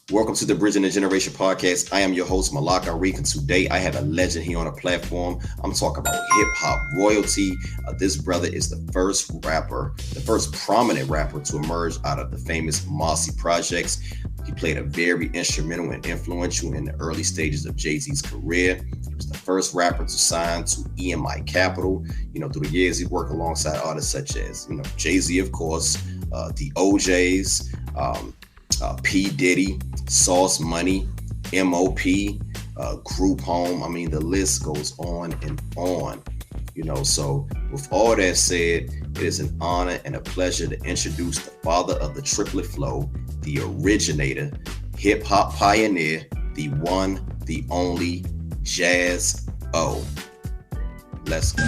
Welcome to the Bridging the Generation podcast. I am your host, Malak Arik, and today I have a legend here on the platform. I'm talking about hip-hop royalty. This brother is the first prominent rapper to emerge out of the famous Marcy projects. He played a very instrumental and influential in the early stages of Jay-Z's career. He was the first rapper to sign to EMI Capital. Through the years, he worked alongside artists such as, Jay-Z, of course, the OJs, P. Diddy, Sauce Money, MOP, Group Home. I mean, the list goes on and on. So with all that said, it is an honor and a pleasure to introduce the father of the triplet flow, the originator, hip-hop pioneer, the one, the only, Jaz-O. Let's go.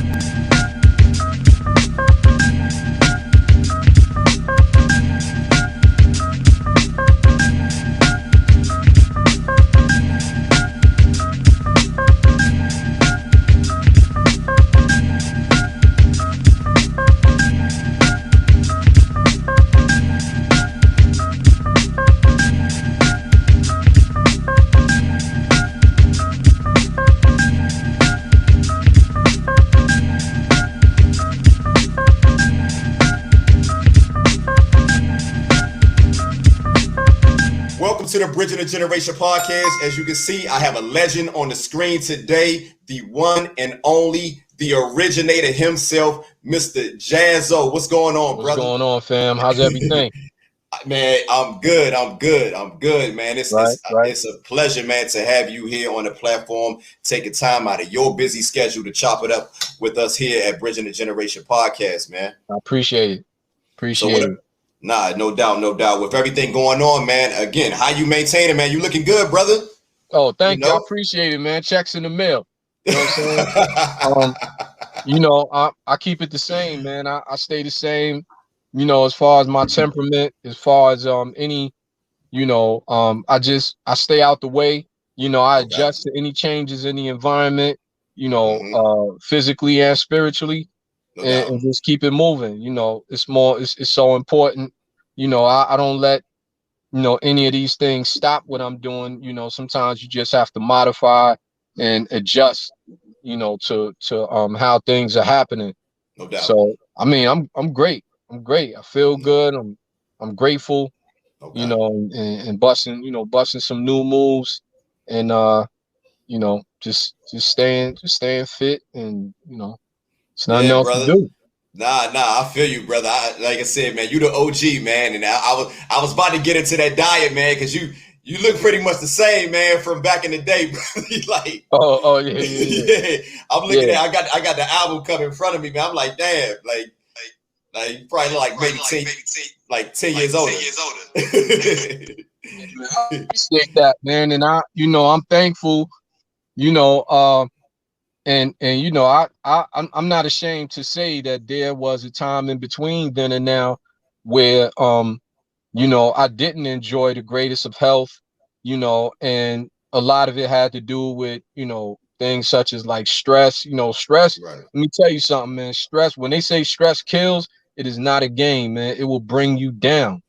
To the Bridging the Generation podcast. As you can see, I have a legend on the screen today, the one and only, the originator himself, Mr. Jazzo. What's going on, brother? What's going on, fam? How's everything? Man, I'm good, man. It's a pleasure, man, to have you here on the platform, taking time out of your busy schedule to chop it up with us here at Bridging the Generation podcast, man. I appreciate it. Nah, no doubt. With everything going on, man, again, how you maintaining, man? You looking good, brother? Oh, thank you. I appreciate it, man. Checks in the mail. You know what I'm saying? I keep it the same, man. I stay the same, as far as my temperament, as far as I stay out the way. I adjust to any changes in the environment, physically and spiritually. And just keep it moving. It's so important. I don't let any of these things stop what I'm doing. Sometimes you just have to modify and adjust to how things are happening. No doubt. So I mean, I'm great. I feel good. I'm grateful. And busting some new moves, and just staying fit, and it's nothing else to do. Nah, I feel you, brother. Like I said, man, you the OG, man, and I was about to get into that diet, man, because you look pretty much the same, man, from back in the day, bro. Yeah. I'm looking at, I got the album coming in front of me, man. I'm like, damn, like you probably look like maybe 10 years older. I appreciate that, man, and I'm thankful, And I'm not ashamed to say that there was a time in between then and now where I didn't enjoy the greatest of health, and a lot of it had to do with things such as like stress. Stress. Right. Let me tell you something, man. Stress. When they say stress kills, it is not a game, man. It will bring you down.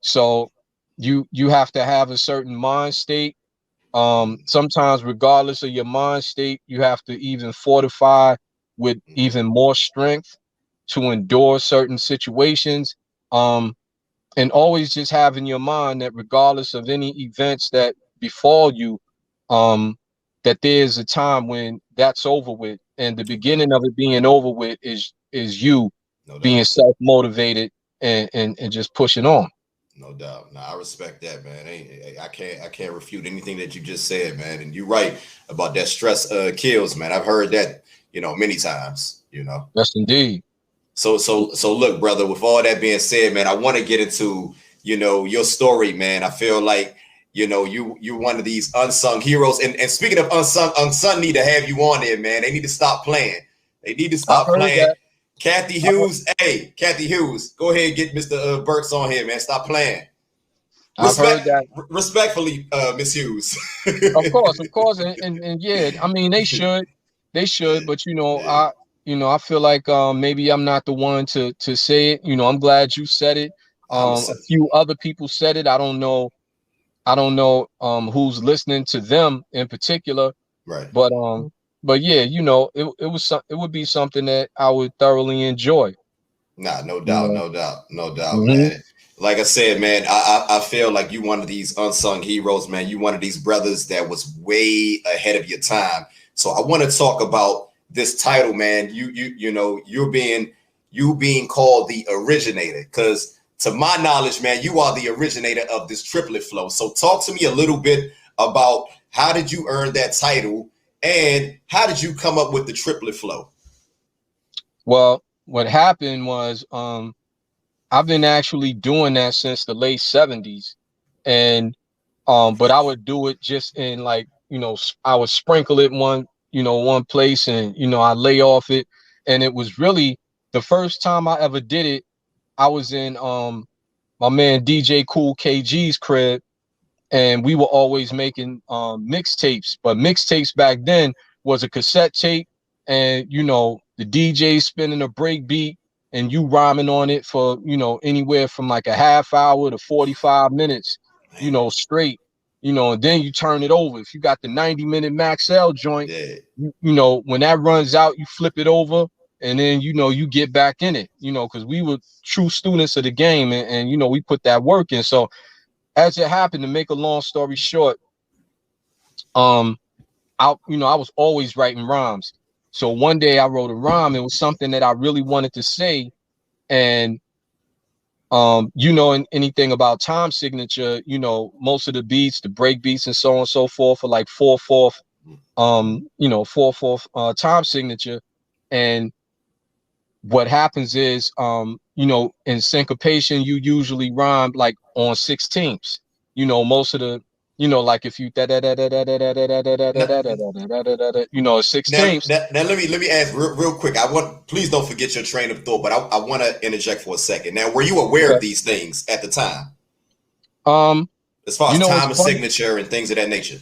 So you have to have a certain mind state. Sometimes, regardless of your mind state, you have to even fortify with even more strength to endure certain situations. And always just have in your mind that regardless of any events that befall you, that there's a time when that's over with, and the beginning of it being over with is you being self-motivated and just pushing on. No doubt. Nah, I respect that, man. I can't refute anything that you just said, man. And you're right about that. Stress kills, man. I've heard that, many times. Yes, indeed. So look, brother. With all that being said, man, I want to get into your story, man. I feel like you're one of these unsung heroes. And speaking of unsung need to have you on there, man. They need to stop playing. That. Kathy Hughes, Kathy Hughes, go ahead and get Mr. Burks on here, man. Stop playing. I've heard that. Respectfully, Miss Hughes. Of course, and yeah, I mean they should, but I feel like maybe I'm not the one to say it. I'm glad you said it. A few other people said it. I don't know I don't know who's listening to them in particular, Right. but yeah, you know, it would be something that I would thoroughly enjoy. Nah, no You doubt, know. no doubt, no doubt, Hmm. man. Like I said, man, I feel like you one of these unsung heroes, man. You one of these brothers that was way ahead of your time. So I want to talk about this title, man. You know, you being called the originator, because to my knowledge, man, you are the originator of this triplet flow. So talk to me a little bit about how did you earn that title and how did you come up with the triplet flow? Well, what happened was I've been actually doing that since the late 70s. And but I would do it just in like, you know, I would sprinkle it one place and I lay off it. And it was really the first time I ever did it. I was in my man DJ Cool KG's crib, and we were always making mixtapes. But mixtapes back then was a cassette tape, and the DJ spinning a break beat and you rhyming on it for anywhere from like a half hour to 45 minutes, straight, and then you turn it over. If you got the 90-minute Max L joint, Yeah. when that runs out, you flip it over, and then you get back in it, because we were true students of the game, and we put that work in. So as it happened, to make a long story short, um I was always writing rhymes. So one day I wrote a rhyme. It was something that I really wanted to say. And anything about time signature, most of the beats, the break beats and so on and so forth are like 4/4 4/4 time signature. And what happens is in syncopation you usually rhyme like on 16ths. Most of the like if you Now, 16ths. now, let me ask real quick. I want please don't forget your train of thought, but I want to interject for a second. Now, were you aware of Okay. these things at the time, um as far you as know time it's and funny signature and things of that nature?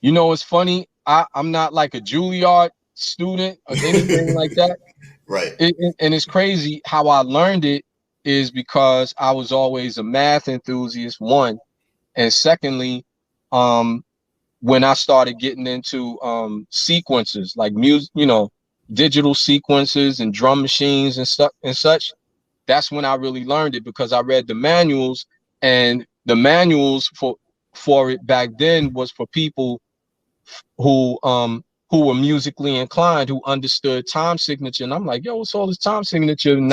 it's funny. I'm not like a Juilliard student or anything like that. Right. And it's crazy how I learned it is because I was always a math enthusiast, one. And secondly, when I started getting into sequences like music, digital sequences and drum machines and stuff and such, that's when I really learned it, because I read the manuals, and the manuals for it back then was for people who were musically inclined, who understood time signature. And I'm like, yo, what's all this time signature? And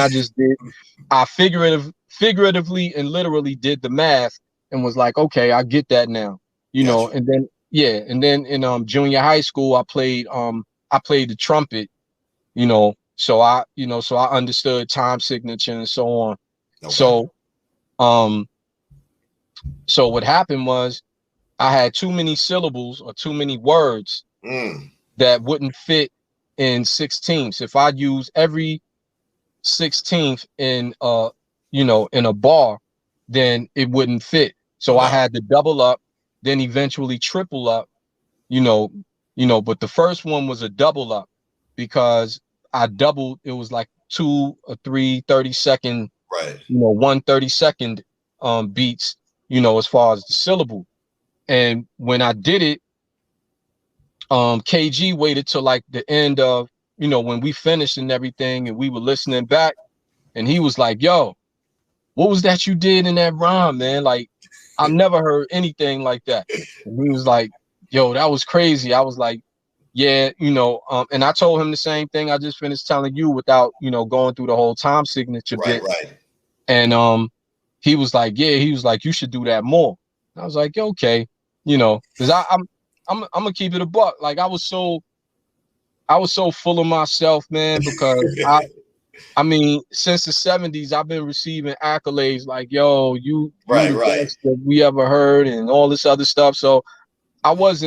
I figuratively and literally did the math and was like, okay, I get that now. Gotcha. And then in junior high school I played the trumpet, so I understood time signature and so on. Okay. So um so what happened was I had too many syllables or too many words Mm. that wouldn't fit in 16ths. If I use every 16th in a bar, then it wouldn't fit. No So I doubt. had to double up, then eventually triple up, you know, but the first one was a double up because I doubled. It was like 2 or 3 30-second, Right. 1 30-second beats, as far as the syllable. And when I did it, KG waited till like the end of, when we finished and everything and we were listening back, and he was like, yo, what was that you did in that rhyme, man? Like, I never heard anything like that. And he was like, yo, that was crazy. I was like, yeah, and I told him the same thing I just finished telling you without, going through the whole time signature Right. bit. Right. And he was like, yeah, he was like, you should do that more. I was like, okay, because I'm gonna keep it a buck. Like I was so full of myself, man, because I mean, since the 70s, I've been receiving accolades like, yo, you Right. the Right. best that we ever heard and all this other stuff. So I was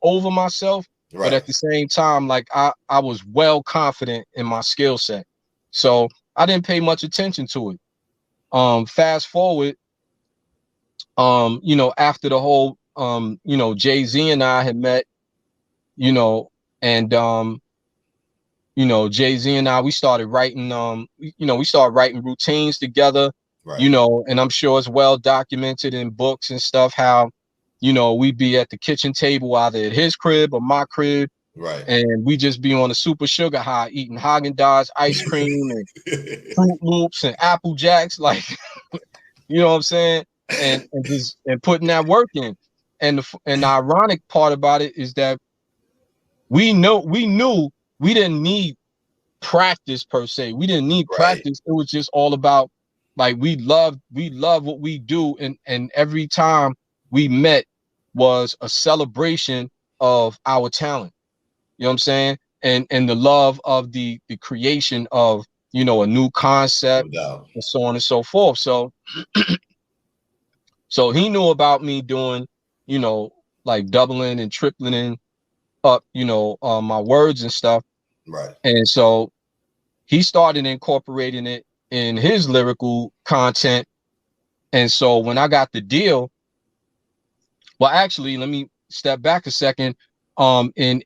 over myself, but Right. at the same time, like I was well confident in my skill set. So I didn't pay much attention to it. Fast forward, after the whole Jay-Z and I had met, you know, and Jay-Z and I, we started writing, we started writing routines together, Right. and I'm sure it's well documented in books and stuff how, you know, we'd be at the kitchen table, either at his crib or my crib. Right. And we just be on a super sugar high, eating Haagen-Dazs ice cream and Fruit Loops and Apple Jacks, like, you know what I'm saying? And putting that work in. And the ironic part about it is that we knew we didn't need practice per se. We didn't need practice. It was just all about, like, we love what we do, and every time we met was a celebration of our talent. You know what I'm saying? And the love of the creation of, you know, a new concept, and so on and so forth. So so he knew about me doing, you know, like doubling and tripling up, you know, my words and stuff. Right. And so he started incorporating it in his lyrical content. And so when I got the deal, well, actually, let me step back a second. In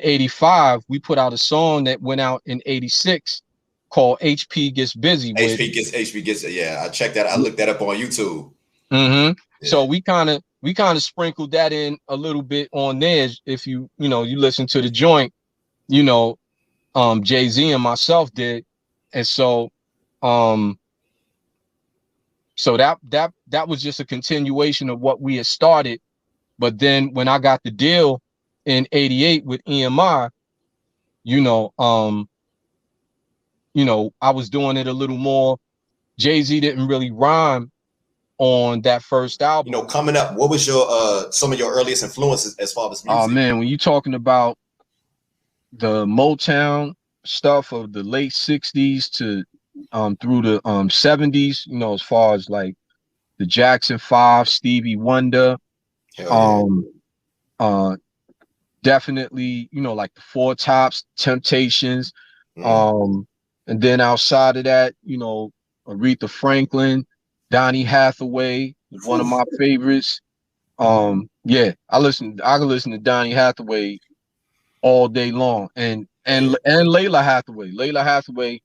85, we put out a song that went out in 86 called HP Gets Busy. HP gets, yeah, I checked that. I looked that up on YouTube. Yeah. So we kind of sprinkled that in a little bit on there. If you listen to the joint, you know, Jay-Z and myself did. And so so that was just a continuation of what we had started. But then when I got the deal in 88 with EMI, you know, I was doing it a little more. Jay-Z didn't really rhyme on that first album. You know, coming up, what was your some of your earliest influences as far as music? Oh man, when you're talking about the Motown stuff of the late 60s to through the 70s, you know, as far as like the Jackson 5, Stevie Wonder, definitely, you know, like the Four Tops, Temptations, and then outside of that, you know, Aretha Franklin, Donny Hathaway, one of my favorites. Yeah, I can listen to Donny Hathaway all day long, and Layla Hathaway. Layla Hathaway,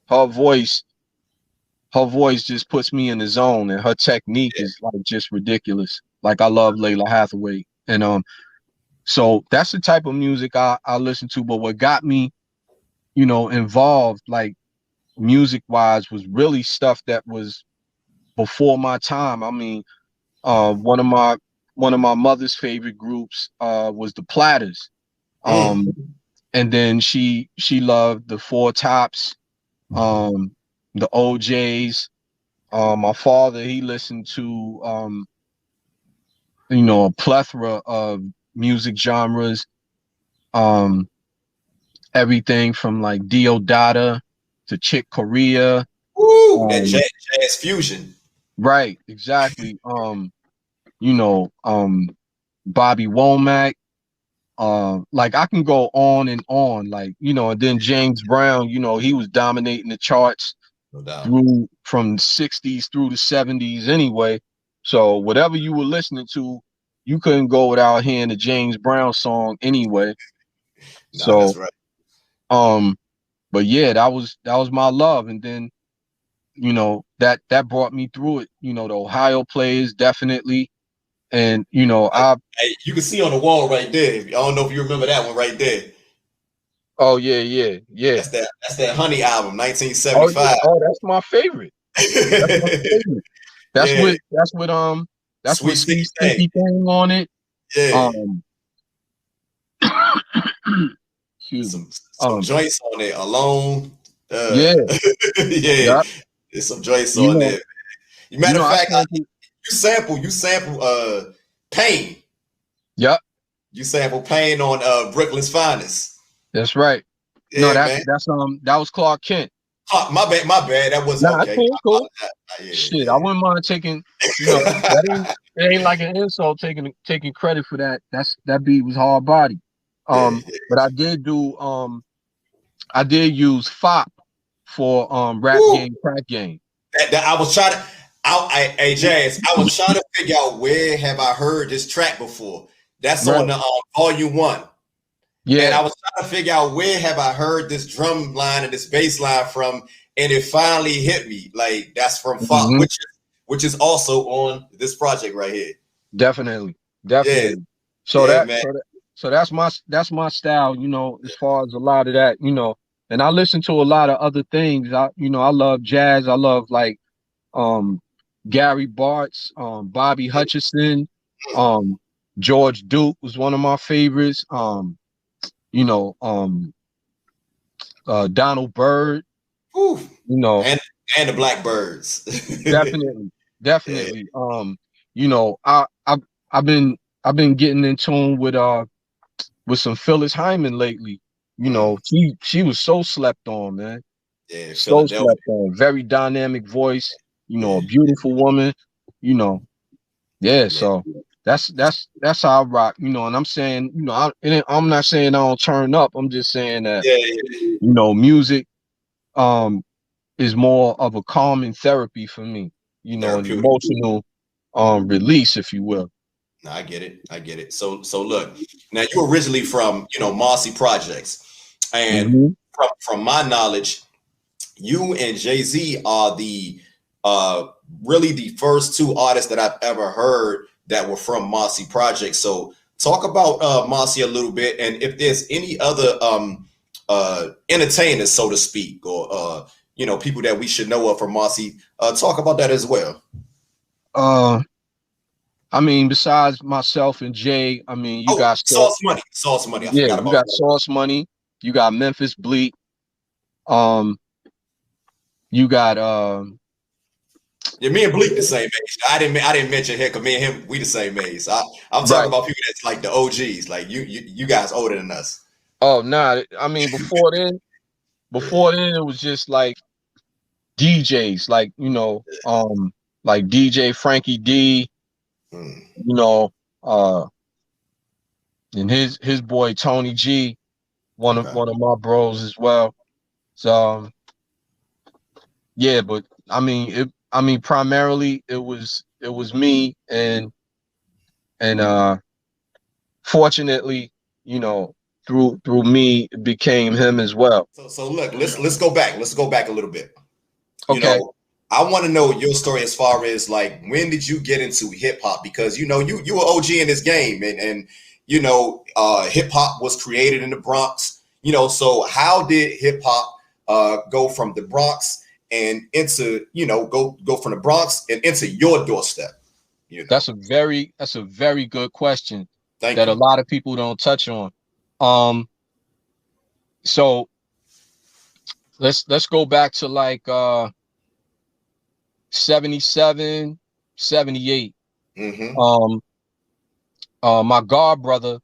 her voice just puts me in the zone, and her technique is like just ridiculous. Like, I love Layla Hathaway, and so that's the type of music I listen to. But what got me, you know, involved, like music wise, was really stuff that was before my time. I mean, one of my mother's favorite groups was the Platters. And then she loved the Four Tops, the OJs. My father, he listened to you know, a plethora of music genres, everything from like Diodata to Chick Corea. Woo, that jazz fusion. Right, exactly. You know, Bobby Womack. Like, I can go on and on, like, you know, and then James Brown, you know, he was dominating the charts through from 60s through the 70s anyway. So whatever you were listening to, you couldn't go without hearing a James Brown song anyway. So that's right. But yeah, that was my love. And then, you know, that brought me through it. You know, the Ohio Players, definitely. And, you know, hey, you can see on the wall right there. I don't know if you remember that one right there. Oh yeah. That's that Honey album, 1975. Oh, that's my favorite. That's with Sweet Sticky Thing on it. Yeah. Some joints on it, Alone. Yeah. Yep. There's some joints on there. Matter of fact, you sample Pain. Yep. You sample Pain on Brooklyn's Finest. That's right. Yeah, no, that was Clark Kent. My bad. That wasn't okay. Cool. Shit, I wouldn't mind taking, you know, it ain't like an insult taking credit for that. That beat was hard body. But I did use FOP for Rap Game, Crack Game. That I was trying to. Hey Jazz, I was trying to figure out where have I heard this track before. That's on the Volume 1. Yeah, and I was trying to figure out where have I heard this drum line and this bass line from, and it finally hit me. Like, that's from FOP, which is also on this project right here. Definitely, Yeah, definitely. So yeah, that, man. so that's my style, you know, as far as a lot of that, you know. And I listen to a lot of other things. I love jazz. I love like um Gary Bartz, Bobby Hutcherson, um George Duke was one of my favorites. You know, Donald Byrd, Whew. you know, And the Blackbirds. definitely, Yeah. definitely. You know, I've been I've been getting in tune with some Phyllis Hyman lately. You know, she was so slept on, man. Yeah, So Philadelphia. slept on. Very dynamic voice, you know, a Yeah, beautiful woman, you know. Yeah, yeah, so that's how I rock, you know, and I'm saying, you know, I'm not saying I don't turn up. I'm just saying that, yeah, yeah. you know, music um is more of a calming therapy for me, you know, an Therapeutic. emotional release, if you will. No, I get it. I get it. So look, now you originally from, Marcy Projects. And Hmm. from my knowledge, you and Jay-Z are the uh really the first two artists that I've ever heard that were from Marcy Projects. So talk about Marcy a little bit, and if there's any other entertainers, so to speak, or people that we should know of from Marcy, talk about that as well. Uh I mean, besides myself and Jay, I mean, you Oh, got Sauce Money. Sauce Money. I yeah, forgot you about got Sauce Money, you got Memphis Bleak, um, you got Yeah, me and Bleak the same age. I didn't mention him because me and him we the same age. I'm talking right. about people that's like the OGs. Like you guys older than us. Oh, nah, I mean, before then it was just like DJs, like, you know, like DJ Frankie D, Hmm. you know, uh, and his boy Tony G, Okay. one of my bros as well. So yeah, but I mean primarily it was me and fortunately, you know, through me it became him as well. So look, let's go back. Let's go back a little bit. You Okay. know, I want to know your story as far as like when did you get into hip hop? Because you were OG in this game, and hip hop was created in the Bronx. So how did hip hop go from the Bronx and into go from the Bronx and into your doorstep? That's a very good question Thank that a you. lot of people don't touch on. Um, so let's go back to like 77, 78. Mm-hmm. Um, my god brother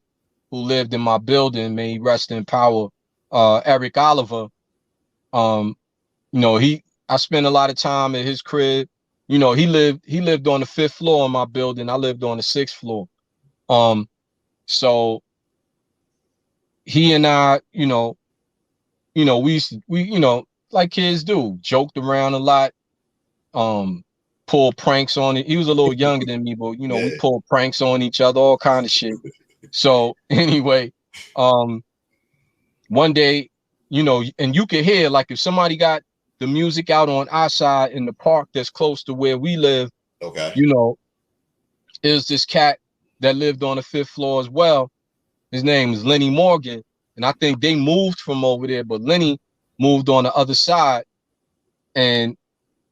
who lived in my building, may he rest in power, Eric Oliver. Um, you know, I spent a lot of time at his crib. You know, he lived on the 5th floor of my building. I lived on the 6th floor. Um, so he and I, we like kids do, joked around a lot, um, pulled pranks on it. He was a little younger than me, but we Yeah. pulled pranks on each other, all kind of shit. So anyway, um, one day, and you could hear like if somebody got the music out on our side in the park that's close to where we live, Okay. you know, is this cat that lived on the 5th floor as well. His name is Lenny Morgan, and I think they moved from over there, but Lenny moved on the other side, and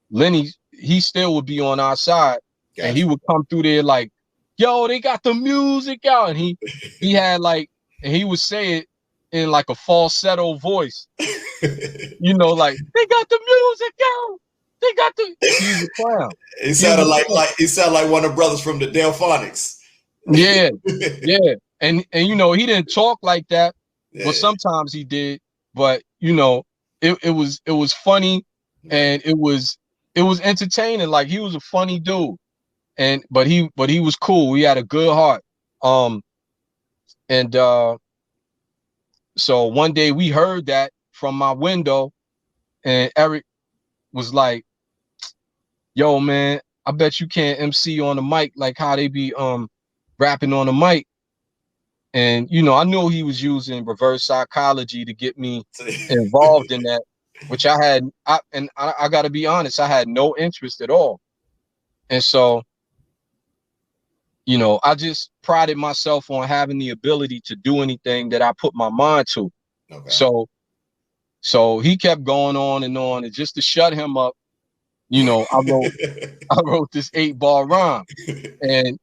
Lenny, he still would be on our side, and he Gotcha. would come through there like, "Yo, they got the music out," and he had like, and he would say it in like a falsetto voice, like they got the music out, they got the. He was a clown. He He was sounded a like clown. he sounded like one of the brothers from the Delphonics. Yeah, yeah, and he didn't talk like that, but Yeah. sometimes he did. But it was funny, Right. and it was entertaining. Like he was a funny dude, and but he was cool. He had a good heart. Um, and so one day we heard that from my window, and Eric was like, "Yo, man, I bet you can't MC on the mic like how they be rapping on the mic." And I knew he was using reverse psychology to get me involved in that, which I got to be honest, I had no interest at all. And so you know, I just prided myself on having the ability to do anything that I put my mind to. Okay. So he kept going on, and just to shut him up, you know, I wrote this 8-bar rhyme. And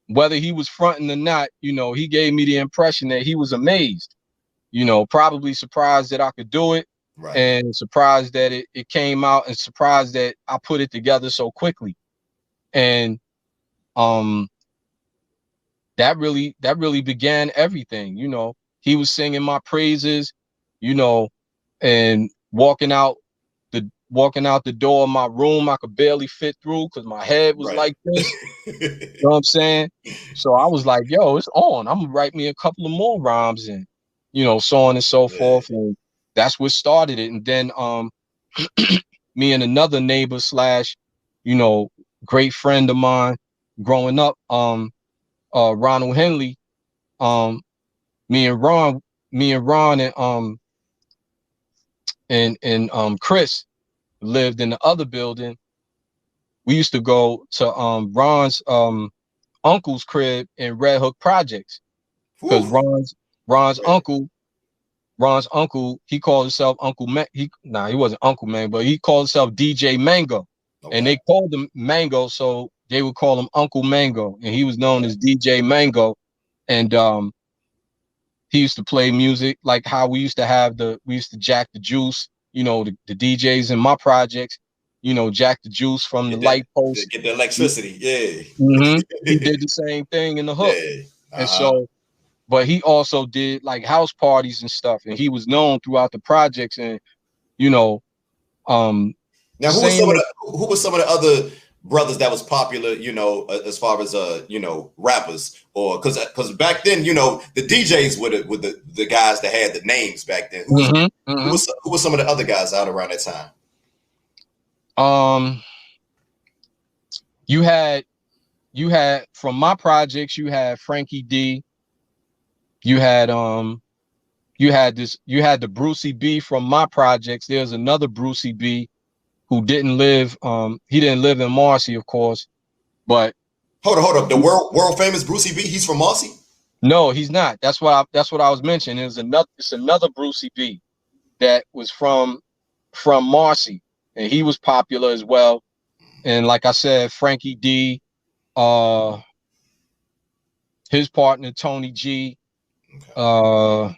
whether he was fronting or not, you know, he gave me the impression that he was amazed, you know, probably surprised that I could do it, Right. and surprised that it came out, and surprised that I put it together so quickly. And that really began everything. You know, he was singing my praises, you know, and walking out the door of my room, I could barely fit through because my head was Right. like this. You know what I'm saying? So I was like, yo, it's on. I'm gonna write me a couple of more rhymes, and, you know, so on and so forth. And that's what started it. And then me and another neighbor slash, you know, great friend of mine growing up, Ronald Henley, me and Ron and Chris lived in the other building. We used to go to Ron's uncle's crib in Red Hook Projects, because Ron's uncle, he called himself Uncle Man. He wasn't Uncle Man, but he called himself DJ Mango. Okay. And they called him Mango, so they would call him Uncle Mango, and he was known as DJ Mango. And he used to play music like how we used to jack the juice, you know, the DJs in my projects, you know, jack the juice from the light post. Get the electricity, yeah. Mm-hmm. He did the same thing in the hook. Yeah. And so, but he also did like house parties and stuff, and he was known throughout the projects. And, you know, now who was some of the other brothers that was popular, you know, as far as you know, rappers? Or because back then, you know, the DJs were the guys that had the names back then. Who was some of the other guys out around that time? You had from my projects, you had Frankie D. You had the Brucey B from my projects. There's another Brucey B who didn't live, he didn't live in Marcy, of course, but hold up. The world famous Brucey B, he's from Marcy? No, he's not. That's what I was mentioning. It's another Brucey B that was from Marcy, and he was popular as well. And like I said, Frankie D, his partner Tony G. Okay.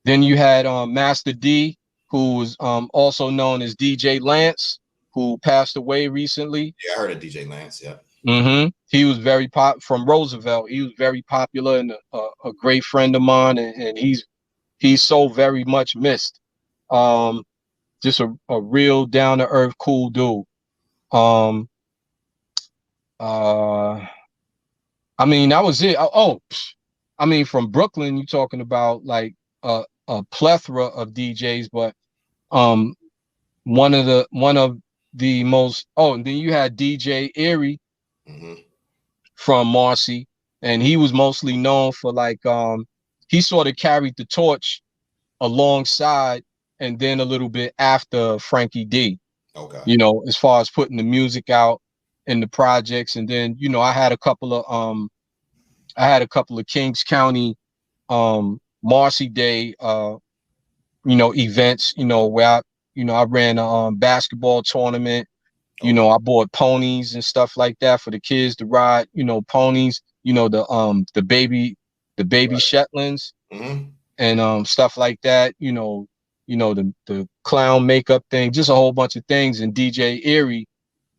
Then you had Master D, who was also known as DJ Lance, who passed away recently. Yeah, I heard of DJ Lance. Yeah. Mm-hmm. He was very from Roosevelt. He was very popular and a great friend of mine, and he's so very much missed. Just a real down to earth, cool dude. I mean, that was it. I mean, from Brooklyn, you're talking about like a plethora of DJs, but one of the most. Oh, and then you had DJ Erie from Marcy, and he was mostly known for like he sort of carried the torch alongside and then a little bit after Frankie D. Okay. You know, as far as putting the music out in the projects. And then, you know, I had a couple of Kings County Marcy Day you know, events, you know, where I ran a basketball tournament. You know, I bought ponies and stuff like that for the kids to ride, you know, ponies, you know, the baby right. Shetlands and stuff like that, you know, the clown makeup thing, just a whole bunch of things. And DJ Erie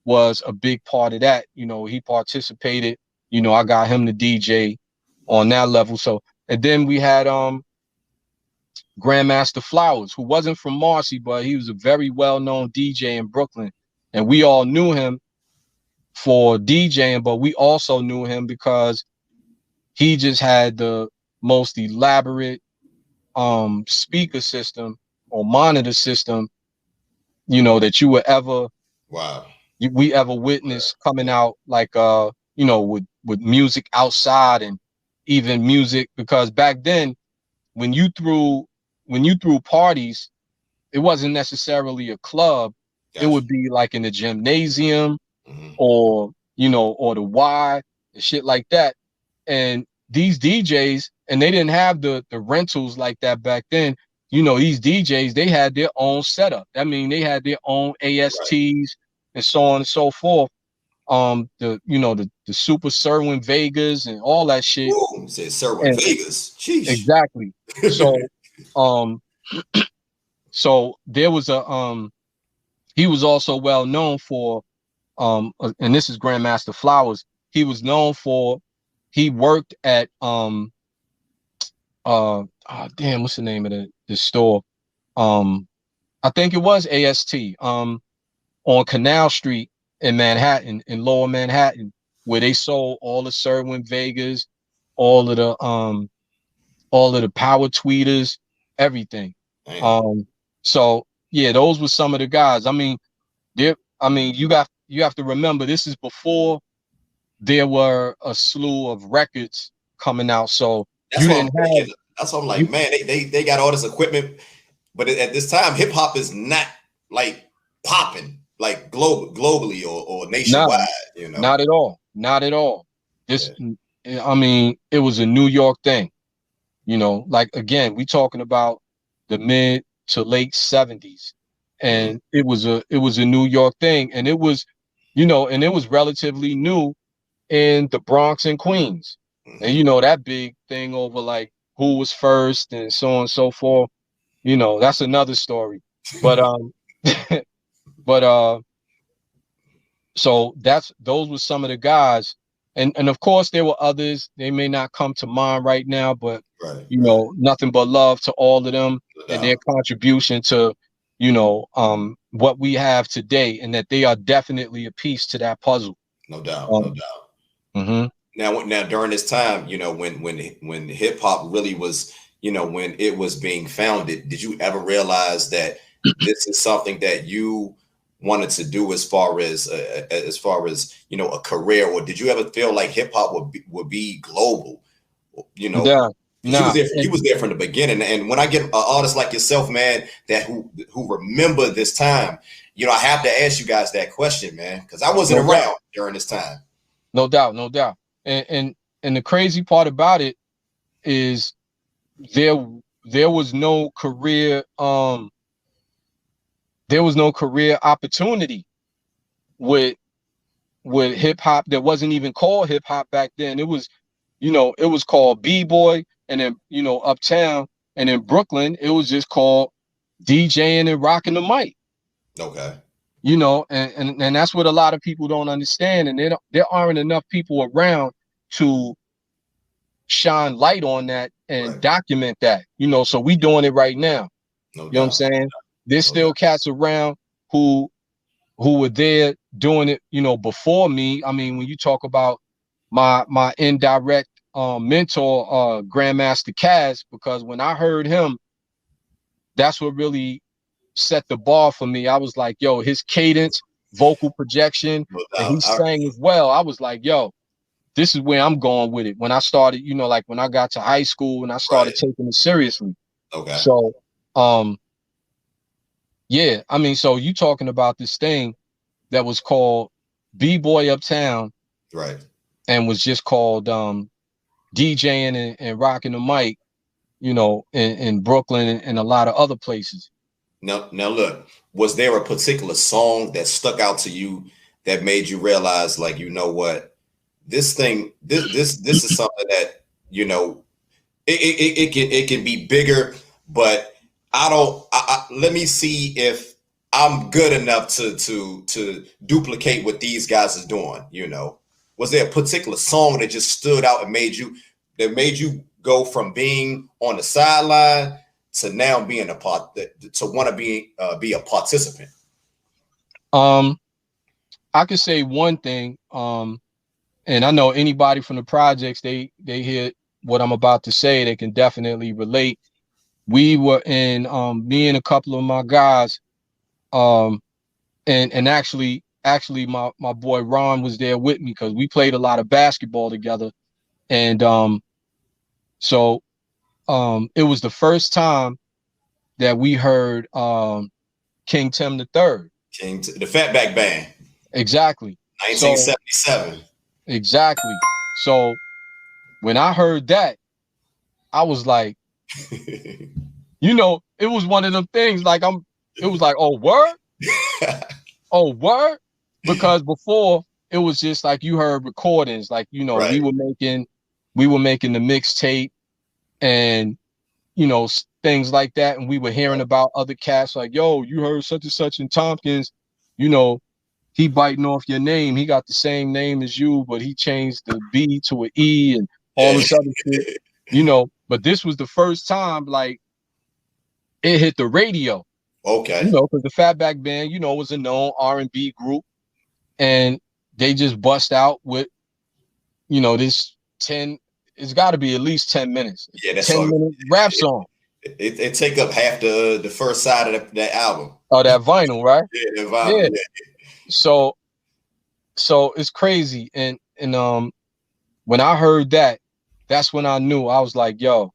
was a big part of that. You know, he participated, you know, I got him to DJ on that level. So, and then we had Grandmaster Flowers, who wasn't from Marcy, but he was a very well-known DJ in Brooklyn. And we all knew him for DJing, but we also knew him because he just had the most elaborate speaker system or monitor system, you know, that you would ever we ever witnessed coming out, like you know, with music outside, and even music, because back then when you threw parties, it wasn't necessarily a club. Gotcha. It would be like in a gymnasium or you know, or the Y and shit like that. And these DJs, and they didn't have the rentals like that back then. You know, these DJs, they had their own setup. I mean, they had their own ASTs and so on and so forth. The you know the Super Serwin Vegas and all that shit. Ooh, said Serwin And Vegas. Sheesh. exactly. So um so there was a he was also well known for and this is Grandmaster Flowers. He was known for he worked at damn, what's the name of the store? I think it was AST on Canal Street in Manhattan, in Lower Manhattan, where they sold all the Serwin Vegas, all of the power tweeters, everything. Damn. So yeah, those were some of the guys. I mean, you have to remember this is before there were a slew of records coming out. So That's you what I'm didn't have thinking. That's what I'm like, man, they got all this equipment, but at this time, hip hop is not like popping like globally or nationwide, you know. not at all. Not at all. This Yeah. I mean, it was a New York thing. You know, like again, we talking about the mid to late 70s. And it was a New York thing. And it was, you know, and it was relatively new in the Bronx and Queens. And you know, that big thing over like who was first and so on and so forth, you know, that's another story. But but so those were some of the guys. And of course there were others. They may not come to mind right now, but you know, nothing but love to all of them and their contribution to, you know, what we have today, and that they are definitely a piece to that puzzle. No doubt, no doubt. Now during this time, you know, when hip hop really was, you know, when it was being founded, did you ever realize that this is something that you wanted to do as far as you know, a career, or did you ever feel like hip hop would be global? You know, you was there from the beginning. And when I get an artist like yourself, man, that who remember this time, you know, I have to ask you guys that question, man, because I wasn't around during this time. No doubt, no doubt. And the crazy part about it is there was no career opportunity with hip hop. That wasn't even called hip hop back then. It was, you know, it was called B-boy, and then, you know, uptown and in Brooklyn it was just called DJing and rocking the mic. Okay. You know, and that's what a lot of people don't understand, and there aren't enough people around to shine light on that and document that, you know. So we doing it right now. You know what I'm saying? There's still cats around who were there doing it, you know, before me. I mean, when you talk about my indirect mentor, Grandmaster Kaz, because when I heard him, that's what really set the bar for me. I was like, yo, his cadence, vocal projection, and he sang as well. I was like, yo, this is where I'm going with it. When I started, you know, like when I got to high school and I started taking it seriously. Okay. So, yeah, I mean, so you talking about this thing that was called B-Boy Uptown, right, and was just called DJing and rocking the mic, you know, in Brooklyn and a lot of other places. Now look, was there a particular song that stuck out to you that made you realize, like, you know what, this is something that, you know, it can be bigger, but let me see if I'm good enough to duplicate what these guys are doing, you know? Was there a particular song that just stood out and made you go from being on the sideline to now being to want to be a participant? I could say one thing, and I know anybody from the projects, they hear what I'm about to say, they can definitely relate. We were in me and a couple of my guys, and actually my boy Ron was there with me, because we played a lot of basketball together. And so it was the first time that we heard King Tim the Third. The Fatback Band. Exactly. 1977. Exactly. So when I heard that, I was like, you know, it was one of them things like it was like, oh, word? Oh, word? Because before it was just like you heard recordings, like, you know, Right. we were making the mixtape and, you know, things like that. And we were hearing about other cats like, yo, you heard such and such in Tompkins, you know, he biting off your name. He got the same name as you, but he changed the B to an E and all this other shit, you know. But this was the first time like it hit the radio, Okay. you know, because the Fatback Band, you know, was a known R&B group, and they just bust out with, you know, this 10. It's got to be at least 10 minutes. Yeah, that's 10-minute rap song. It take up half the first side of that album. Oh, that vinyl, right? Yeah, that vinyl. Yeah. Yeah. So it's crazy, and when I heard that, that's when I knew. I was like, yo,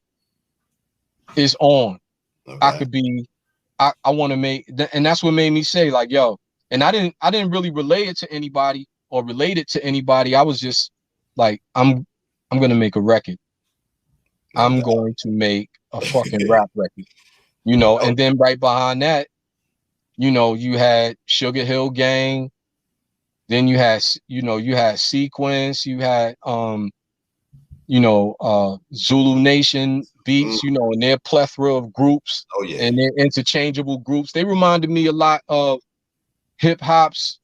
it's on. Okay. I could be. I want to make, and that's what made me say like, yo. And I didn't really relate it to anybody or relate it to anybody. I was just like, I'm gonna make a record. I'm going to make a fucking rap record, you know. And then right behind that, you know, you had Sugar Hill Gang. Then you had, you know, you had Sequence. You had, you know, Zulu Nation Beats. You know, and their plethora of groups. Oh yeah. And their interchangeable groups. They reminded me a lot of hip hop's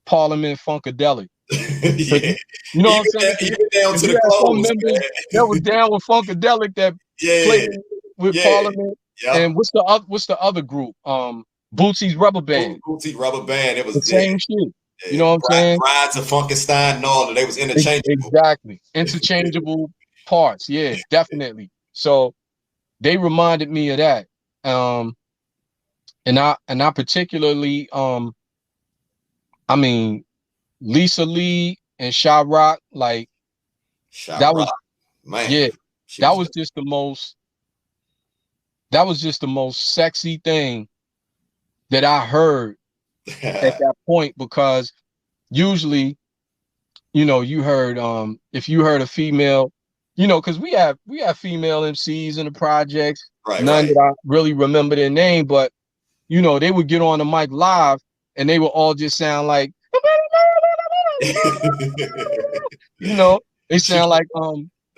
Parliament Funkadelic. Yeah. You know what I'm saying? Even down to You the had some clothes, members man. that was down with Funkadelic that played with Parliament. Yep. And what's the other group? Bootsy's Rubber Band. Bootsy Rubber Band. It was the same shit. Yeah. You know what I'm saying? Brides of Funkenstein and all that. They was interchangeable. Exactly. Interchangeable parts. Yeah, definitely. So they reminded me of that. And I particularly I mean Lisa Lee and Sha Rock, like that was man. Yeah, that was just the most sexy thing that I heard at that point, because usually, you know, you heard if you heard a female, you know, because we have female MCs in the projects, none that I really remember their name, but you know, they would get on the mic live and they would all just sound like you know, they sound like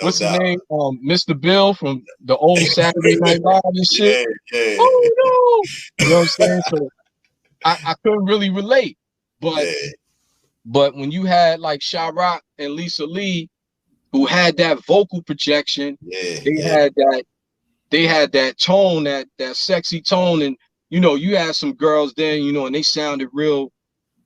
what's his name? Mr. Bill from the old Saturday Night Live and shit. Yeah. Oh no. You know what I'm saying? So I couldn't really relate. But when you had like Sha Rock and Lisa Lee, who had that vocal projection, they had that tone, that sexy tone, and you know, you had some girls then, you know, and they sounded real,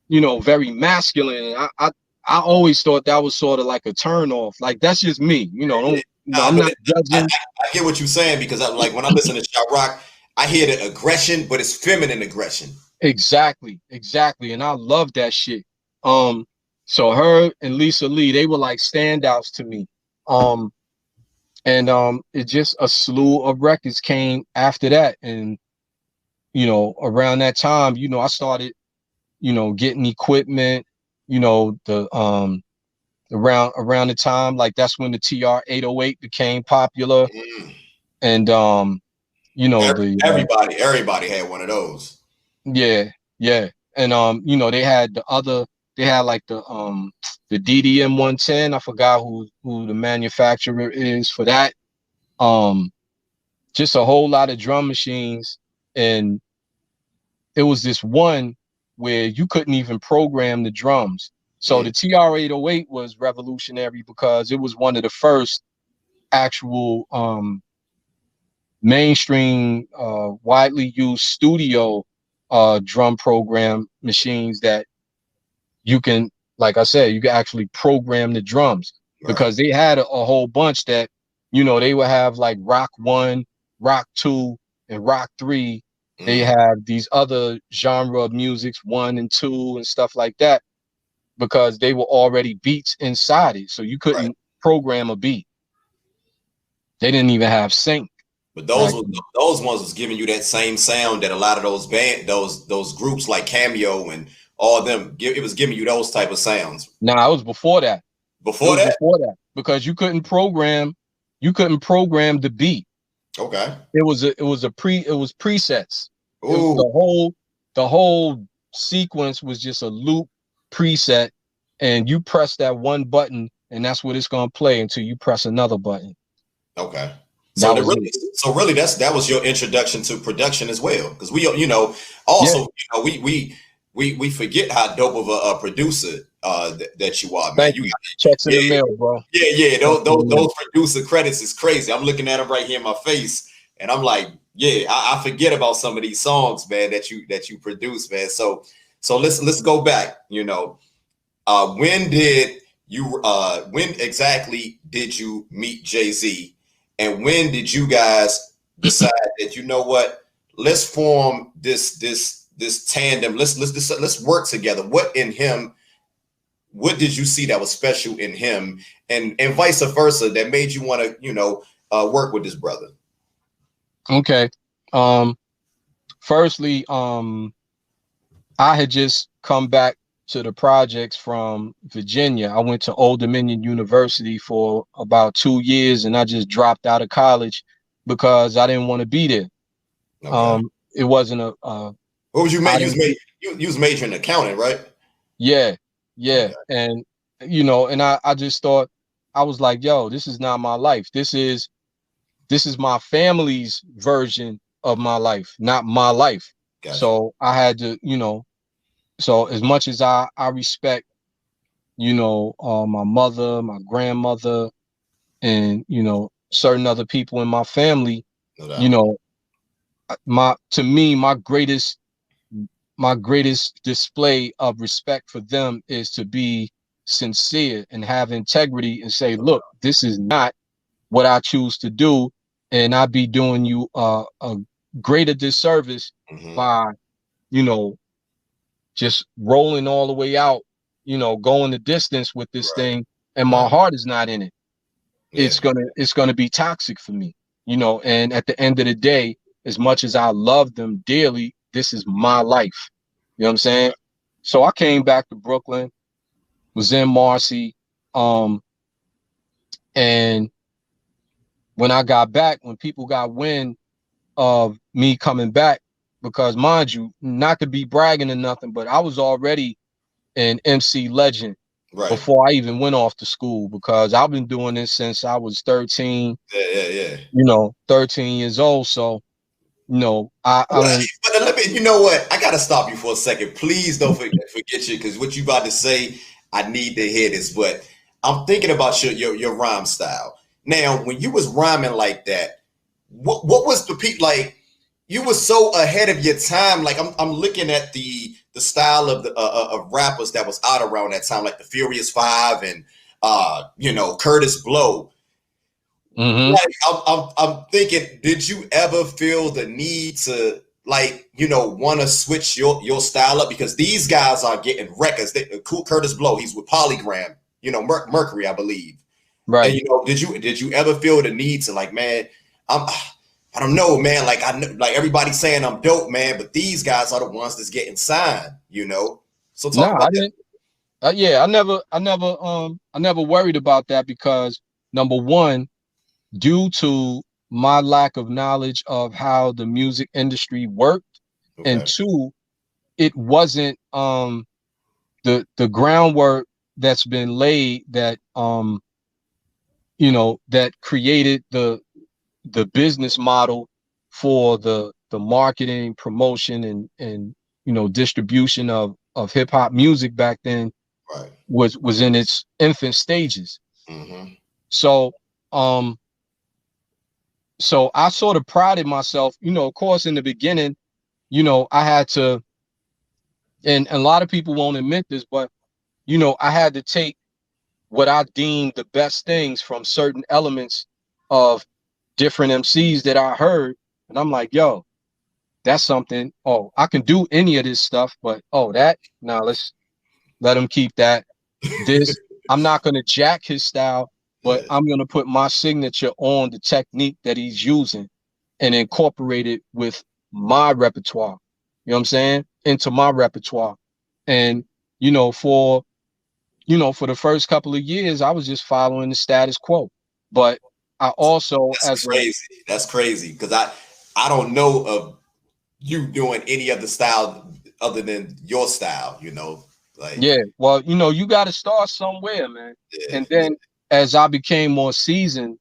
you know, very masculine. And I always thought that was sort of like a turn off. Like that's just me, you know. I'm not judging. I get what you're saying, because like when I listen to Sha Rock, I hear the aggression, but it's feminine aggression. Exactly. And I love that shit. So her and Lisa Lee, they were like standouts to me. And it just a slew of records came after that. And, you know, around that time, you know, I started, you know, getting equipment, you know, the around the time, like that's when the TR-808 became popular. And you know, everybody had one of those. Yeah. And you know, they had like the DDM 110. I forgot who the manufacturer is for that. Just a whole lot of drum machines, and it was this one where you couldn't even program the drums. So the TR-808 was revolutionary because it was one of the first actual mainstream widely used studio drum program machines that you can, like I said, you can actually program the drums, because they had a whole bunch that, you know, they would have like Rock 1, Rock 2, and Rock 3. They have these other genre of musics, 1 and 2 and stuff like that, because they were already beats inside it. So you couldn't program a beat. They didn't even have sync. But those ones was giving you that same sound that a lot of those groups like Cameo and all them. It was giving you those type of sounds. Nah, it was before that. Before that? Before that, because you couldn't program the beat. Okay. It was presets. Ooh. The whole sequence was just a loop preset, and you press that one button, and that's what it's gonna play until you press another button. Okay. So really, that was your introduction to production as well, because we, also, we forget how dope of a producer that you are, man. Thank you. Checks in the mail, bro. Yeah. Those producer credits is crazy. I'm looking at them right here in my face, and I'm like, yeah, I forget about some of these songs, man, that you produce, man. So let's go back. When exactly did you meet Jay-Z? And when did you guys decide that, you know what, let's form this tandem. Let's work together. What did you see that was special in him, and vice versa, that made you want to, work with this brother? Okay. Firstly, I had just come back to the projects from Virginia. I went to Old Dominion University for about 2 years, and I just dropped out of college because I didn't want to be there. Okay. It wasn't a what was you majoring? You was majoring in accounting, right? Yeah. Okay. And and I just thought, I was like, yo, this is not my life. This is my family's version of my life, not my life. Gotcha. So I had to, so as much as I respect, my mother, my grandmother, and, certain other people in my family, my greatest display of respect for them is to be sincere and have integrity and say, look, this is not what I choose to do, and I'd be doing you a greater disservice by, just rolling all the way out, going the distance with this thing, and my heart is not in it. Yeah. It's gonna be toxic for me, and at the end of the day, as much as I love them dearly, this is my life. You know what I'm saying? So I came back to Brooklyn, was in Marcy, and when I got back, when people got wind of me coming back, because mind you, not to be bragging or nothing, but I was already an MC legend before I even went off to school, because I've been doing this since I was 13. Yeah. 13 years old. So, but let me, you know what? I gotta stop you for a second. Please don't forget you, because what you about to say, I need to hear this. But I'm thinking about your rhyme style. Now, when you was rhyming like that, what was the like? You were so ahead of your time. Like I'm looking at the style of the of rappers that was out around that time, like the Furious Five and Curtis Blow. Like I'm thinking, did you ever feel the need to want to switch your style up? Because these guys are getting records. Curtis Blow, he's with Polygram, Mercury, I believe. Right. And did you ever feel the need to, like, man, I don't know, man. Like everybody's saying I'm dope, man, but these guys are the ones that's getting signed, So talk about that. I never worried about that, because number one, due to my lack of knowledge of how the music industry worked, and two, it wasn't the groundwork that's been laid that that created the business model for the marketing, promotion, and distribution of hip hop music back then was in its infant stages. So so I sort of prided myself, of course, in the beginning, I had to, and a lot of people won't admit this, but I had to take what I deemed the best things from certain elements of different MCs that I heard, and I'm like, yo, that's something. Oh, I can do any of this stuff, but let's let him keep that. This, I'm not gonna jack his style, but I'm gonna put my signature on the technique that he's using and incorporate it with my repertoire. You know what I'm saying? Into my repertoire. And for for the first couple of years, I was just following the status quo. But I also, That's crazy because I don't know of you doing any other style other than your style. Like yeah, well, you got to start somewhere, man. yeah, And then as I became more seasoned,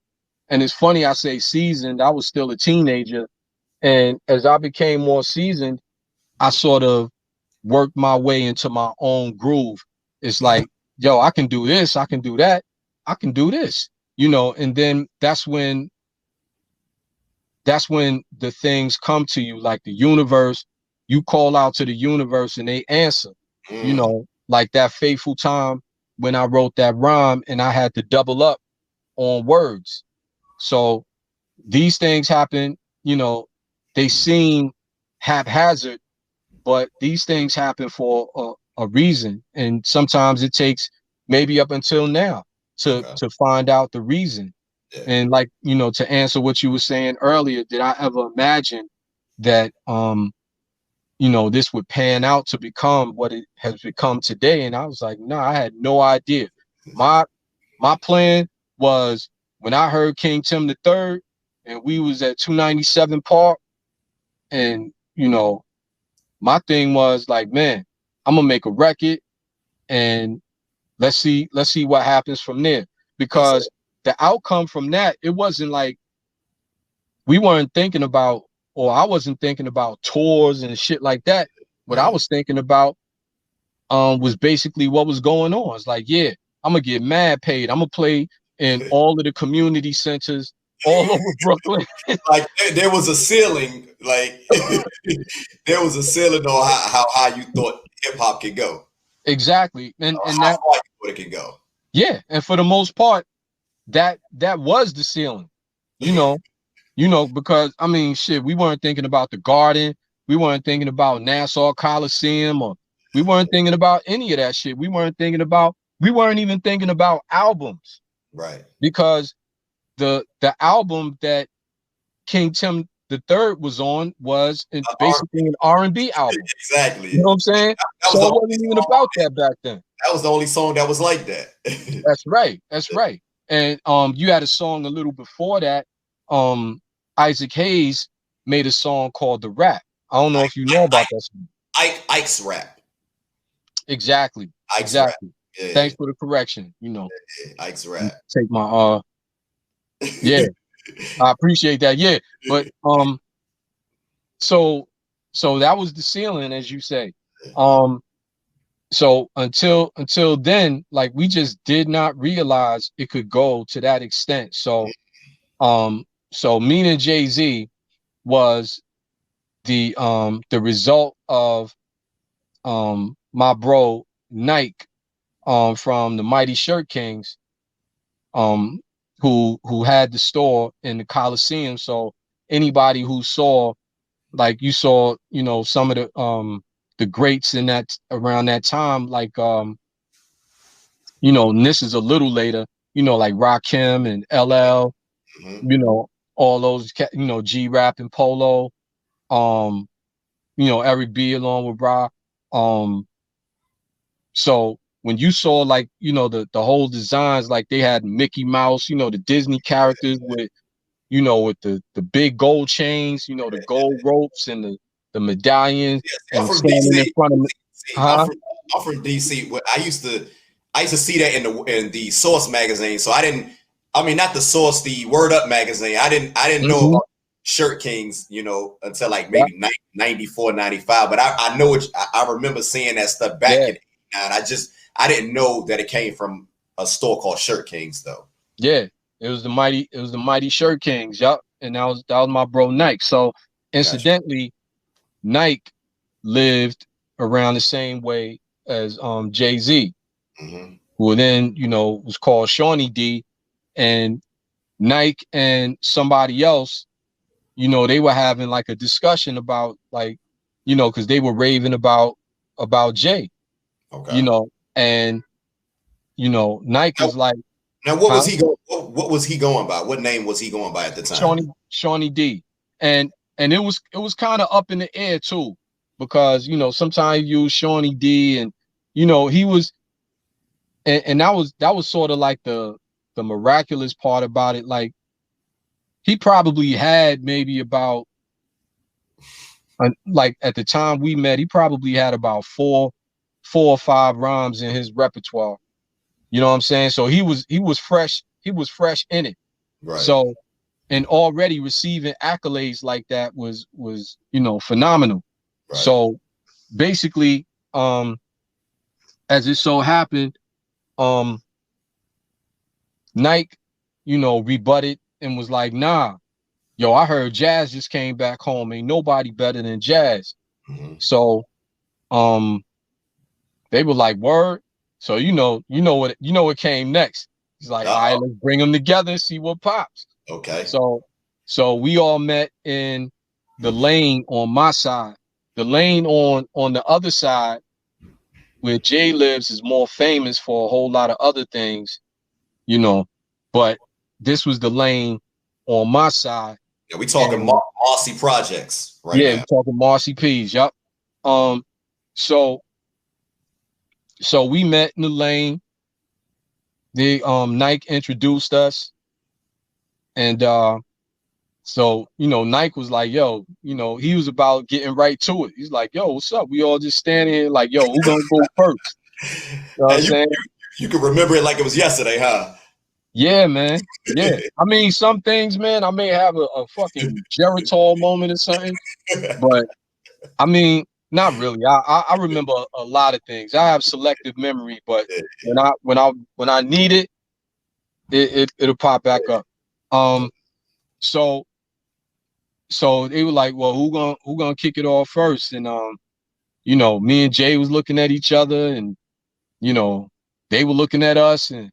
and it's funny I say seasoned, I was still a teenager, and as I became more seasoned, I sort of worked my way into my own groove. It's like, yo, I can do this, I can do that, I can do this, and then that's when the things come to you, like the universe. You call out to the universe and they answer, like that fateful time when I wrote that rhyme and I had to double up on words. So these things happen, they seem haphazard, but these things happen for a reason. And sometimes it takes maybe up until now to find out the reason. yeah, And like, to answer what you were saying earlier, did I ever imagine that this would pan out to become what it has become today? And I was like, no, I had no idea. My plan was when I heard King Tim the Third and we was at 297 Park, and my thing was like, man, I'm gonna make a record and let's see what happens from there. Because the outcome from that, it wasn't like we weren't thinking about, or I wasn't thinking about tours and shit like that. What I was thinking about was basically what was going on. It's like, yeah, I'm gonna get mad paid. I'm gonna play in all of the community centers all over Brooklyn. like there was a ceiling, like there was a ceiling on how high you thought hip hop could go. Exactly. And How that, far you thought it could go. yeah, and for the most part, that was the ceiling, because I mean, shit, we weren't thinking about the Garden, we weren't thinking about Nassau Coliseum, or we weren't thinking about any of that shit. We weren't even thinking about albums, Right. because the album that King Tim the Third was on was basically an R&B album. Exactly. You know what I'm saying? So it wasn't even about that back then. That was the only song that was like that. That's right. That's right. And you had a song a little before that. Isaac Hayes made a song called The Rap. I don't know if you know about that song. Ike's Rap. Exactly. Ike's exactly. Rap. Yeah. Thanks for the correction. Ike's Rap. Take my yeah. I appreciate that. Yeah. But so that was the ceiling, as you say. So until then, like, we just did not realize it could go to that extent. So meeting Jay-Z was the result of my bro Nike from the Mighty Shirt Kings, who had the store in the Coliseum. So anybody who saw, like, you saw, some of the greats in that around that time, like and this is a little later, like Rakim and LL, all those, G-Rap and Polo, Eric B along with Rock. So when you saw, like, the whole designs, like they had Mickey Mouse, the Disney characters with, with the big gold chains, the gold ropes and the medallions, and standing in front of me. I'm from DC. I used to see that in the Source magazine. So not the Source, the Word Up magazine. I didn't know about Shirt Kings, until like maybe 94, 95. But I know it. I remember seeing that stuff back in 89. I didn't know that it came from a store called Shirt Kings, though. Yeah, it was the Mighty Shirt Kings. Yup, and that was my bro Nike. So incidentally, Nike lived around the same way as Jay-Z, who then was called Shawnee D, and Nike and somebody else, they were having like a discussion about, like, because they were raving about Jay, and Nike was like, now what was he going? What was he going by? What name was he going by at the time? Shawnee D, and it was kind of up in the air too. because, you know, sometimes you use Shawnee D, and, you know, he was, and that was sort of like the miraculous part about it. Like, he probably had maybe about, like at the time we met, he probably had about four or five rhymes in his repertoire. You know what I'm saying? So he was fresh. He was fresh in it. Right. So, and already receiving accolades like that was, you know, phenomenal. Right. So basically, as it so happened, Nike, you know, rebutted and was like, nah, yo, I heard Jazz just came back home. Ain't nobody better than Jazz. So they were like, word. So you know what came next. He's like, all right, let's bring them together and see what pops. Okay. So we all met in the lane on my side. The lane on the other side, where Jay lives, is more famous for a whole lot of other things, you know. But this was the lane on my side. Yeah, we talking Marcy projects right now. Yeah, we talking Marcy P's. Yup. So we met in the lane. The Nike introduced us, and so, you know, Nike was like, yo, you know, he was about getting right to it. He's like, yo, what's up? We all just standing here like, yo, who gonna go first? You know what I'm saying? You can remember it like it was yesterday, huh? Yeah, man. Yeah. I mean, some things, man, I may have a fucking Geritol moment or something, but I mean, not really. I remember a lot of things. I have selective memory, but when I need it, it'll pop back up. So they were like, well, who gonna kick it off first? And you know, me and Jay was looking at each other, and, you know, they were looking at us, and,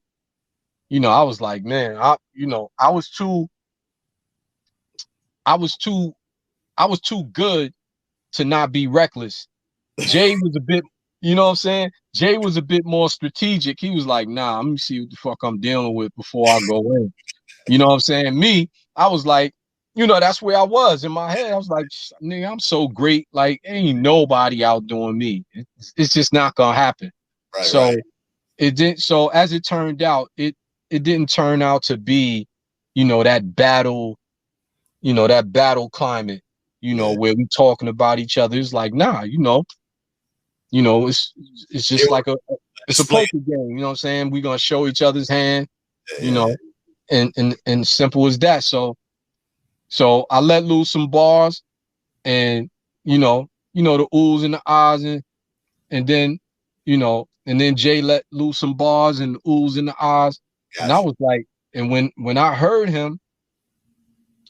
you know, I was like, man, I was too good to not be reckless. Jay was a bit, you know what I'm saying? Jay was a bit more strategic. He was like, nah, let me see what the fuck I'm dealing with before I go in. You know what I'm saying? Me, I was like, you know, that's where I was in my head. I was like, nigga, I'm so great. Like, ain't nobody outdoing me. It's just not gonna happen. Right, so right. It didn't. So as it turned out, it didn't turn out to be, you know, that battle climate, you know, where we talking about each other. It's like, nah, you know, it's just like it's a poker game. You know what I'm saying? We're gonna show each other's hand, you know, and simple as that. So I let loose some bars, and you know the oohs and the ahs, and then, you know, and then Jay let loose some bars and the oohs and the ahs. Gotcha. And I was like, and when I heard him,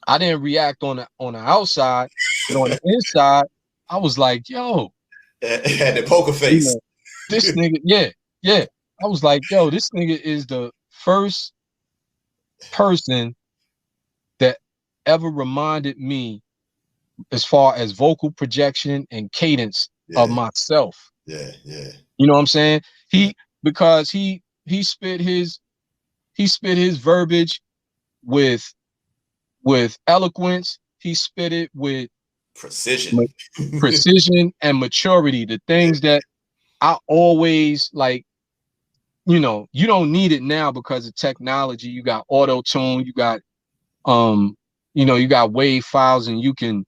I didn't react on the outside, but on the inside, I was like, yo, had the poker face. You know, this nigga, yeah. I was like, yo, this nigga is the first person that ever reminded me, as far as vocal projection and cadence, of myself. Yeah. You know what I'm saying? Because he spit his verbiage with eloquence. He spit it with precision and maturity. The things that I always like, you know, you don't need it now because of technology. You got auto tune, you got you got wave files, and you can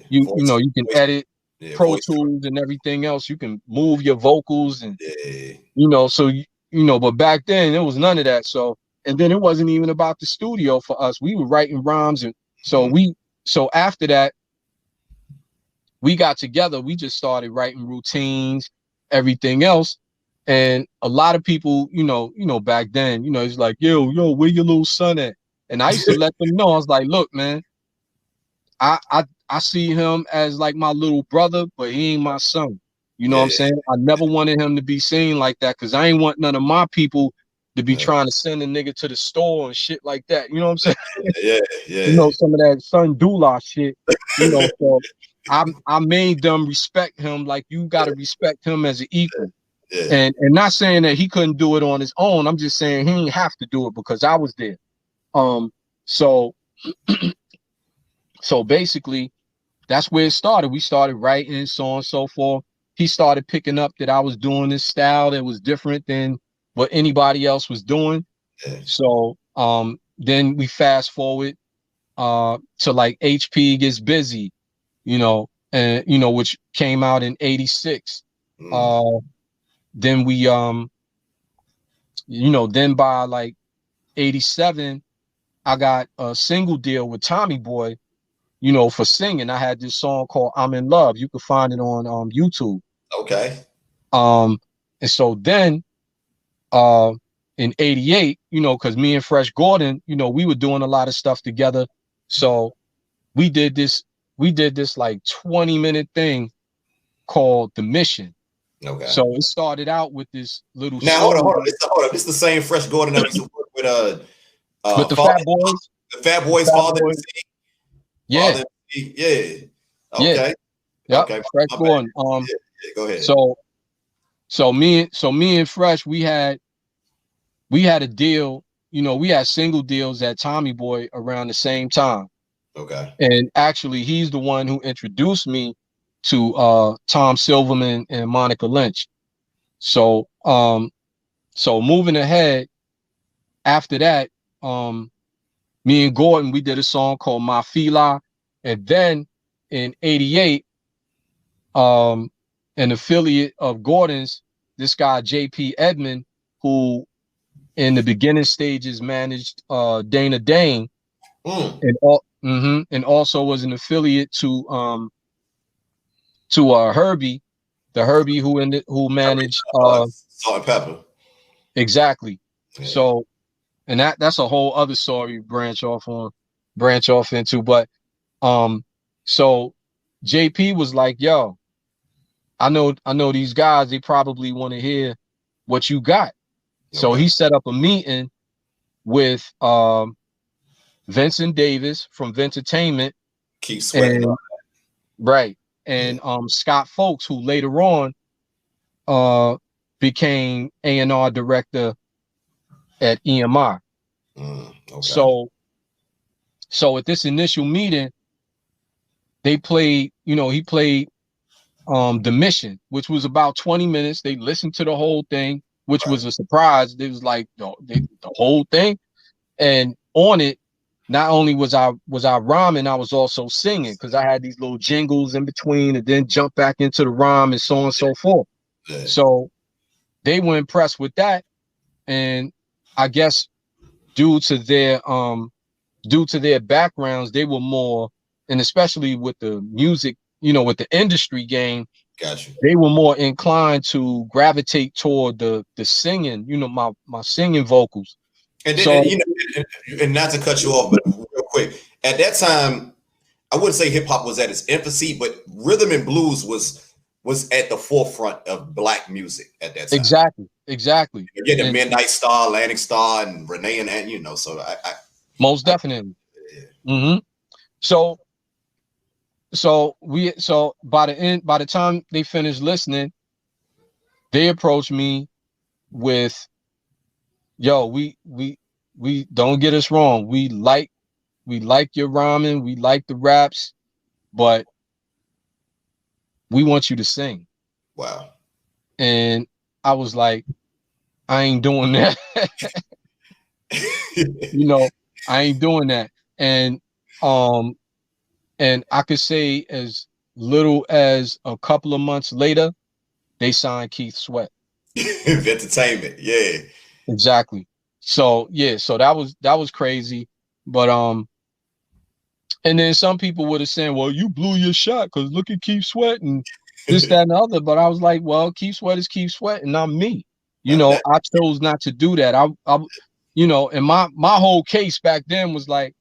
you can edit Pro Tools and everything else. You can move your vocals, and you know, so but back then there was none of that. So, and then it wasn't even about the studio for us. We were writing rhymes, and so after that, we got together. We just started writing routines, everything else. And a lot of people, you know, back then, you know, it's like, yo, where your little son at? And I used to let them know. I was like, look, man, I see him as like my little brother, but he ain't my son. You know what I'm saying? I never wanted him to be seen like that, because I ain't want none of my people to be trying to send a nigga to the store and shit like that. You know what I'm saying? Yeah. You know, some of that son doula shit. You know, so I made them respect him like you got to respect him as an equal. And not saying that he couldn't do it on his own. I'm just saying he didn't have to do it because I was there. So basically, that's where it started. We started writing, so on and so forth. He started picking up that I was doing this style that was different than what anybody else was doing. Yeah. So then we fast forward to like HP Gets Busy, and which came out in 86. Then we then by like 87, I got a single deal with Tommy Boy, for singing. I had this song called I'm in Love. You can find it on YouTube. Okay. And so then in 88, because me and Fresh Gordon, we were doing a lot of stuff together. So we did this like 20-minute thing called The Mission. Okay. So it started out with this little now hold on. This is the same Fresh Gordon that we used to work with the Fat Boys. The Fat Boys father. Yeah. Yeah. Okay. Yep. Okay. Fresh Gordon. Go ahead. So me and Fresh, we had a deal, we had single deals at Tommy Boy around the same time. Okay. And actually he's the one who introduced me to Tom Silverman and Monica Lynch. So so moving ahead, after that, me and Gordon, we did a song called My Fila. And then in 88, an affiliate of Gordon's, this guy JP Edmond, who in the beginning stages managed Dana Dane, and also was an affiliate to Herbie, the Herbie who managed Salt and Pepper. Exactly. Yeah. So, and that's a whole other story branch off into. But so JP was like, yo, I know these guys, they probably want to hear what you got. Okay. So he set up a meeting with Vincent Davis from Vintertainment. Keep sweating. Right. And Scott Folks, who later on became A&R director at EMI. Okay. So at this initial meeting, they played, he played The Mission, which was about 20 minutes. They listened to the whole thing, which was a surprise. It was like the whole thing. And on it, not only was I rhyming, I was also singing, because I had these little jingles in between and then jump back into the rhyme and so on and so forth. Yeah. So they were impressed with that. And I guess due to their backgrounds, they were more, and especially with the music, with the industry game, gotcha, they were more inclined to gravitate toward the singing, my singing vocals. And then, and not to cut you off, but real quick, at that time, I wouldn't say hip hop was at its infancy, but rhythm and blues was at the forefront of Black music at that time. Exactly. Again, the Midnight Star, Atlantic Star, and Renee and so I most definitely. Yeah. So by the time they finished listening, they approached me with, yo, we don't get us wrong. We like your rhyming, we like the raps, but we want you to sing. Wow. And I was like, I ain't doing that. I ain't doing that. And I could say as little as a couple of months later, they signed Keith Sweat. Entertainment, yeah. Exactly. So yeah, so that was crazy. But and then some people would have said, well, you blew your shot because look at Keith Sweat and this, that, and the other. But I was like, well, Keith Sweat is Keith Sweat and I'm me. I chose not to do that. I and my whole case back then was like,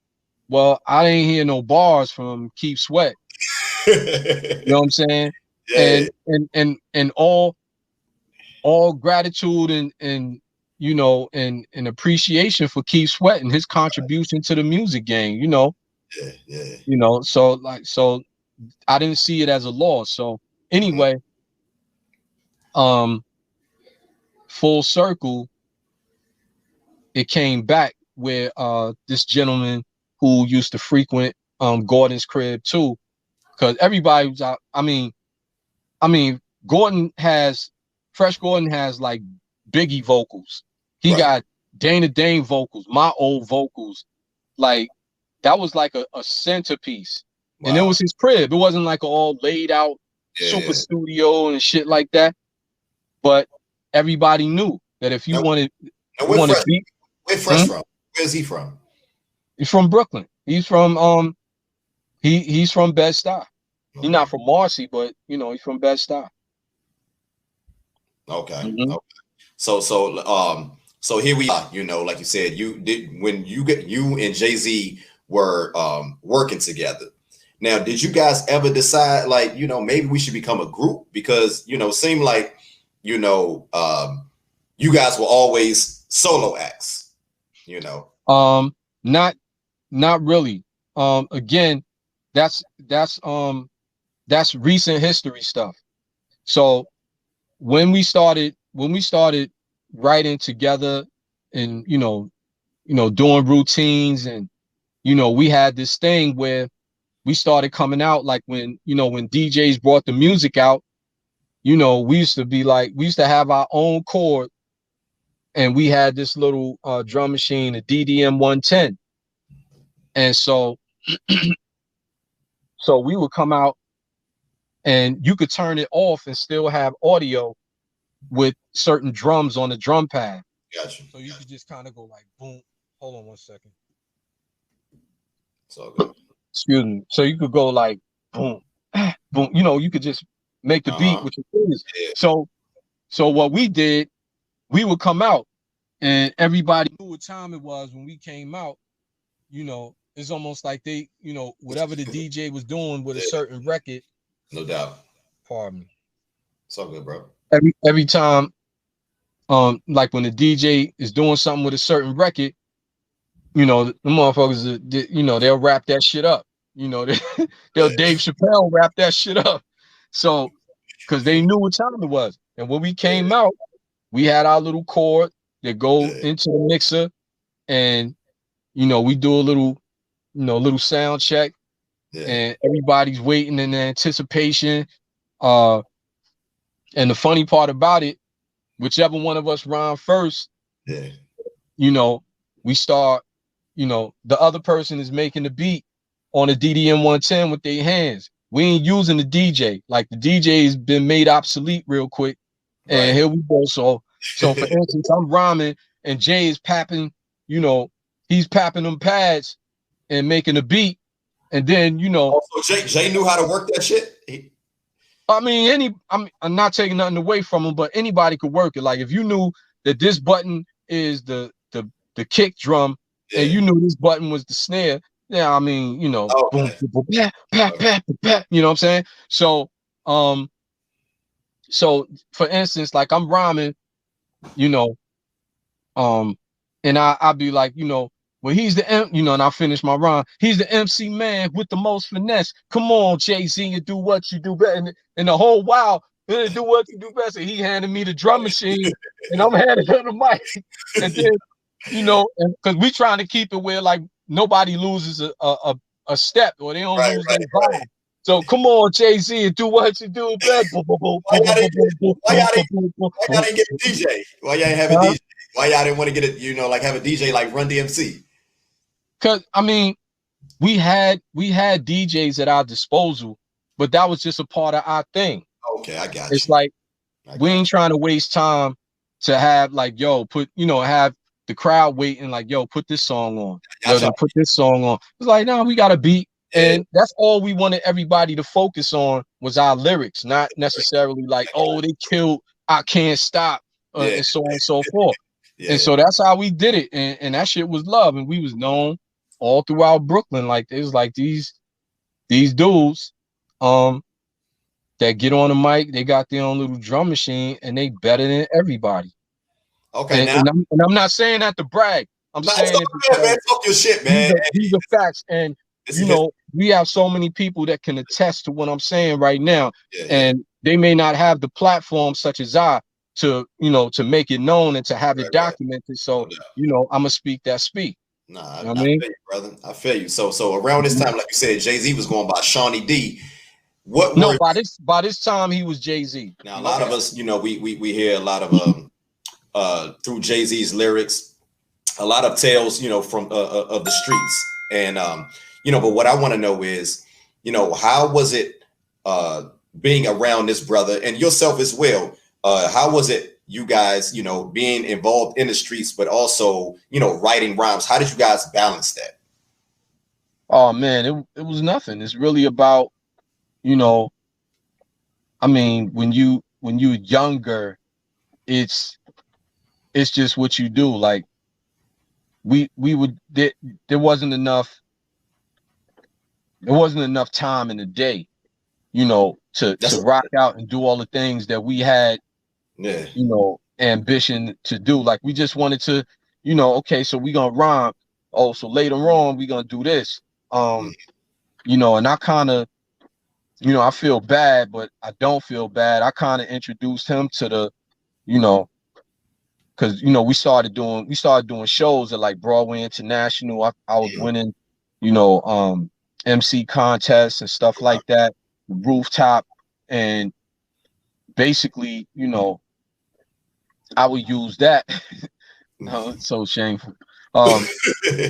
well, I didn't hear no bars from Keith Sweat. You know what I'm saying? Yeah. And all gratitude and and appreciation for Keith Sweat and his contribution to the music game, Yeah. So I didn't see it as a loss. So anyway, full circle, it came back where this gentleman who used to frequent Gordon's crib too, because everybody was out. I mean, Fresh Gordon has like Biggie vocals. He got Dana Dane vocals, my old vocals. Like that was like a centerpiece. Wow. And it was his crib. It wasn't like all laid out super studio and shit like that. But everybody knew that if you wanted to beat, where's Fresh from? Where's he from? He's from Brooklyn. He's from he's from Bed-Stuy. Okay. He's not from Marcy, but you know, he's from Bed-Stuy. Okay. Mm-hmm. Okay. So here we are, you know, like you said, when you and Jay-Z were working together. Now, did you guys ever decide, like, you know, maybe we should become a group? Because, you know, it seemed like, you know, you guys were always solo acts, you know. Not really. Again, that's recent history stuff. So when we started writing together and you know doing routines, and you know we had this thing where we started coming out, like when DJs brought the music out, you know, we used to have our own chord, and we had this little drum machine, a DDM 110, and so so we would come out and you could turn it off and still have audio with certain drums on the drum pad. Gotcha. So you could just kind of go like boom. Hold on one second. It's all good. Excuse me. So you could go like boom, boom. You know, you could just make the beat with your fingers. Yeah. So what we did, we would come out and everybody knew what time it was when we came out. You know, it's almost like they, you know, whatever the DJ was doing with a certain record. No doubt. Pardon me. It's all good, bro. Every time, like when the DJ is doing something with a certain record, you know, the motherfuckers, you know, they'll wrap that shit up. You know, they'll Dave Chappelle wrap that shit up. So, because they knew what time it was. And when we came out, we had our little chord that go into the mixer, and you know, we do a little sound check, and everybody's waiting in anticipation. And the funny part about it, whichever one of us rhyme first, you know, we start, you know, the other person is making the beat on a DDM 110 with their hands. We ain't using the DJ. Like the DJ has been made obsolete real quick. And here we go. So for instance, I'm rhyming and Jay is papping, you know, he's papping them pads and making a beat. And then, you know. So Jay knew how to work that shit? I'm not taking nothing away from him, but anybody could work it. Like if you knew that this button is the kick drum, and you knew this button was the snare, I mean, you know, boom, boom, you know what I'm saying? So so for instance, like I'm rhyming, you know, and I'll be like, you know, well, he's the you know, and I finish my rhyme. He's the MC man with the most finesse. Come on, Jay-Z, you do what you do better. And the whole while, do what you do best. And he handed me the drum machine, and I'm handing him the mic. And then, you know, because we trying to keep it where like nobody loses a step, or they don't lose their vibe. So come on, Jay-Z, do what you do best. Why y'all didn't get a DJ? Why y'all ain't have a DJ? Why y'all didn't want to get it, you know, like have a DJ like Run DMC? Because I mean, we had DJs at our disposal, but that was just a part of our thing. Okay, I got you. It's like we ain't trying to waste time to have like, yo, have the crowd waiting, like, yo, put this song on. Yo, then put this song on. It's like, no, we got a beat. And that's all we wanted everybody to focus on was our lyrics, not necessarily like, oh, they killed I Can't Stop, and so on and so forth. And so that's how we did it. And that shit was love. And we was known all throughout Brooklyn. Like it was like these dudes that get on the mic, they got their own little drum machine and they better than everybody. Okay. And I'm not saying that to brag. I'm saying man, talk your shit, man. These are facts. And you know, we have so many people that can attest to what I'm saying right now. And they may not have the platform such as I to, you know, to make it known and to have it documented. So, you know, I'm gonna speak that speak. Nah, I feel you, brother. I feel you. So around this time, like you said, Jay-Z was going by Shawnee D. What No, were by this time he was Jay-Z. now? A lot of us, you know, we hear a lot of through Jay-Z's lyrics, a lot of tales, you know, from of the streets, and you know. But what I want to know is, you know, how was it being around this brother and yourself as well? How was it, you guys, you know, being involved in the streets, but also, you know, writing rhymes? How did you guys balance that? Oh man, it was nothing. It's really about, you know, I mean, when you're younger, it's just what you do. Like we would there wasn't enough time in the day, you know, That's to rock out and do all the things that we had, yeah, you know, ambition to do. Like we just wanted to, you know, okay, so we gonna rhyme. Oh, so later on we gonna do this. You know, and I kind of, you know, I feel bad, but I don't feel bad. I kind of introduced him to the, you know, because you know we started doing shows at like Broadway International. I was winning, you know, MC contests and stuff like that, rooftop, and basically, you know, I would use that. It's so shameful. Um,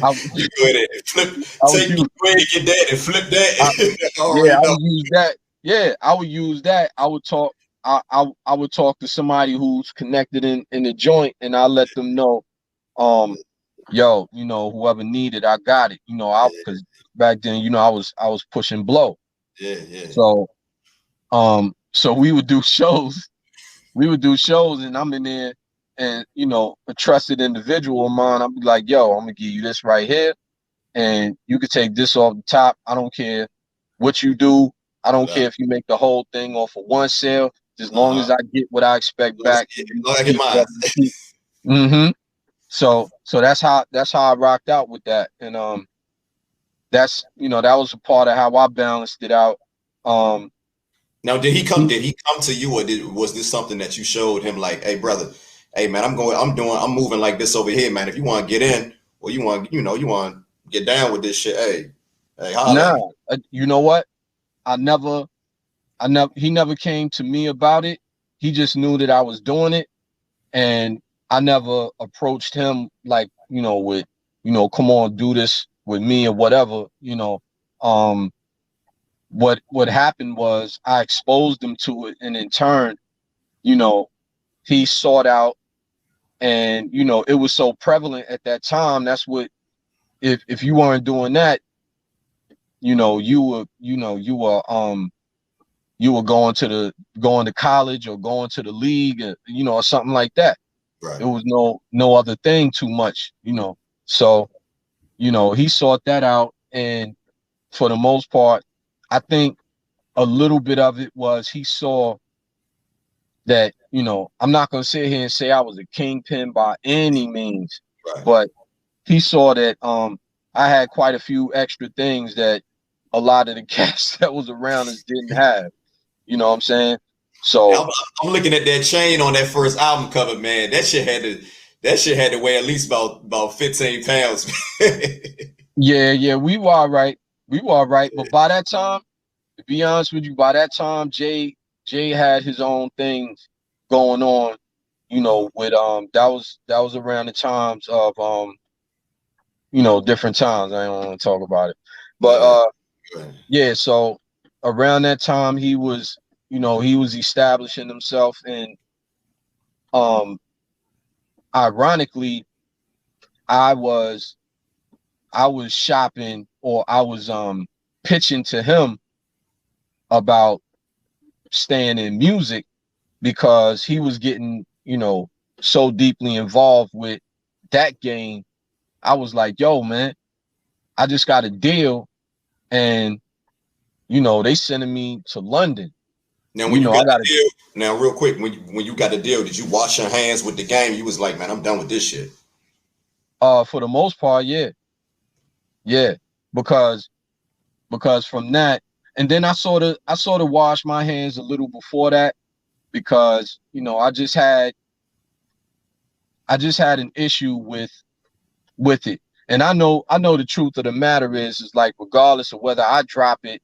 I, you go ahead and flip, I would take use, go ahead and get that and flip that. I yeah, already I know. would use that. Yeah, I would use that. I would talk. I would talk to somebody who's connected in the joint, and I let them know, yo, you know, whoever needed, I got it. You know, because back then, you know, I was pushing blow. Yeah, yeah. So we would do shows. We would do shows, and I'm in there, and you know, a trusted individual of mine. I'd be like, yo, I'm gonna give you this right here, and you could take this off the top. I don't care what you do. I don't care if you make the whole thing off of one sale. As long as I get what I expect back, you Like in keep mine. what you keep. Mm-hmm. So that's how I rocked out with that, and that's, you know, that was a part of how I balanced it out. Um, Now, did he come? Did he come to you, or was this something that you showed him? Like, hey, brother, hey, man, I'm moving like this over here, man. If you want to get in, or you want, you know, you want to get down with this shit, hey, holla at nah, me. you know what? I never, he never came to me about it. He just knew that I was doing it, and I never approached him like, you know, with, you know, come on, do this with me or whatever, you know. Um, what happened was I exposed him to it, and in turn, you know, he sought out, and you know, it was so prevalent at that time. That's what, if you weren't doing that, you know, you were going to college or going to the league, you know, or something like that. Right. There was no other thing too much, you know. So, you know, he sought that out, and for the most part, I think a little bit of it was he saw that, you know, I'm not gonna sit here and say I was a kingpin by any means, Right. but he saw that I had quite a few extra things that a lot of the cats that was around us didn't have. You know what I'm saying? So I'm looking at that chain on that first album cover, man. That shit had to weigh at least about 15 pounds. yeah, we were all right. We were all right. But by that time, to be honest with you, by that time, Jay had his own things going on, you know, with that was around the times of you know, different times. I don't want to talk about it. But Right. Right. yeah, so around that time he was, you know, he was establishing himself, and um ironically, I was shopping, or I was pitching to him about staying in music, because he was getting, you know, so deeply involved with that game. I was like, yo, man, I just got a deal, and you know, they sending me to London. Now, You when you know, I got the got deal, now real quick, when you got the deal, did you wash your hands with the game? You was like, man, I'm done with this shit. for the most part, yeah. Yeah. Because from that, and then I sort of washed my hands a little before that, because, you know, I just had an issue with it. And I know the truth of the matter is like, regardless of whether I drop it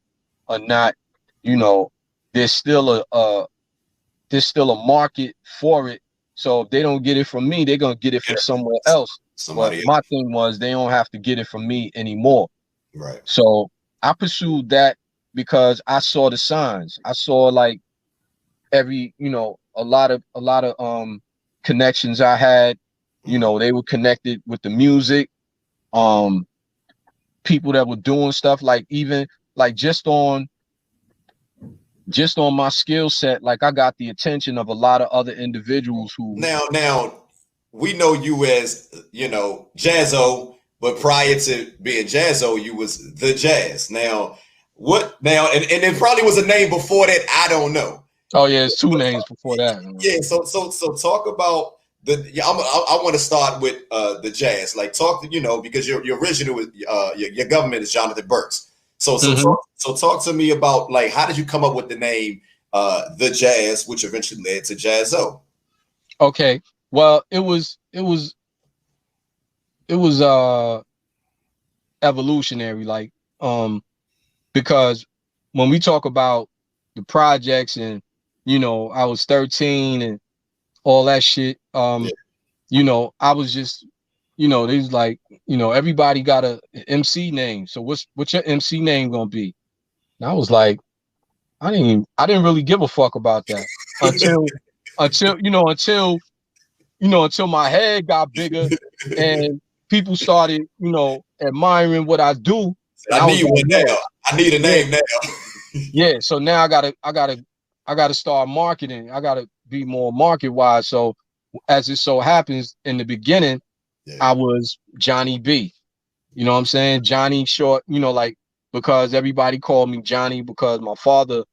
or not, you know, there's still a market for it. So if they don't get it from me, they're gonna get it from somewhere else. But Somebody my else. thing was they don't have to get it from me anymore. Right. So I pursued that because I saw the signs. I saw like a lot of connections I had. They were connected with the music. People that were doing stuff like even like just on my skill set, like I got the attention of a lot of other individuals who. Now we know you as Jazzo, but prior to being Jazzo, you was the Jazz. Now what? Now and it probably was a name before that. I don't know. Oh yeah, it's two names before that. Yeah. So talk about the. Yeah, I want to start with the Jazz. Like talk to because your original your government is Jonathan Burks. So talk to me about like how did you come up with the name the Jazz, which eventually led to Jazzo. Okay. Well, it was evolutionary, like because when we talk about the projects and I was 13 and all that shit, Yeah. I was just they was like, everybody got a MC name. So what's your MC name gonna be? And I was like, I didn't really give a fuck about that until until my head got bigger and people started, admiring what I do. And I I was need like, one yo, now. I need a yeah, name now. yeah. So now I gotta start marketing. I gotta be more market wise. So as it so happens, in the beginning, Yeah. I was Johnny B. You know what I'm saying? Johnny short, like because everybody called me Johnny because my father,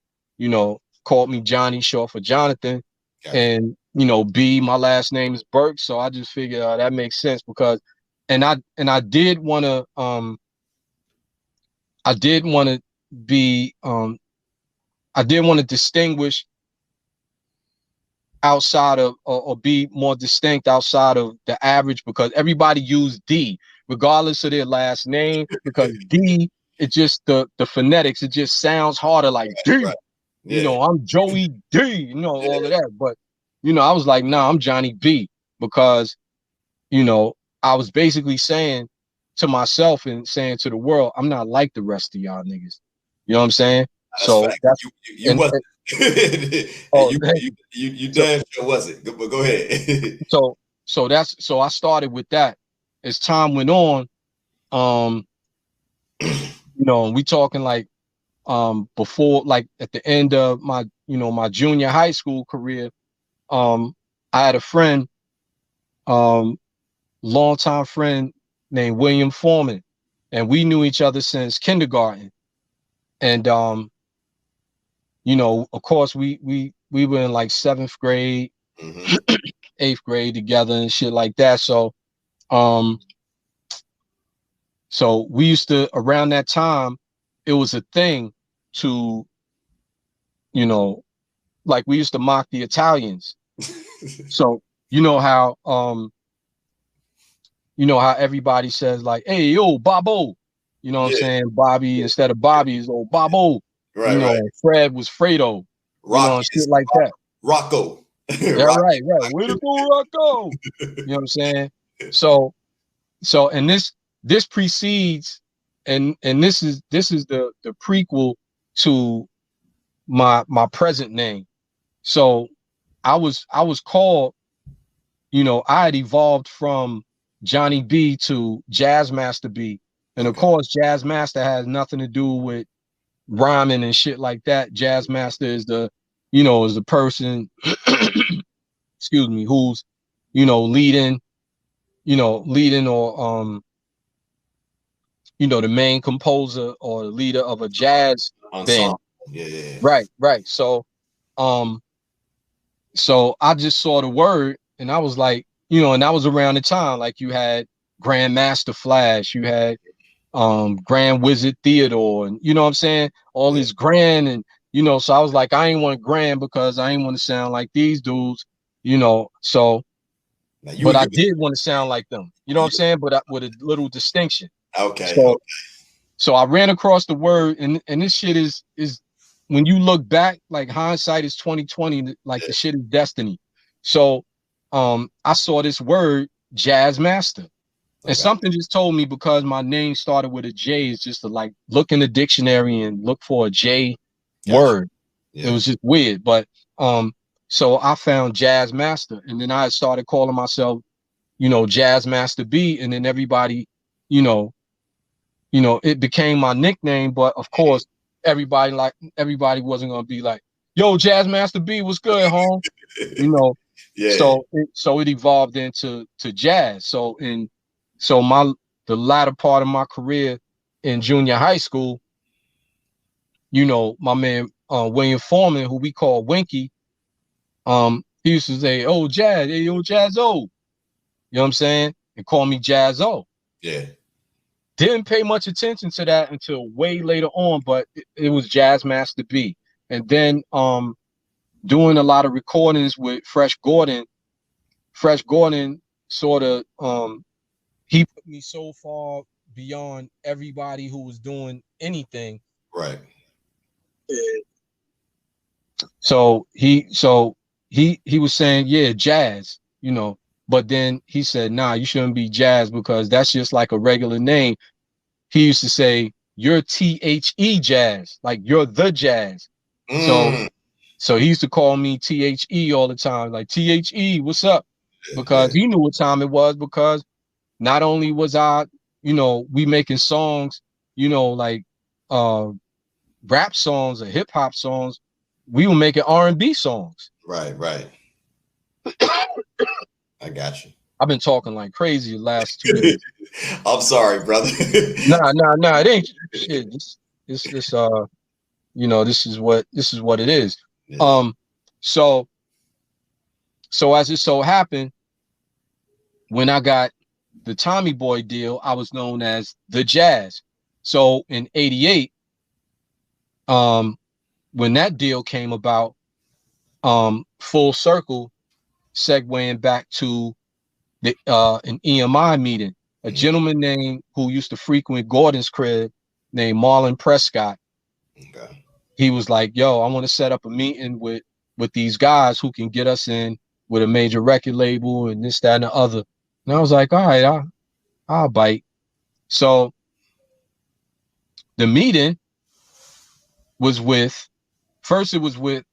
called me Johnny short for Jonathan. Gotcha. And B, my last name is Burke. So I just figured that makes sense because I did want to be I did want to distinguish outside of or be more distinct outside of the average because everybody used D regardless of their last name because D, it just the phonetics, it just sounds harder like D. Right. Yeah. I'm Joey D, Yeah. all of that. But I was like, nah, I'm Johnny B because I was basically saying to myself and saying to the world, I'm not like the rest of y'all niggas. You know what I'm saying? That's So fact. that's You and, wasn't. oh, You so damn sure wasn't. But go ahead. so I started with that. As time went on, we talking like before, like at the end of my my junior high school career, I had a friend, longtime friend named William Foreman, and we knew each other since kindergarten. And of course we were in like 7th grade, 8th grade together and shit like that. So we used to, around that time, it was a thing to, like we used to mock the Italians. So how everybody says like, hey, yo, Bobo. You know what I'm Yeah. saying? Bobby instead of Bobby is old Bobo. Right. Fred was Fredo. Rock Shit is like that. Rocco. Yeah, right. Way to go, Rocco. You know what I'm saying? So and this precedes and this is the prequel to my present name. So I was called, I had evolved from Johnny B to Jazz Master B. And of course, Jazz Master has nothing to do with rhyming and shit like that. Jazz Master is the person, excuse me, who's, leading or the main composer or the leader of a jazz band. Ensemble. Yeah. Right. So I just saw the word and I was like, and that was around the time like you had Grandmaster Flash, you had Grand Wizard Theodore, and you know what I'm saying? All these grand and so I was like, I ain't want grand because I ain't want to sound like these dudes, so but I did want to sound like them, you know what I'm saying? But with a little distinction. Okay. So I ran across the word and this shit is when you look back, like hindsight is 2020, like the shit is destiny. So I saw this word jazz master. And something just told me, because my name started with a J, is just to like look in the dictionary and look for a J word. It was just weird. But so I found Jazz Master, and then I started calling myself, you know, Jazz Master B, and then everybody, you know, it became my nickname. But of course, everybody wasn't gonna be like, yo, Jazz Master B, what's good, home? You know, so it evolved into jazz. So the latter part of my career in junior high school, you know, my man William Foreman, who we call Winky, he used to say, "Oh, Jazz, hey, yo, Jazz-O," you know what I'm saying, and call me Jazz-O. Yeah. Didn't pay much attention to that until way later on, but it was Jazz Master B. And then doing a lot of recordings with Fresh Gordon. Fresh Gordon sort of he put me so far beyond everybody who was doing anything. Right. So he was saying, yeah, jazz, you know, but then he said, nah, you shouldn't be jazz because that's just like a regular name. He used to say, you're THE jazz, like you're the jazz. So he used to call me THE all the time, like THE, what's up? Because he knew what time it was, because not only was I, you know, we making songs, you know, like rap songs or hip hop songs, we were making R&B songs. Right. I got you. I've been talking like crazy the last 2 minutes. I'm sorry, brother. Nah, it ain't shit. This you know, this is what it is. Yeah. So as it so happened, when I got the Tommy Boy deal, I was known as the Jazz. So in '88, when that deal came about, full circle, segueing back to the an EMI meeting, a gentleman named who used to frequent Gordon's crib named Marlon Prescott. Okay. He was like, yo, I want to set up a meeting with these guys who can get us in with a major record label and this, that, and the other. And I was like, all right, I'll bite. So the meeting was with, first it was with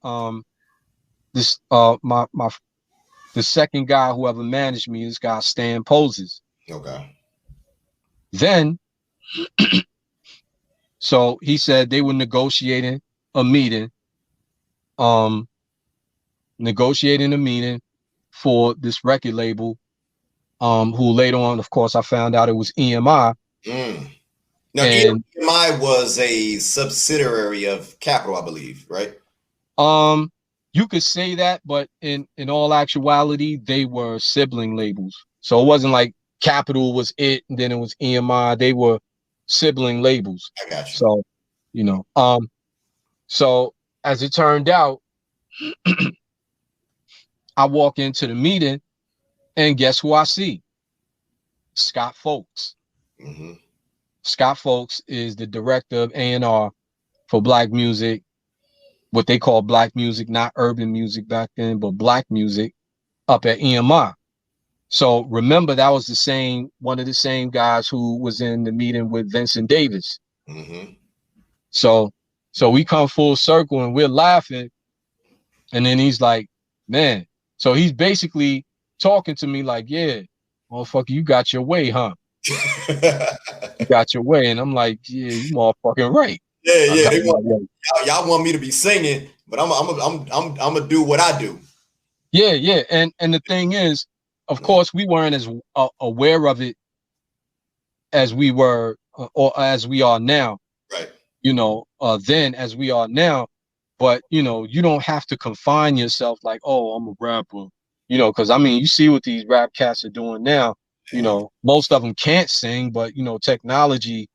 this the second guy who ever managed me, this guy Stan Poses. Okay. Then so he said they were negotiating a meeting, for this record label, who later on, of course, I found out it was EMI. Now, EMI was a subsidiary of Capitol, I believe, right? You could say that, but in all actuality, they were sibling labels. So it wasn't like Capitol was it, and then it was EMI. They were sibling labels. I got you. So, you know, so as it turned out, I walk into the meeting, and guess who I see? Scott Folks. Scott Folks is the director of A&R for Black music, what they call Black music, not urban music back then, but Black music, up at EMI. So remember, that was one of the same guys who was in the meeting with Vincent Davis. So we come full circle and we're laughing. And then he's like, man, so he's basically talking to me like, yeah, motherfucker, you got your way, huh? You got your way. And I'm like, yeah, you motherfucking right. Yeah. Y'all want me to be singing, but I'm gonna do what I do. Yeah. And the thing is, of course, we weren't as aware of it as we were or as we are now. Right. You know, then as we are now. But, you know, you don't have to confine yourself like, oh, I'm a rapper, you know, because I mean, you see what these rap cats are doing now. You know, most of them can't sing, but, you know, technology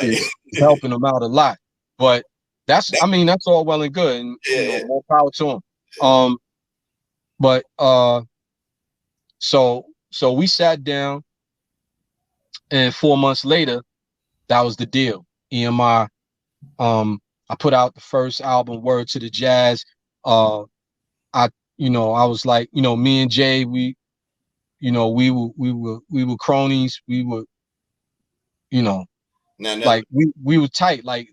is helping them out a lot. But that's all well and good, and you know, more power to them. But so we sat down, and 4 months later, that was the deal. EMI I put out the first album, Word to the Jazz. I was like, me and Jay, we were cronies. We were, like we were tight. Like,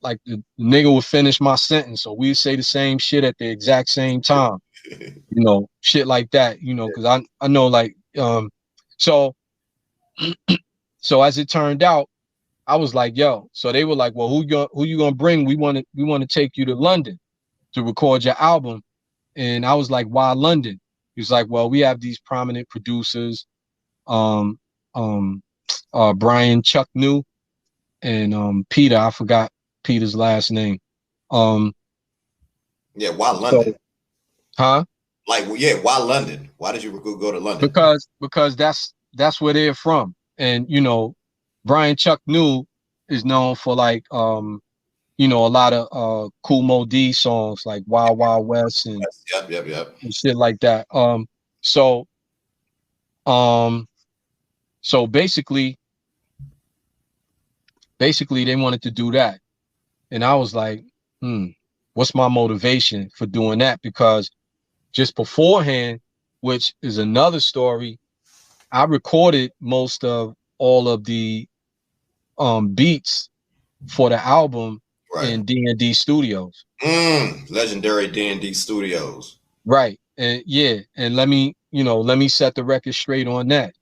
like the nigga would finish my sentence, so we'd say the same shit at the exact same time. Shit like that. Because I know, like, so as it turned out, I was like, yo. So they were like, well, who you gonna bring? We want to take you to London to record your album. And I was like, why London? He was like, well, we have these prominent producers, Brian Chuck New and Peter. I forgot Peter's last name. Why London? Huh? Like, why London? Why did you go to London? Because that's where they're from. And Brian Chuck New is known for, like, a lot of Cool Mo D songs like Wild Wild West and yep and shit like that. So basically they wanted to do that. And I was like, what's my motivation for doing that? Because just beforehand, which is another story, I recorded most of all of the beats for the album in D&D Studios. Legendary D&D Studios. Right. And and let me set the record straight on that.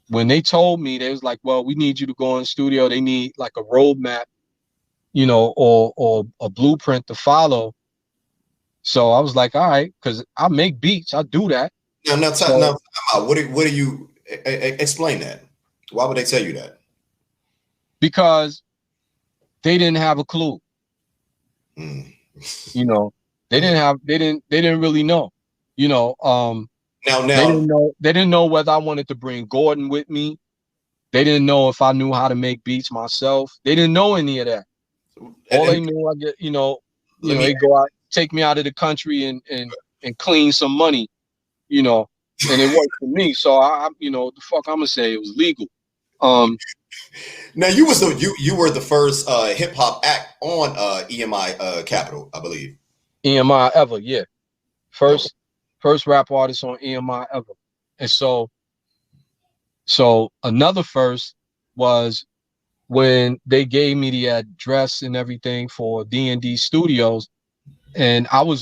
When they told me, they was like, well, we need you to go in the studio. They need like a roadmap, or a blueprint to follow. So I was like, all right, because I make beats. I do that. Now, what do you explain that? Why would they tell you that? Because they didn't have a clue. They didn't really know. They didn't know whether I wanted to bring Gordon with me. They didn't know if I knew how to make beats myself. They didn't know any of that. All they knew, I get, they go out, take me out of the country and clean some money, and it worked for me. So the fuck I'm gonna say, it was legal. Now you were the first hip hop act on EMI Capital, I believe. EMI ever, yeah. First rap artist on EMI ever. And so another first was when they gave me the address and everything for D&D Studios, and I was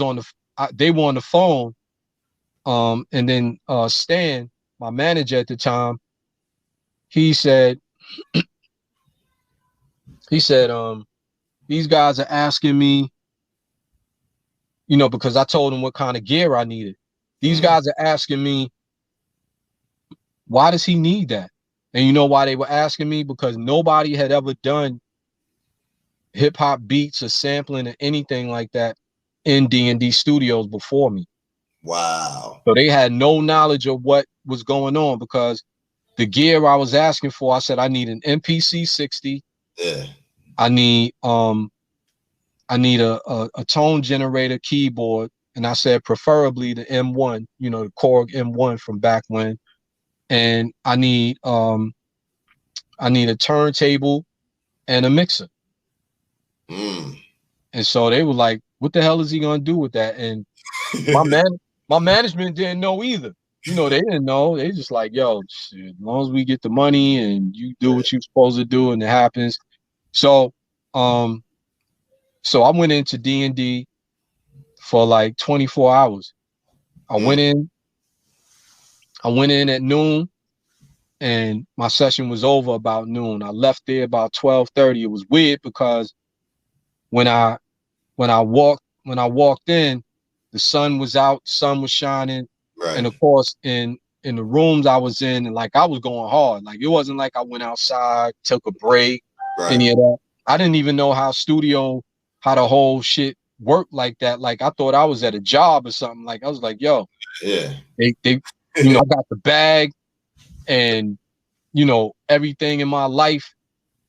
they were on the phone, and then Stan, my manager at the time, he said, these guys are asking me, because I told them what kind of gear I needed. These guys are asking me, why does he need that? And you know why they were asking me? Because nobody had ever done hip hop beats or sampling or anything like that in D&D Studios before me. Wow. So they had no knowledge of what was going on, because the gear I was asking for, I said, I need an MPC 60. Yeah. I need a tone generator keyboard, and I said preferably the M1, the Korg M1 from back when. And I need a turntable and a mixer. And so they were like, what the hell is he gonna do with that? And my management didn't know either. They didn't know. They just like, yo, shit, as long as we get the money and you do what you're supposed to do and it happens. So I went into D&D for like 24 hours. I went in at noon, and my session was over about noon. I left there about 12:30. It was weird because when I walked in, the sun was out, sun was shining, and of course in the rooms I was in, and like I was going hard. Like it wasn't like I went outside, took a break, any of that. I didn't even know how the whole shit worked like that. Like I thought I was at a job or something. Like I was like, yo, they I got the bag, and everything in my life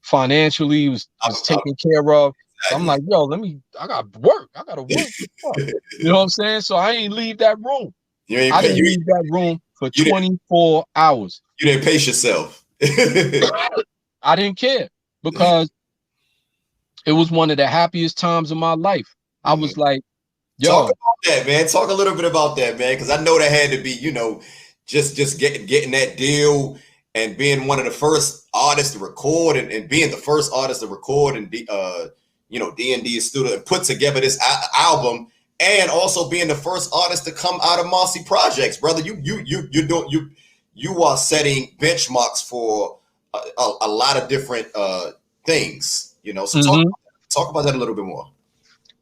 financially was taken care of. So I'm like, yo, I gotta work. You know what I'm saying? So I ain't leave that room. I didn't leave that room for 24 hours. You didn't pace yourself. I didn't care, because it was one of the happiest times of my life. I was like, Talk yo, about that, man. Talk a little bit about that, man, because I know that had to be, just getting that deal and being one of the first artists to record and being the first artist to record and D&D studio and put together this album, and also being the first artist to come out of Marcy Projects, brother. You are setting benchmarks for a lot of different things, So talk about that a little bit more.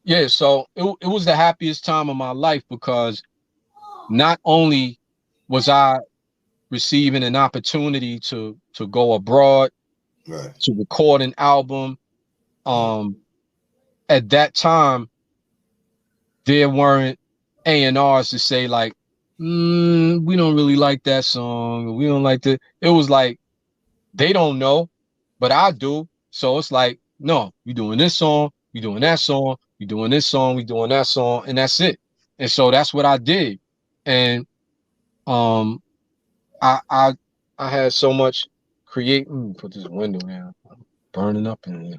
Yeah, so it was the happiest time of my life because not only was I receiving an opportunity to go abroad, right, to record an album. At that time, there weren't A&Rs to say like, we don't really like that song, or we don't like that. It was like, they don't know, but I do. So it's like, no, you doing this song, you doing that song, you doing this song, we doing that song, and that's it. And so that's what I did. And I had so much put this window down, I'm burning up in here.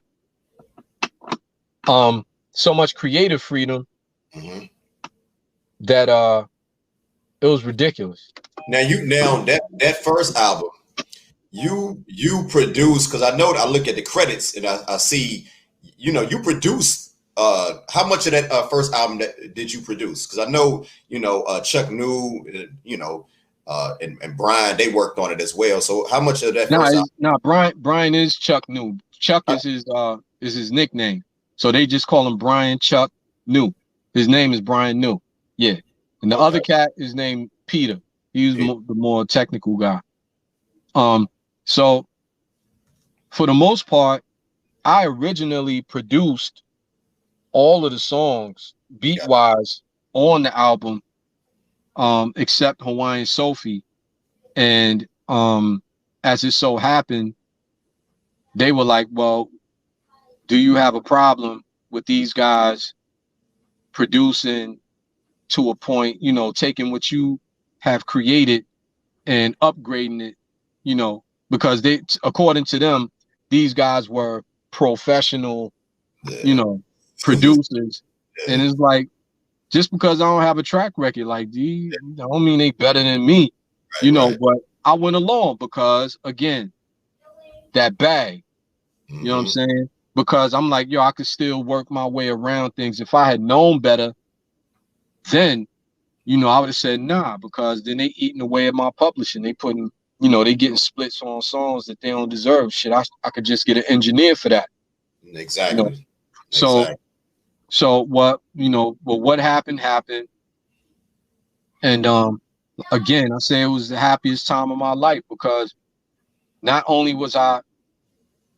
So much creative freedom that it was ridiculous. Now that first album, you produced, because I know I look at the credits and I see, you produced. How much of that first album did you produce? Because I know Chuck New, and Brian, they worked on it as well. So how much of that? Brian is Chuck New. Chuck is his nickname, so they just call him Brian Chuck New. His name is Brian New. Yeah, and the other cat is named Peter. He's the more technical guy. So for the most part, I originally produced all of the songs beat wise on the album, except Hawaiian Sophie. And as it so happened, they were like, well, do you have a problem with these guys producing to a point, taking what you have created and upgrading it, because according to them, these guys were professional, producers. And it's like, just because I don't have a track record, like, I don't mean they better than me, but I went along because, again, that bag, you know what I'm saying? Because I'm like, I could still work my way around things. If I had known better, then, I would have said, nah, because then they eating away at my publishing. They putting, they getting splits on songs that they don't deserve. Shit, I could just get an engineer for that. Exactly. So what happened. And again, I say it was the happiest time of my life because not only was I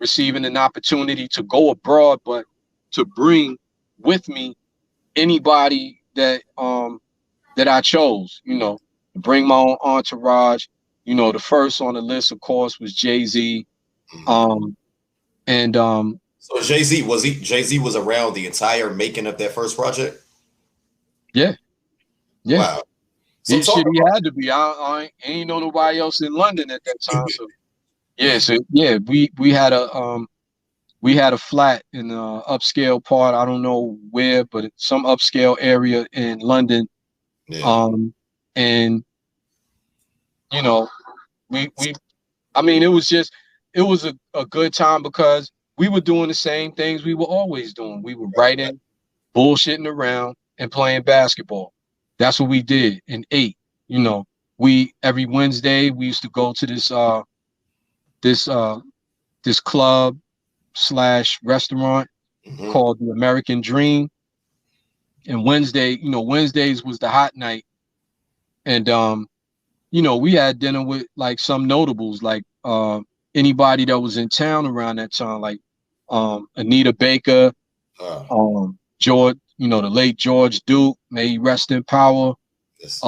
receiving an opportunity to go abroad, but to bring with me anybody that I chose, bring my own entourage. The first on the list, of course, was Jay-Z. So Jay-Z was around the entire making of that first project? Yeah. Wow. So he had to be. I ain't know nobody else in London at that time. So we had a flat in the upscale part. I don't know where, but it's some upscale area in London. Yeah. And it was a good time because we were doing the same things we were always doing. We were writing, bullshitting around, and playing basketball. That's what we did and ate. Every Wednesday we used to go to this club / restaurant called the American Dream. And Wednesdays was the hot night. And we had dinner with like some notables, like anybody that was in town around that time, like Anita Baker, George, the late George Duke, may he rest in power. Yes.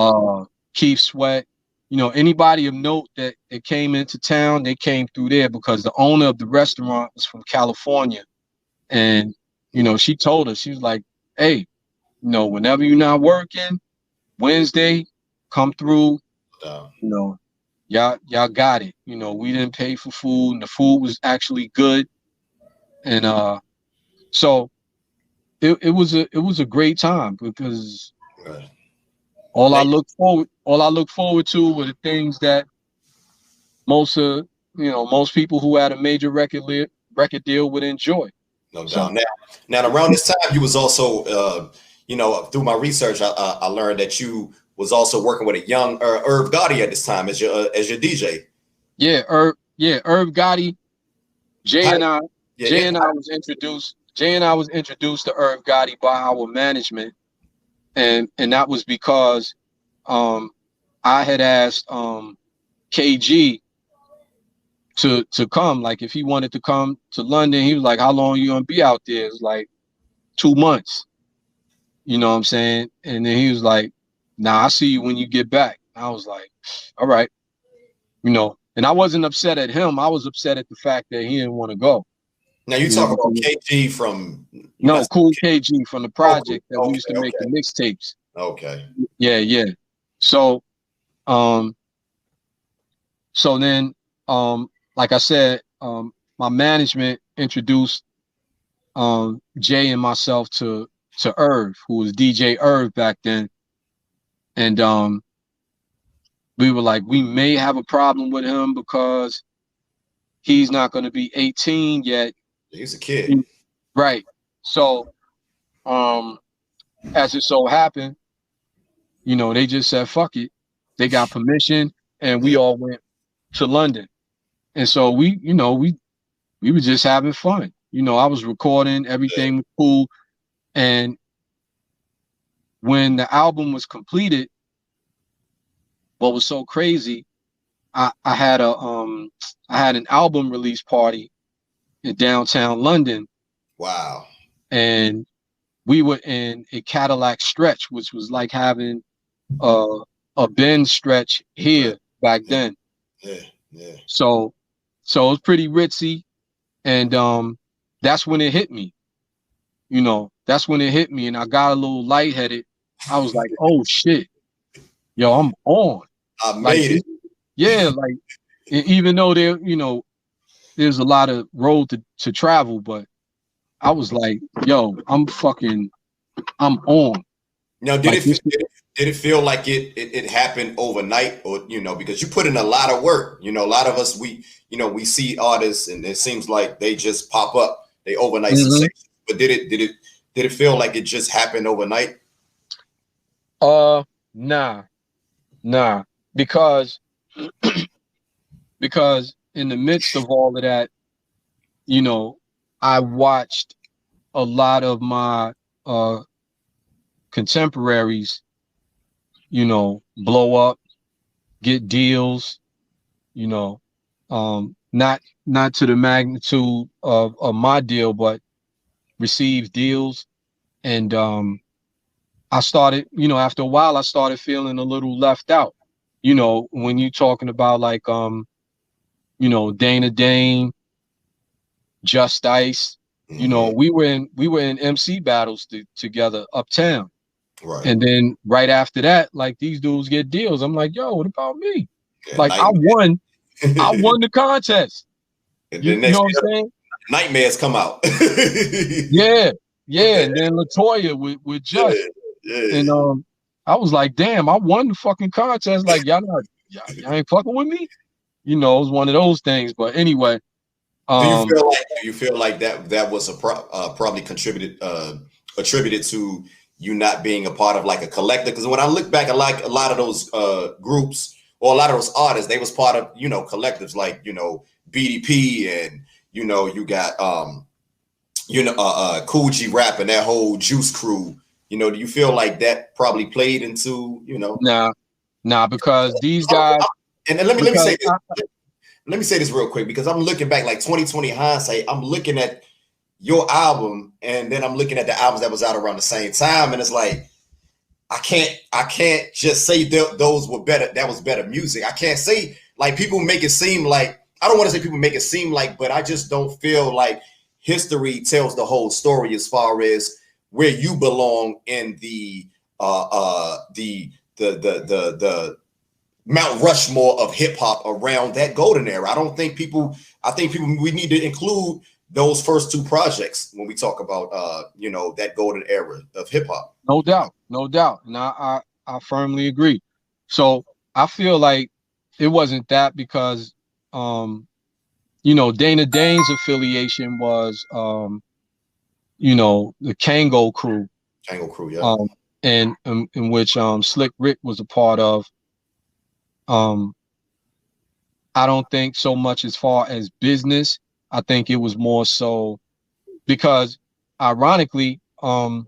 Keith Sweat, anybody of note that came into town, they came through there because the owner of the restaurant was from California. And, she told us, she was like, hey, whenever you're not working, Wednesday, come through, y'all got it. We didn't pay for food and the food was actually good. And So it was a great time because Right. all I look forward to were the things that most people who had a major record deal would enjoy. No So doubt. Now around this time, you was also, through my research, I learned that you was also working with a young Irv Gotti at this time as your DJ. yeah, Irv Gotti, Jay How, and I, yeah, yeah. Jay and I was introduced to Irv Gotti by our management, and that was because I had asked KG to come, like if he wanted to come to London. He was like, how long are you gonna be out there? It's like 2 months. You know what I'm saying? And then he was like, nah, I'll see you when you get back. I was like, all right, and I wasn't upset at him. I was upset at the fact that he didn't want to go. Now you talk about KG from Cool KG from the project that we used to make okay. the mixtapes. Okay. Yeah. So then like I said, my management introduced Jay and myself to Irv, who was DJ Irv back then. And we were like, we may have a problem with him because he's not going to be 18 yet. He's a kid. Right. So as it so happened, they just said, fuck it. They got permission and we all went to London. And so we were just having fun. I was recording, everything was cool. And when the album was completed, what was so crazy, I had an album release party in downtown London. Wow. And we were in a Cadillac Stretch, which was like having a Benz Stretch here back then. Yeah. So it was pretty ritzy. And that's when it hit me. That's when it hit me, and I got a little lightheaded. I was like, oh shit, yo, I'm on. I made it. Yeah, like even though there's a lot of road to travel, but I was like, yo, I'm on. Now, did it feel like it happened overnight, or because you put in a lot of work? A lot of us we see artists and it seems like they just pop up, they overnight sensation. But did it feel like it just happened overnight? Nah, because in the midst of all of that, I watched a lot of my contemporaries, blow up, get deals, not to the magnitude of my deal, but receive deals. And I started, after a while, I started feeling a little left out, when you're talking about like, Dana Dane, Just Ice, we were in MC battles together uptown. Right. And then right after that, like these dudes get deals. I'm like, yo, what about me? Yeah, like I won the contest. And you know what I'm saying? Nightmares come out. Yeah. And then LaToya with Just. Yeah. And I was like, damn, I won the fucking contest. Like y'all ain't fucking with me. It was one of those things. But anyway. Do you feel like that was probably attributed to you not being a part of like a collective? Because when I look back, a lot of those groups or a lot of those artists, they was part of collectives like BDP and you got Cool G Rap and that whole Juice Crew. Do you feel like that probably played into Nah, because these guys. And let me say this. Let me say this real quick, because I'm looking back like 2020 hindsight. I'm looking at your album and then I'm looking at the albums that was out around the same time. And it's like, I can't just say those were better. That was better music. I can't say like people make it seem like, I don't want to say people make it seem like, but I just don't feel like history tells the whole story as far as where you belong in the Mount Rushmore of hip hop around that golden era. I think we need to include those first two projects when we talk about you know, that golden era of hip hop. No doubt, no doubt, and I firmly agree. So I feel like it wasn't that because you know, Dana Dane's affiliation was you know, the Kango crew. Tangle Crew, yeah. And in which Slick Rick was a part of. I don't think so much as far as business. I think it was more so because ironically, you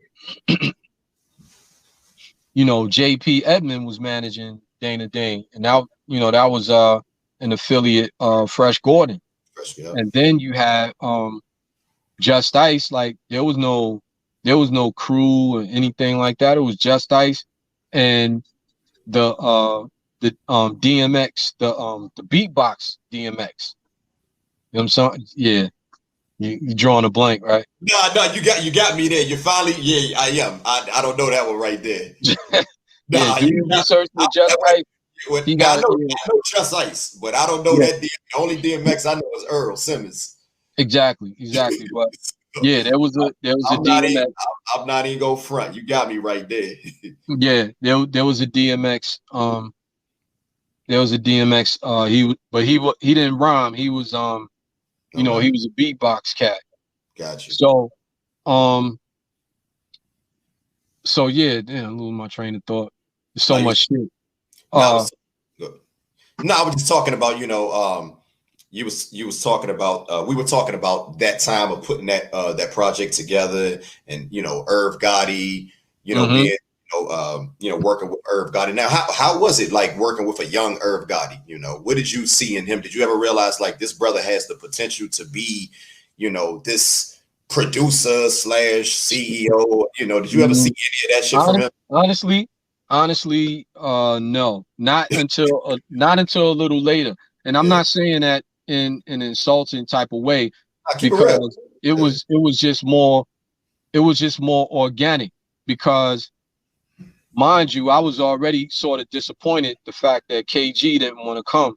know, JP Edmond was managing Dana Dane, and now, you know, that was an affiliate of Fresh Gordon. Yeah. And then you had Just Ice. Like there was no crew or anything like that. It was Just Ice and the DMX, the beatbox DMX. You know what I'm saying? Yeah. You drawing a blank, right? No, you got me there. You finally, yeah, I am. I don't know that one right there. Yeah, do research with Just Ice. I know Just Ice, but I don't know that. The only DMX I know is Earl Simmons. Exactly. But yeah, there was a DMX. I'm not even go front. You got me right there. Yeah, there was a DMX. There was a DMX. He didn't rhyme. He was you know, he was a beatbox cat. Gotcha. So yeah, damn, I'm losing my train of thought. There's so much shit. No, I was just talking about, you know, you was talking about we were talking about that time of putting that project together, and you know, Irv Gotti, you know, being you know, working with Irv Gotti. Now, how was it like working with a young Irv Gotti? You know, what did you see in him? Did you ever realize like this brother has the potential to be, you know, this producer / CEO? You know, did you ever see any of that shit from him? Honestly, no, not until a little later. And I'm not saying that in an insulting type of way, because it was just more organic. Because mind you, I was already sort of disappointed the fact that KG didn't want to come,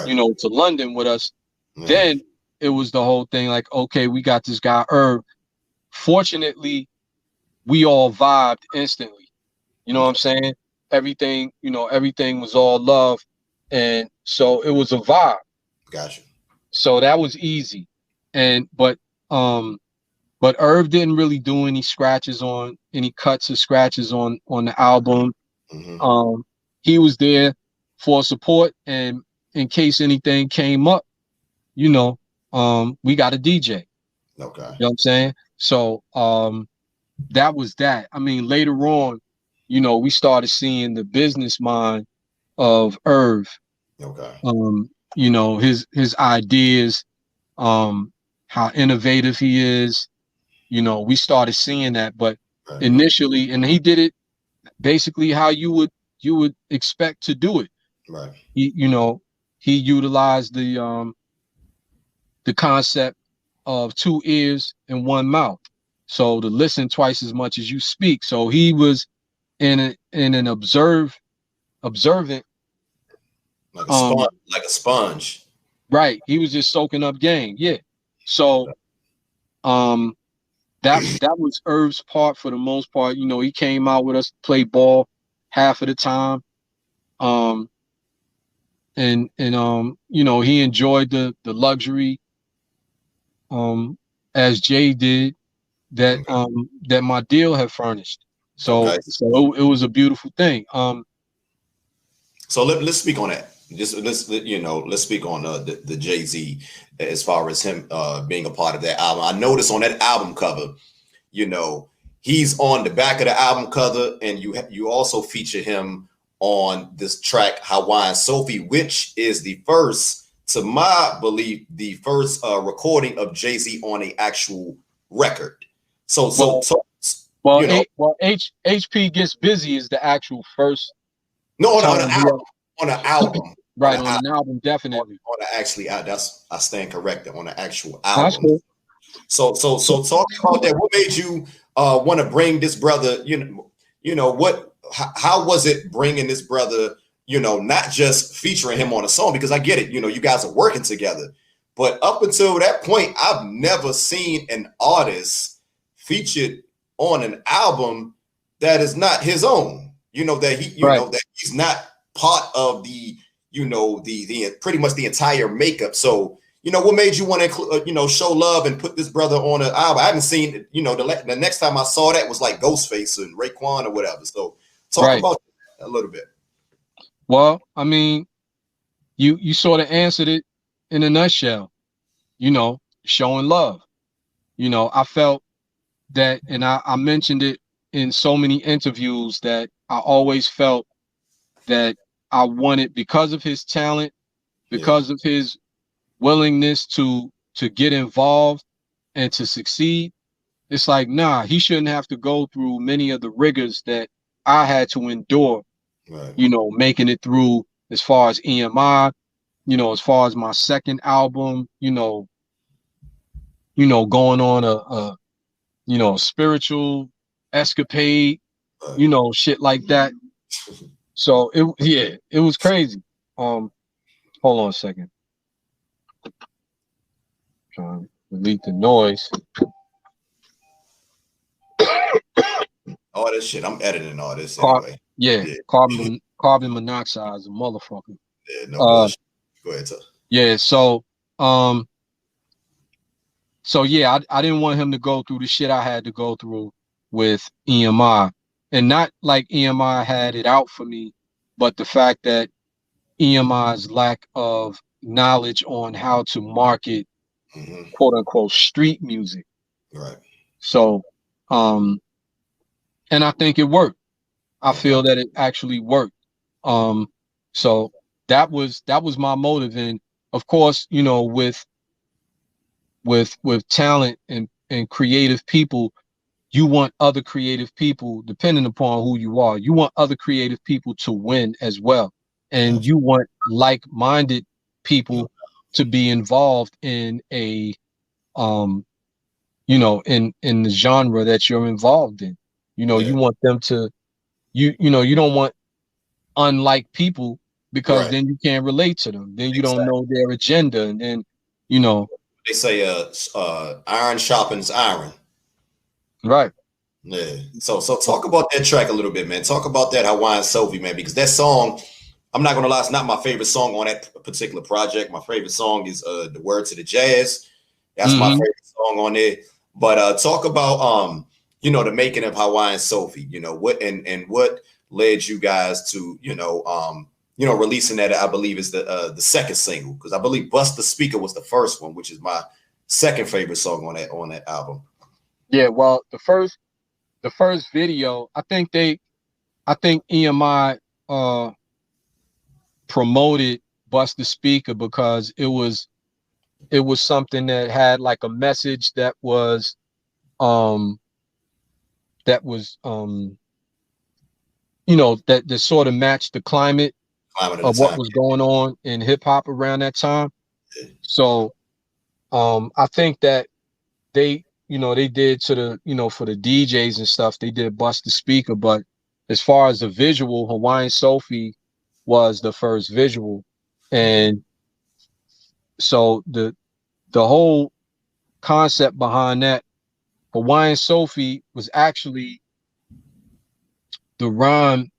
you know, to London with us. Then it was the whole thing like, okay, we got this guy Irv. Fortunately, we all vibed instantly. You know what I'm saying? Everything was all love. And so it was a vibe. Gotcha. So that was easy. But Irv didn't really do any cuts or scratches on the album. He was there for support, and in case anything came up, you know, we got a DJ. Okay. You know what I'm saying? So that was that. I mean, later on, you know, we started seeing the business mind of Irv. Okay. You know, his ideas, how innovative he is. You know, we started seeing that, but initially, and he did it basically how you would expect to do it. Right. He utilized the concept of 2 ears and 1 mouth, so to listen twice as much as you speak. So he was in an observant, like a sponge. Right. He was just soaking up game. Yeah. So that was Irv's part for the most part. You know, he came out with us to play ball half of the time. And you know, he enjoyed the luxury as Jay did that my deal had furnished. So it was a beautiful thing. So let's speak on that. Let's speak on the Jay-Z as far as him being a part of that album. I noticed on that album cover, you know, he's on the back of the album cover, and you also feature him on this track Hawaiian Sophie, which is the first, to my belief, the first recording of Jay-Z on an actual record. HP Gets Busy is the actual first. No, on an album. On an album. Right, on an album, definitely. I stand corrected, on an actual album. Cool. So talking about that, what made you want to bring this brother, how was it bringing this brother, you know, not just featuring him on a song, because I get it, you know, you guys are working together, But up until that point, I've never seen an artist featured on an album that is not his own. That that he's not part of the the pretty much the entire makeup. So what made you want to show love and put this brother on an album? I haven't seen it. The next time I saw that was like Ghostface and Raekwon or whatever. So talk about that a little bit. Well, I mean, you sort of answered it in a nutshell. Showing love. I felt that, and I mentioned it in so many interviews, that I always felt that I wanted, because of his talent, because of his willingness to get involved and to succeed. It's like, nah, he shouldn't have to go through many of the rigors that I had to endure, making it through as far as EMI, as far as my second album, going on a spiritual escapade, shit like that. So it was crazy. Hold on a second. Trying to delete the noise. All this shit, I'm editing all this anyway. Carbon monoxide is a motherfucker. Yeah, no bullshit. Go ahead, sir. Yeah, so yeah, I didn't want him to go through the shit I had to go through with EMI. And not like EMI had it out for me, but the fact that EMI's lack of knowledge on how to market quote unquote street music. Right. So and I think it worked. I feel that it actually worked. So that was my motive. And of course, with talent and creative people, you want other creative people, depending upon who you are, you want other creative people to win as well. And you want like-minded people to be involved in a in the genre that you're involved in. You want them to you don't want unlike people, because then you can't relate to them. Then you don't know their agenda, and then they say iron sharpens iron. Right. Yeah. So talk about that track a little bit, man. Talk about that Hawaiian Sophie, man, because that song, I'm not gonna lie, it's not my favorite song on that particular project. My favorite song is The Word to the Jazz. That's my favorite song on there. But talk about the making of Hawaiian Sophie, what and what led you guys to releasing that. I believe is the second single, because I believe Bust the Speaker was the first one, which is my second favorite song on that album. Yeah, well, the first video, I think EMI promoted Bust the Speaker because it was something that had like a message that was that sort of matched the climate of what was going on in hip hop around that time. So I think that they did to the for the DJs and stuff, they did Bust the Speaker, but as far as the visual, Hawaiian Sophie was the first visual. And so the whole concept behind that, Hawaiian Sophie, was actually the rhyme.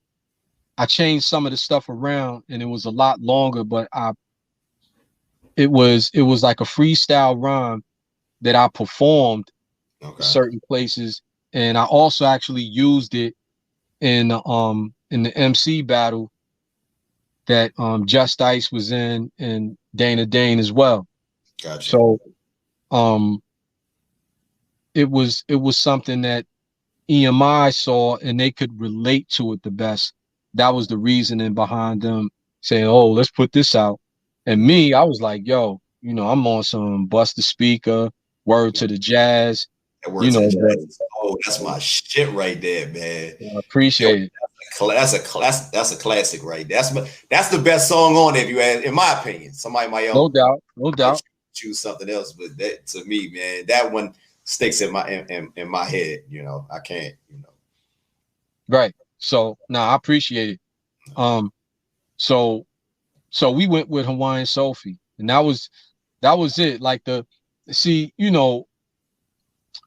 I changed some of the stuff around and it was a lot longer, but it was like a freestyle rhyme that I performed certain places, and I also actually used it in the MC battle that Just Ice was in, and Dana Dane as well. Gotcha. So it was something that EMI saw and they could relate to it the best. That was the reasoning behind them saying, oh, let's put this out. And me, I was like, yo, I'm on some Bust the Speaker, Word to the Jazz. Oh, that's my shit right there, man. I appreciate it. That's a classic right there. That's the best song on it, if you ask, in my opinion. Somebody might no doubt choose something else, but that, to me, man, that one sticks in my head. I can't. Right. So I appreciate it. So we went with Hawaiian Sophie, and that was That was it. Like see, you know,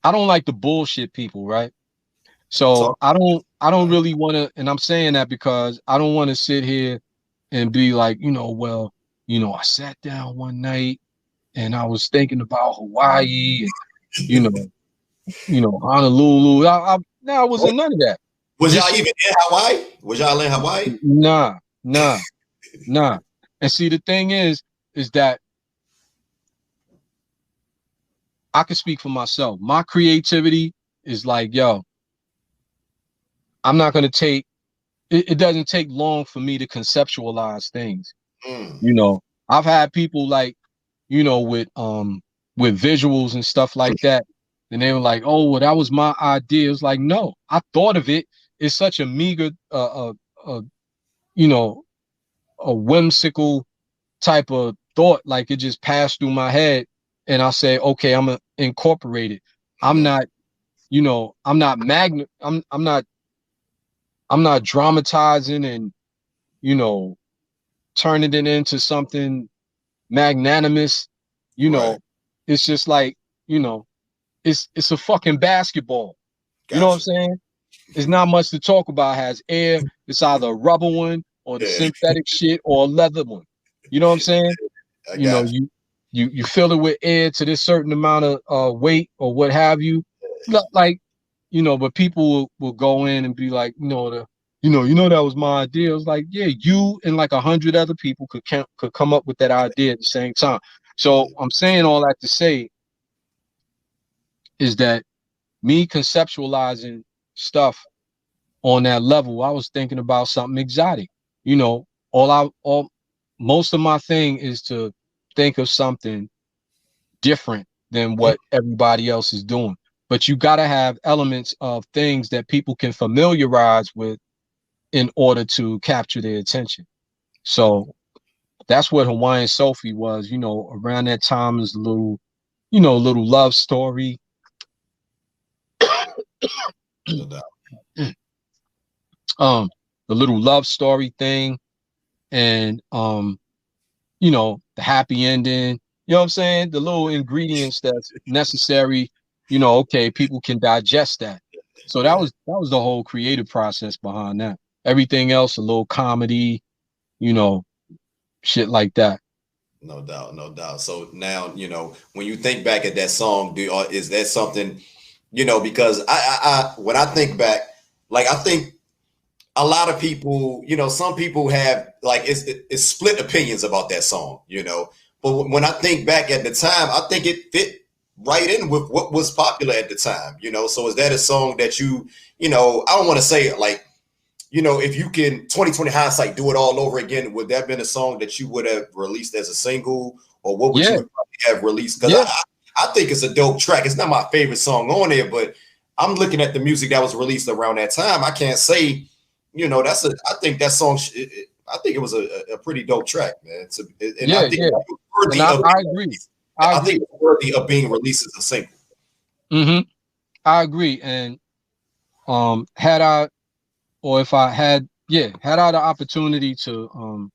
I don't like the bullshit people, right? So I don't really want to, and I'm saying that because I don't want to sit here and be like, you know, well, you know, I sat down one night and I was thinking about Hawaii and, you know, Honolulu. No, I wasn't none of that. Was y'all even in Hawaii? Was y'all in Hawaii? Nah. And see, the thing is that I can speak for myself. My creativity is like, yo, I'm not going to take, it doesn't take long for me to conceptualize things. You know, I've had people like, you know, with visuals and stuff like that. And they were like, oh, well, that was my idea. It's like, no, I thought of it. It's such a meager, you know, a whimsical type of thought. Like it just passed through my head. And I say, okay, I'm gonna incorporate it. I'm not, you know, I'm not dramatizing and, you know, turning it into something magnanimous. You know, it's just like, you know, it's a fucking basketball. You know what I'm saying? There's not much to talk about. It has air. It's either a rubber one or the synthetic shit or a leather one. You know what I'm saying? You know, you fill it with air to this certain amount of weight or what have you. Like, you know, but people will go in and be like, you know, that was my idea. It's like, yeah, you and like 100 other people could come up with that idea at the same time. So I'm saying all that to say is that me conceptualizing stuff on that level, I was thinking about something exotic. You know, most of my thing is to think of something different than what everybody else is doing. But you got to have elements of things that people can familiarize with in order to capture their attention. So that's what Hawaiian Sophie was. You know, around that time is a little, you know, little love story. No doubt. The little love story thing, and you know, the happy ending. You know what I'm saying? The little ingredients that's necessary. You know, okay, people can digest that. So that was the whole creative process behind that. Everything else, a little comedy, you know, shit like that. No doubt, no doubt. So now, you know, when you think back at that song, is that something, you know, because I when I think back, like I think a lot of people, you know, some people have like it's split opinions about that song, you know. But when I think back at the time, I think it fit right in with what was popular at the time, you know. So is that a song that you know, I don't want to say it like, you know, if you can 2020 hindsight do it all over again, would that have been a song that you would have released as a single, or what would you have released? Because I think it's a dope track. It's not my favorite song on there, but I'm looking at the music that was released around that time. I can't say, you know, I think that song, I think it was a pretty dope track, man. I think it was worthy I agree. I think it's worthy of being released as a single. I agree. And had I the opportunity to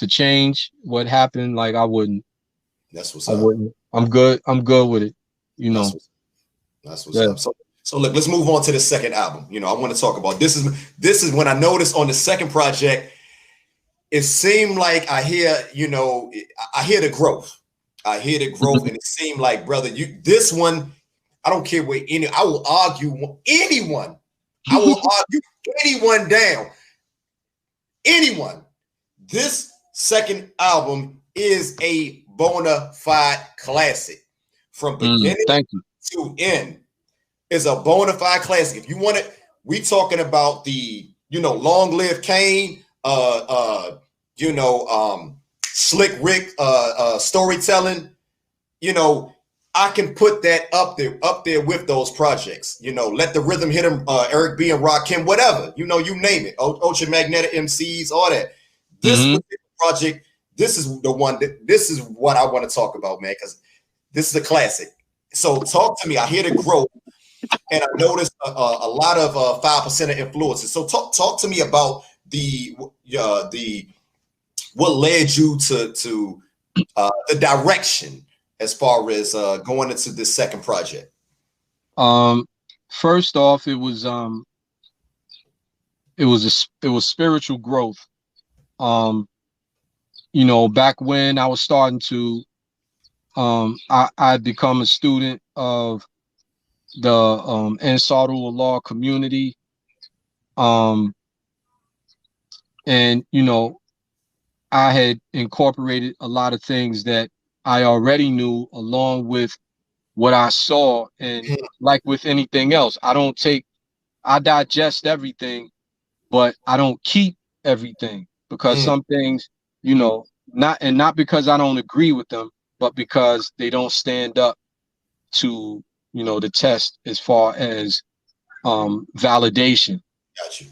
change what happened, like I wouldn't. That's what's up. I'm good with it. You know. That's what's up. So look, let's move on to the second album. You know, I want to talk about this is when I noticed on the second project, it seemed like I hear the growth. And it seemed like, brother, this one, I don't care what I will argue anyone. I will argue anyone down. Anyone. This second album is a bona fide classic. From beginning to end. Is a bona fide classic. If you want it, we talking about the, you know, Long Live Kane, Slick Rick storytelling. You know, I can put that up there with those projects. You know, Let the Rhythm Hit Him, Eric B and Rakim, whatever. You know, you name it. Ultra Magnetic MCs, all that. This project, this is the one this is what I want to talk about, man, because this is a classic. So talk to me. I hear the growth. And I noticed a lot of 5% influences. So talk to me about the what led you to the direction as far as going into this second project? First off, it was spiritual growth. Back when I was starting to I'd become a student of the Ansarul law community. And I had incorporated a lot of things that I already knew along with what I saw. And like with anything else, I digest everything, but I don't keep everything, because some things, not because I don't agree with them, but because they don't stand up to, the test as far as validation. Got you.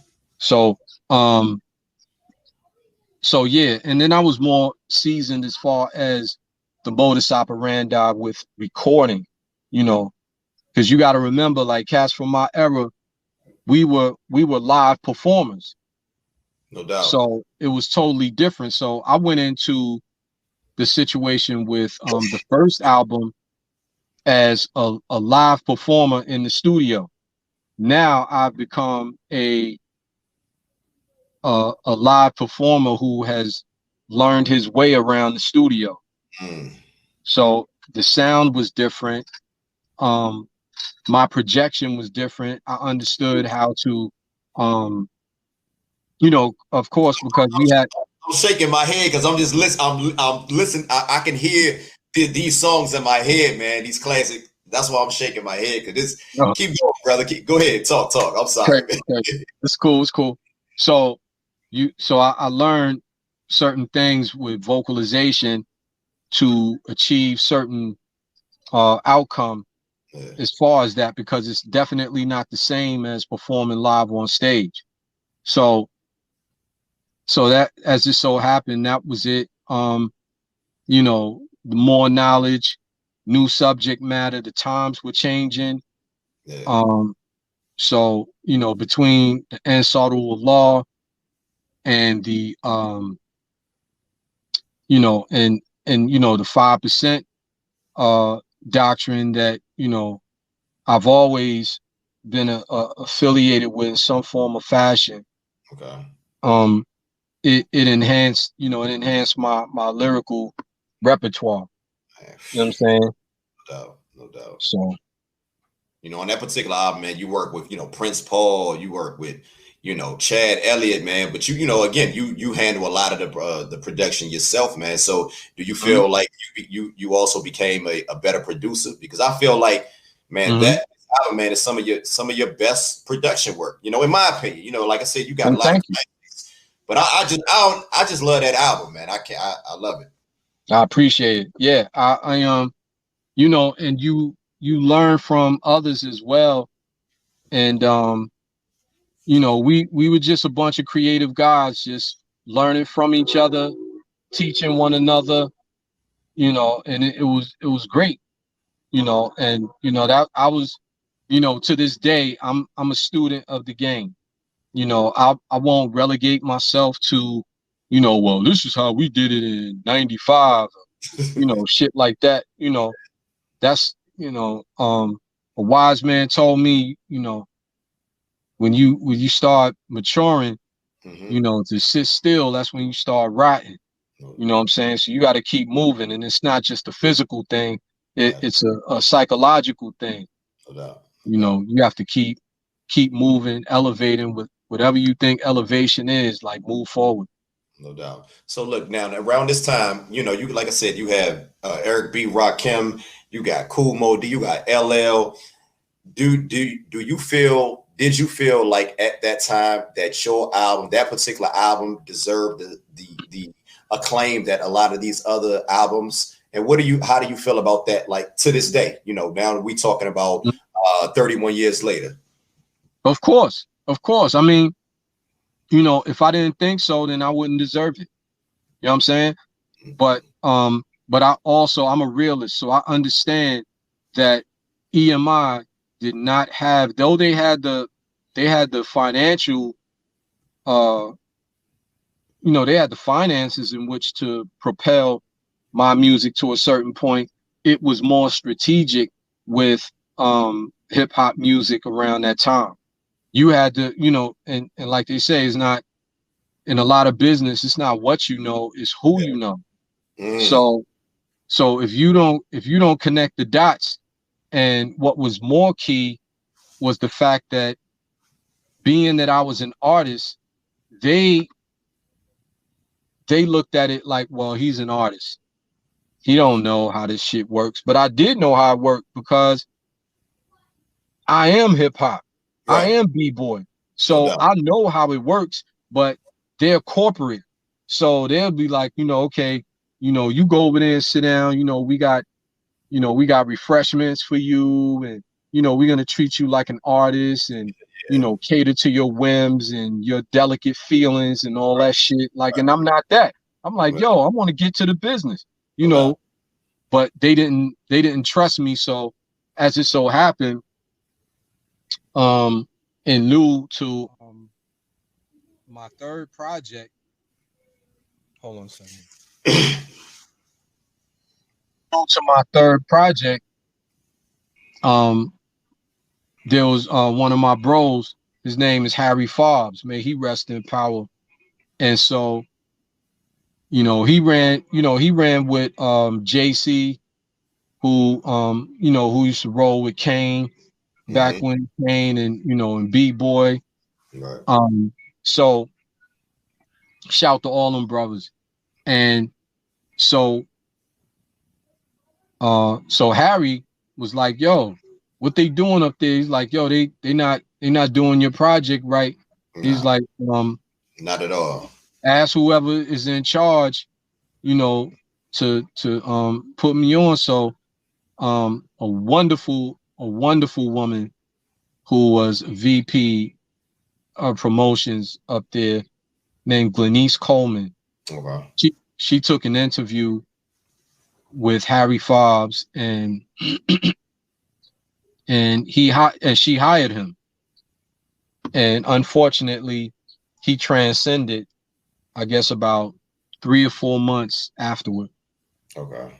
So yeah, and then I was more seasoned as far as the modus operandi with recording, because you got to remember, like cats from my era, we were live performers. No doubt. So it was totally different. So I went into the situation with the first album as a live performer in the studio. Now I've become a live performer who has learned his way around the studio. So the sound was different. My projection was different. I understood how to, of course, because I'm shaking my head because I'm just listening. I'm listening. I can hear these songs in my head, man. These classic. That's why I'm shaking my head, because this. Keep going, brother. Go ahead. Talk. I'm sorry. Okay. It's cool. So I learned certain things with vocalization to achieve certain outcome as far as that, because it's definitely not the same as performing live on stage. So that, as it so happened, that was it. The more knowledge, new subject matter, the times were changing. So between the Ansarul law and the and the 5% doctrine that I've always been affiliated with in some form or fashion. Okay. It enhanced my lyrical repertoire. You know what I'm saying? No doubt. So on that particular album, man, you work with Prince Paul, you work with Chad Elliott, man, but again you handle a lot of the production yourself, man. So do you feel like you also became a better producer? Because I feel like, man, that album, man, is some of your best production work, in my opinion. Like I said, you got a lot of things, but I just love that album, man. I love it. I appreciate it. Yeah, I and you learn from others as well. And we were just a bunch of creative guys just learning from each other, teaching one another, and it was great, and that I was, to this day, I'm a student of the game. I won't relegate myself to, well, this is how we did it in 95, shit like that. That's, a wise man told me, when you start maturing, to sit still, that's when you start rotting. You know what I'm saying? So you got to keep moving, and it's not just a physical thing; it's a psychological thing. You have to keep moving, elevating with whatever you think elevation is. Like, move forward. No doubt. So look, now around this time, you like I said, you have Eric B, Rakim, you got Kool Moe Dee, you got LL. Did you feel like at that time that your album, that particular album, deserved the acclaim that a lot of these other albums? And how do you feel about that, like, to this day? Now we talking about 31 years later. Of course. I mean, if I didn't think so, then I wouldn't deserve it. You know what I'm saying? But I'm a realist, so I understand that EMI did not have, though they had the financial, they had the finances in which to propel my music to a certain point, it was more strategic with hip hop music around that time. You had to, and like they say, it's not in a lot of business, it's not what you know, it's who you know. So if you don't connect the dots, and what was more key was the fact that being that I was an artist, they looked at it like, well, he's an artist. He don't know how this shit works. But I did know how it worked because I am hip hop. I am B-boy. So I know how it works, but they're corporate. So they'll be like, okay, you go over there and sit down, we got refreshments for you, and we're gonna treat you like an artist, and cater to your whims and your delicate feelings and all that shit. Like, and I'm not that. I'm like, yo, I want to get to the business, but they didn't trust me. So as it so happened, in lieu to my third project, hold on a second. To my third project, there was one of my bros, his name is Harry Fobbs, may he rest in power. And so, he ran with JC, who used to roll with Kane back when Kane and B-Boy. So shout to all them brothers. And so Harry was like, yo, what they doing up there? He's like, yo, they not doing your project right. He's like, not at all. Ask whoever is in charge, to put me on. So a wonderful woman who was VP of promotions up there named Glenice Coleman. She took an interview with Harry Fobbs, and she hired him. And unfortunately, he transcended, I guess, about 3 or 4 months afterward. Okay.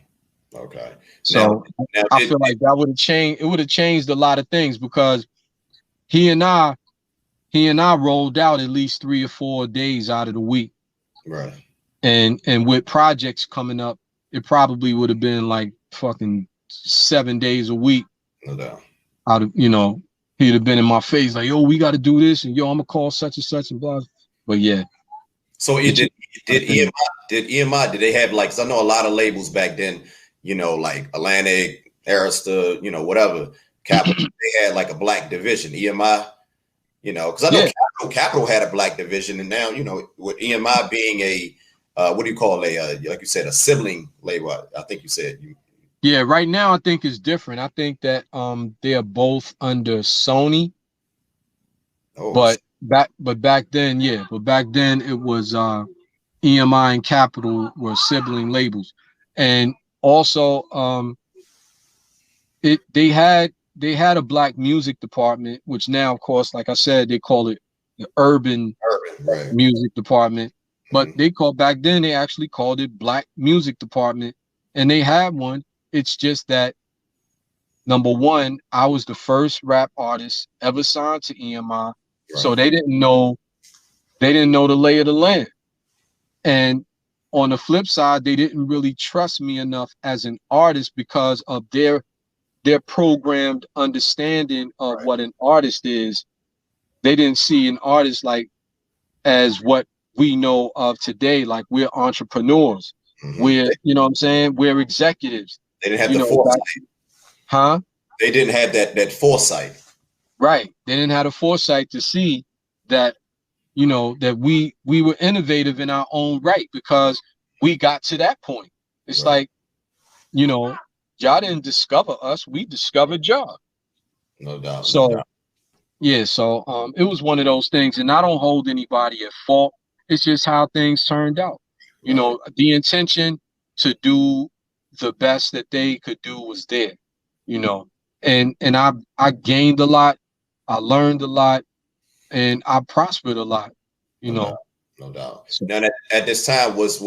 So now I feel like that would have changed. It would have changed a lot of things, because he and I rolled out at least 3 or 4 days out of the week. Right. And with projects coming up, it probably would have been like fucking 7 days a week. No doubt. Out of, he'd have been in my face like, yo, we got to do this, and yo, I'm gonna call such and such and blah. But yeah. So did EMI, did they have, like, 'cause I know a lot of labels back then, like Atlantic, Arista, whatever, Capital, they had like a black division. EMI, because I know Capital had a black division, and now, with EMI being a what do you call like you said, a sibling label, I think you said. Yeah, right now I think it's different. I think that they are both under Sony. But back then it was EMI and Capital were sibling labels. And also they had a black music department, which now, of course, like I said, they call it the urban music department. But back then they actually called it Black Music Department, and they had one. It's just that, number one, I was the first rap artist ever signed to EMI, so they didn't know the lay of the land. And on the flip side, they didn't really trust me enough as an artist because of their programmed understanding of what an artist is. They didn't see an artist like as what we know of today, like we're entrepreneurs. We're, you know what I'm saying? We're executives. They didn't have the foresight. They didn't have that foresight. Right. They didn't have the foresight to see that, that we were innovative in our own right, because we got to that point. It's like, y'all didn't discover us, we discovered y'all. No doubt. So yeah, so it was one of those things, and I don't hold anybody at fault. It's just how things turned out. The intention to do the best that they could do was there, and I gained a lot, I learned a lot, and I prospered a lot, No doubt. So, Now at this time was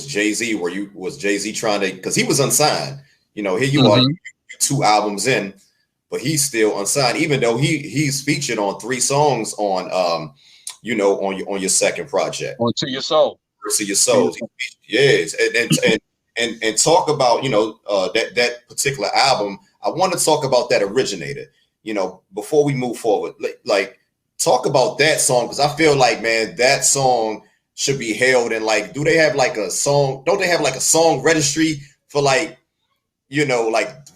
Jay-Z, was Jay-Z trying to, because he was unsigned. Here you are, you 2 albums in, but he's still unsigned, even though he's featured on 3 songs on on your second project. On To Your Soul. To Your Soul. Yes. And talk about that particular album. I want to talk about that Originator, before we move forward. Like talk about that song, because I feel like, man, that song should be held in, like, do they have like a song? Don't they have like a song registry for like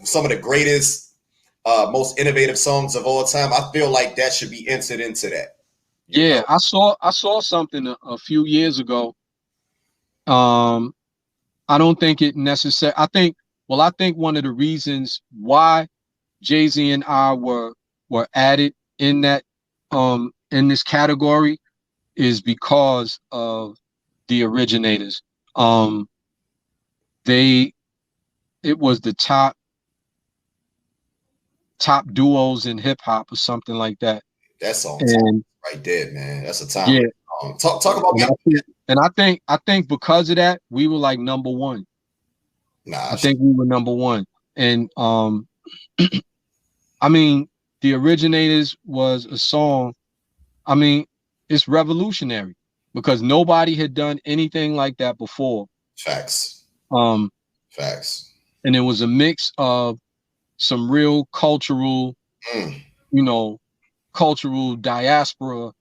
some of the greatest, most innovative songs of all time? I feel like that should be entered into that. Yeah, I saw something a few years ago. I don't think it necessary. I think one of the reasons why Jay-Z and I were added in that in this category is because of the Originators. It was the top duos in hip hop or something like that. That song right there, man. That's a time. Yeah. Talk about that. And I think because of that, we were like number 1. I think we were number 1. And I mean, the Originators was a song. I mean, it's revolutionary because nobody had done anything like that before. Facts. Facts. And it was a mix of some real cultural, cultural diaspora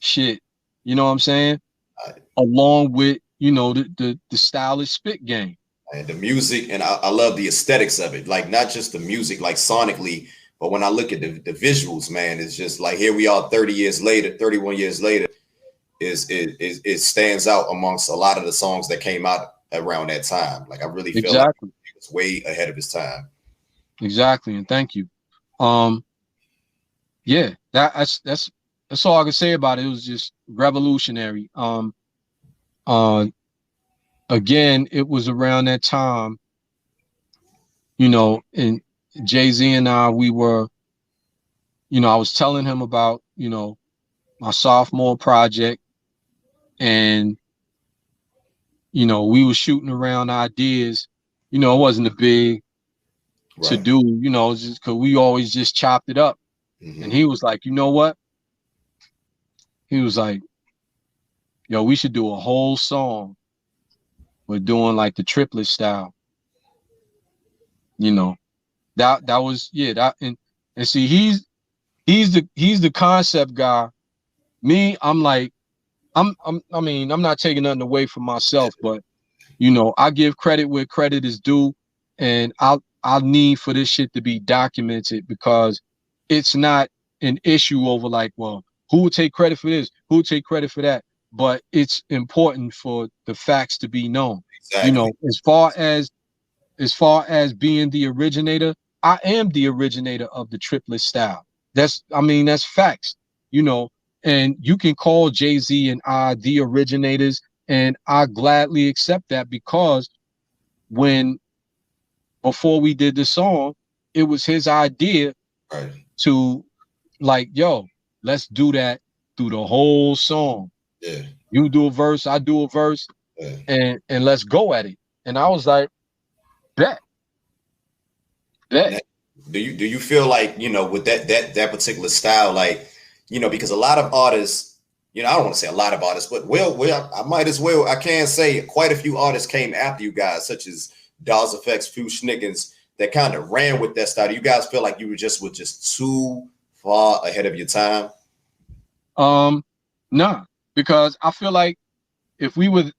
shit. You know what I'm saying? Along with, the stylish spit game. And the music, and I love the aesthetics of it. Like, not just the music, like sonically, but when I look at the visuals, man, it's just like, here we are 31 years later, it stands out amongst a lot of the songs that came out around that time. Like, I really feel like it was way ahead of its time. Exactly, and thank you. Yeah, that's all I can say about it. It was just revolutionary. Again, it was around that time, and Jay-Z and I, we were, I was telling him about, my sophomore project, and, we were shooting around ideas. It wasn't a big to do, just because we always just chopped it up. And he was like, you know what? He was like, yo, we should do a whole song. We're doing like the triplet style. That was, that, and see, he's the concept guy. Me, I'm like, I'm not taking nothing away from myself, but I give credit where credit is due, and I'll need for this shit to be documented, because it's not an issue over like, well, who would take credit for this? Who would take credit for that? But it's important for the facts to be known. Exactly. As far as being the originator, I am the originator of the triplet style. That's facts, and you can call Jay-Z and I the originators, and I gladly accept that, because before we did the song, it was his idea to like, yo, let's do that through the whole song. Yeah. You do a verse, I do a verse, and let's go at it. And I was like, bet. Do you feel like, with that particular style, like, because a lot of artists, I don't want to say a lot of artists, but I can say quite a few artists came after you guys, such as Dawes Effects, Few Schnickens, that kind of ran with that style. Do you guys feel like you were just too far ahead of your time? Nah, because I feel like if we were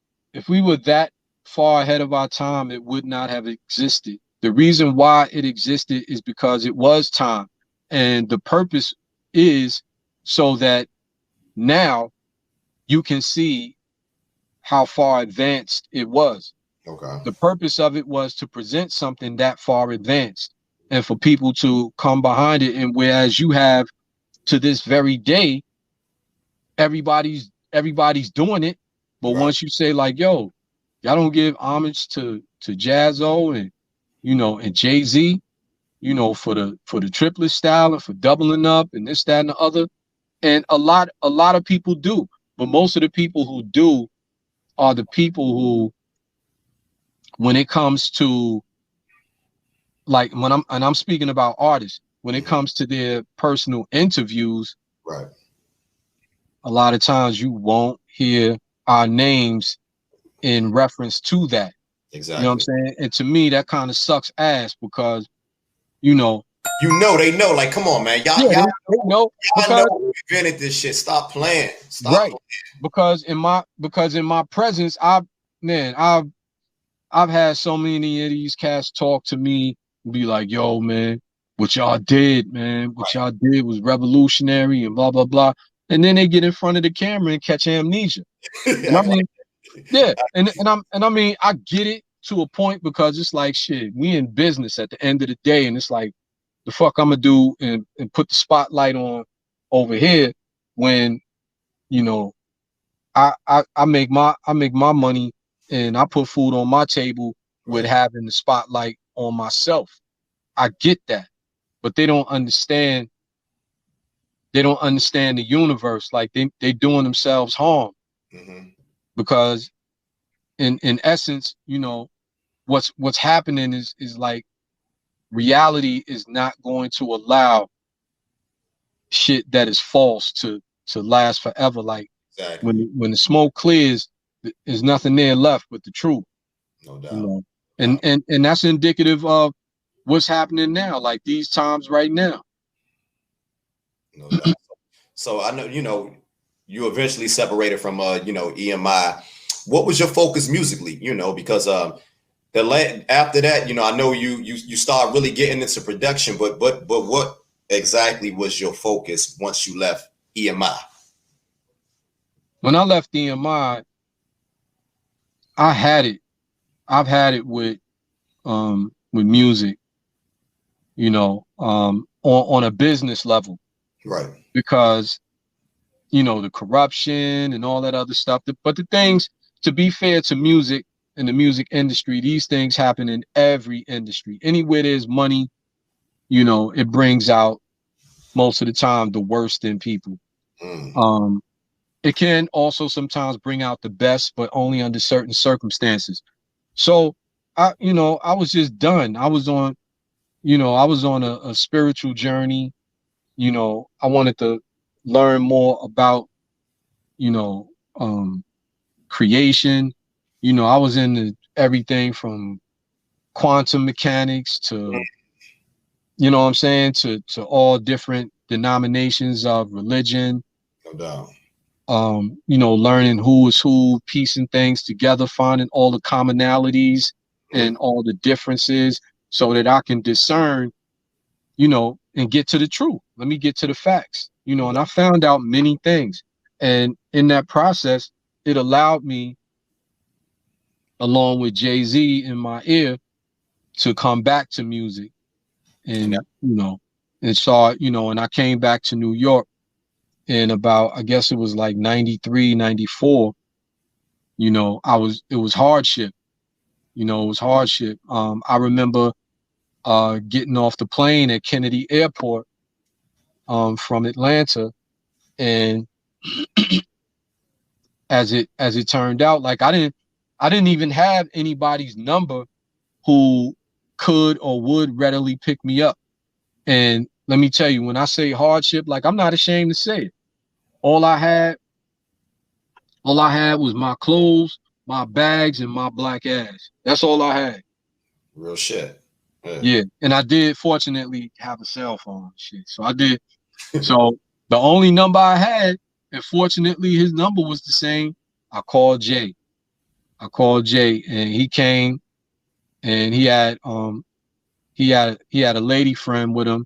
that far ahead of our time, it would not have existed. The reason why it existed is because it was time, and the purpose is so that now you can see how far advanced it was. Okay. The purpose of it was to present something that far advanced, and for people to come behind it. And whereas you have, to this very day, everybody's doing it, but once you say like, yo, y'all don't give homage to Jazz-O and and Jay-Z, for the triplet style and for doubling up and this, that, and the other, and a lot of people do. But most of the people who do are the people who, when it comes to, like, I'm speaking about artists, when it comes to their personal interviews, right, a lot of times you won't hear our names in reference to that. exactly. You know what I'm saying? And to me, that kind of sucks ass because, you know, They know. Like, come on, man, yeah, they know y'all know because who invented this shit. Stop playing. Stop right. playing. Because in my presence, I've had so many of these cats talk to me and be like, yo, man, what y'all did, man, what y'all did was revolutionary and blah, blah, blah. And then they get in front of the camera and catch amnesia. And I mean, yeah, and I mean, I get it to a point because it's like shit, we in business at the end of the day, and it's like the fuck I'm gonna do and put the spotlight on over here when, you know, I make my money and I put food on my table with Right. having the spotlight on myself. I get that, but they don't understand. They don't understand the universe. Like they doing themselves harm Mm-hmm. because in essence, you know, what's happening is like reality is not going to allow shit that is false to last forever. Like Exactly. when the smoke clears, there's nothing there left but the truth. No doubt. You know, No. and that's indicative of what's happening now, like these times right now. No doubt. So I know, you eventually separated from EMI. What was your focus musically? Because after that, I know you start really getting into production, but what exactly was your focus once you left EMI? When I left EMI, I had it. I've had it with music, on a business level, Right. because the corruption and all that other stuff. But the things, to be fair to music and the music industry, these things happen in every industry. Anywhere there's money, it brings out most of the time the worst in people. Mm. It can also sometimes bring out the best, but only under certain circumstances. So I was just done. I was on a spiritual journey. I wanted to learn more about, you know, um, creation. I was into everything from quantum mechanics to, what I'm saying, to all different denominations of religion. No doubt. Learning who is who, piecing things together, finding all the commonalities and all the differences so that I can discern, and get to the truth. Let me get to the facts, and I found out many things. And in that process, it allowed me, along with Jay-Z in my ear, to come back to music and, and saw, and I came back to New York in about, I guess it was like 93, 94. It was hardship. It was hardship. I remember getting off the plane at Kennedy Airport from Atlanta, and as it turned out, like I didn't even have anybody's number who could or would readily pick me up. And let me tell you, when I say hardship, like I'm not ashamed to say it. All I had was my clothes, my bags, and my black ass. That's all I had. Real shit. Yeah. And I did fortunately have a cell phone shit. So I did. So the only number I had, and fortunately his number was the same, I called Jay. And he came, and he had a lady friend with him,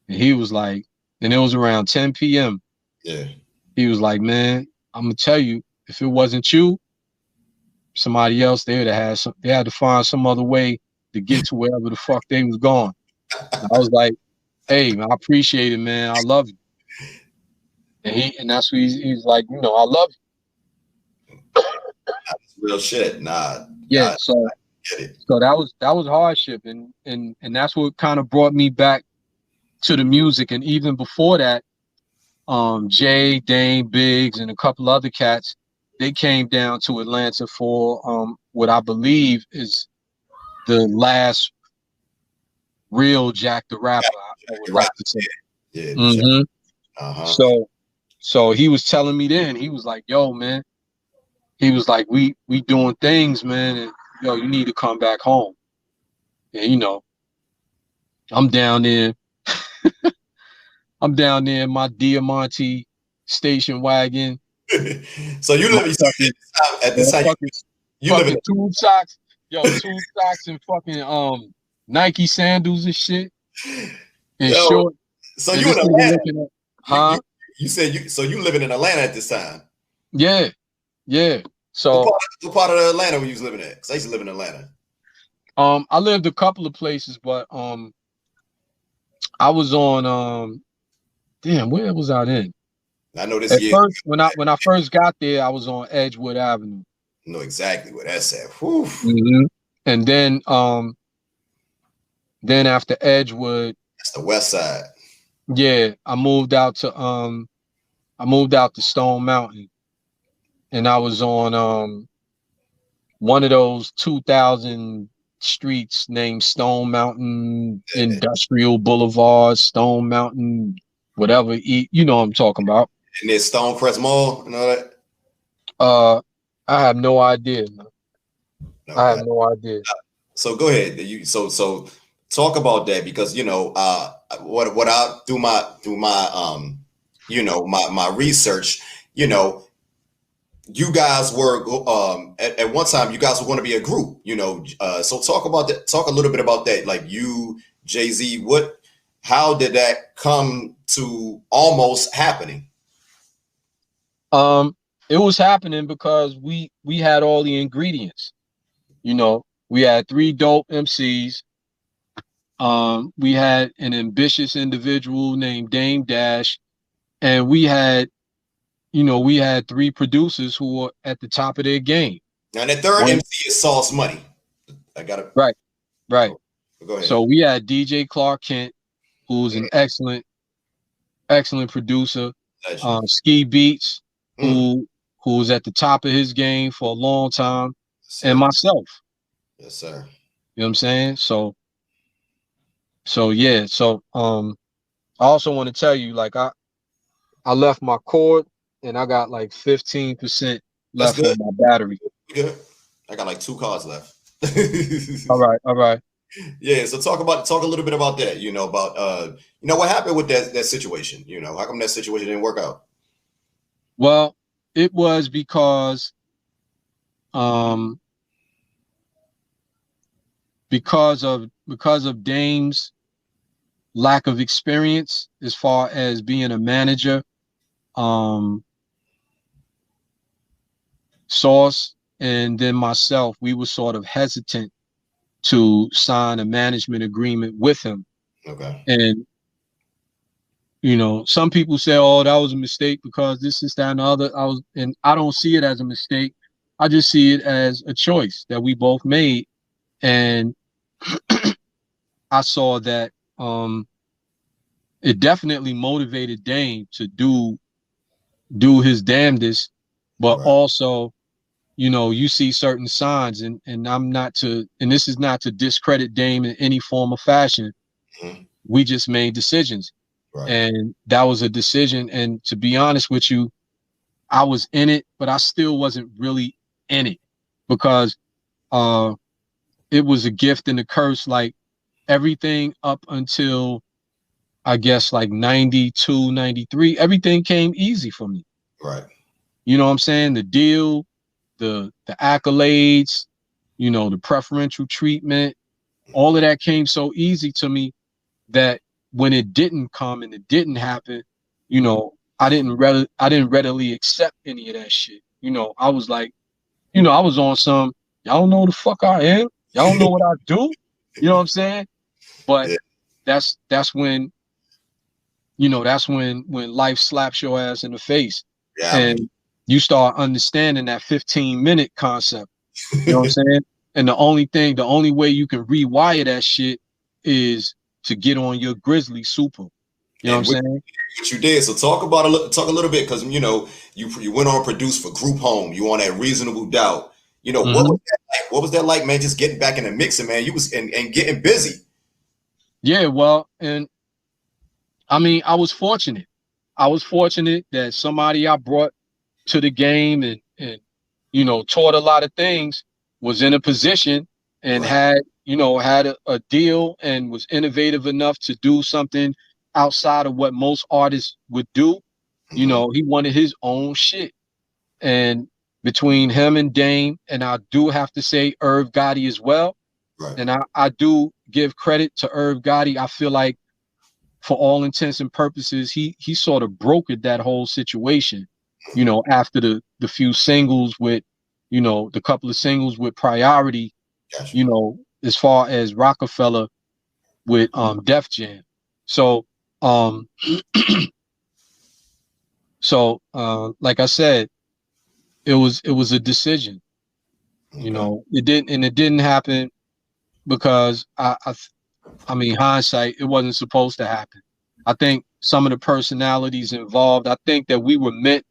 and he was like, and it was around 10 p.m. Yeah. He was like, man, I'm gonna tell you, if it wasn't you, somebody else, they had to find some other way to get to wherever the fuck they was going. And I was like, hey, man, I appreciate it, man. I love you. And that's what he's like, I love you. That's real shit. Nah. Yeah, I so get it. so that was hardship, and that's what kind of brought me back to the music. And even before that, Jay, Dame, Biggs, and a couple other cats. They came down to Atlanta for what I believe is the last real Jack the Rapper, I would like to say. Yeah. Mm-hmm. Uh-huh. So he was telling me then, he was like, yo, man, he was like, we doing things, man, and yo, you need to come back home. And you know, I'm down there in my Diamante station wagon. So you live at this time you live in two socks, two socks and fucking Nike sandals and shit and short. So you in Atlanta? Huh? You said you living in Atlanta at this time? Yeah. So what part of Atlanta were you living at? Because I used to live in Atlanta. I lived a couple of places, but I was on damn, where was I then? I know this at year. First, when I first got there, I was on Edgewood Avenue. I know exactly where that's at. Mm-hmm. And then after Edgewood, that's the west side. Yeah, I moved out to Stone Mountain, and I was on one of those 2000 streets named Stone Mountain Industrial Boulevard, Stone Mountain, whatever. You know what I'm talking about. And there's Stonecrest Mall and all that. I have no idea. I have no idea. So go ahead. So talk about that, because you know what I do my my research. You know, you guys were at one time you guys were going to be a group. You know, so talk about that. Talk a little bit about that. Like you, Jay-Z. How did that come to almost happening? It was happening because we had all the ingredients. You know, we had 3 dope MCs. We had an ambitious individual named Dame Dash, and we had 3 producers who were at the top of their game. Now the third MC is Sauce Money. I got it. Right. Go ahead. So we had DJ Clark Kent, who's an excellent producer. Ski Beats, who was at the top of his game for a long time, and myself. Yes, sir. You know what I'm saying? So yeah. So I also want to tell you, like I left my cord and I got like 15% left on my battery. Good. I got like 2 cars left. All right. Yeah. So talk a little bit about that. You know, about what happened with that situation. You know, how come that situation didn't work out? Well, it was because of Dame's lack of experience as far as being a manager. Sauce and then myself, we were sort of hesitant to sign a management agreement with him. Okay. And some people say, oh, that was a mistake because this, that, and the other. I don't see it as a mistake. I just see it as a choice that we both made. And I saw that it definitely motivated Dame to do his damnedest, but also, you see certain signs, and this is not to discredit Dame in any form or fashion. Mm-hmm. We just made decisions. Right. And that was a decision. And to be honest with you, I was in it, but I still wasn't really in it, because it was a gift and a curse. Like everything up until I guess like 92, 93, everything came easy for me. Right. You know what I'm saying? The deal, the accolades, the preferential treatment, all of that came so easy to me that when it didn't come and it didn't happen, I didn't readily accept any of that shit. I was like, I was on some, y'all don't know who the fuck I am. Y'all don't know what I do. You know what I'm saying? But that's when, that's when life slaps your ass in the face. Yeah. And you start understanding that 15-minute concept. You know what I'm saying? And the only way you can rewire that shit is to get on your Grizzly Super. You know what I'm saying? What you did. So talk a little bit, because you know you went on produce for Group Home. You on that Reasonable Doubt. You know, what was that like? What was that like, man? Just getting back in the mixing, man. You was and getting busy. Yeah, well, and I mean, I was fortunate. I was fortunate that somebody I brought to the game and you know, taught a lot of things, was in a position and Right. had, you know, had a deal and was innovative enough to do something outside of what most artists would do. You know, he wanted his own shit. And between him and Dame, and I do have to say Irv Gotti as well. Right. And I do give credit to Irv Gotti. I feel like for all intents and purposes, he sort of brokered that whole situation, you know, after the few singles with, you know, the couple of singles with Priority, Gotcha. you know, as far as Rockefeller with Def Jam. So like I said, it was a decision. Okay. You know, it didn't happen because I mean, hindsight, it wasn't supposed to happen. I think some of the personalities involved, I think that we were meant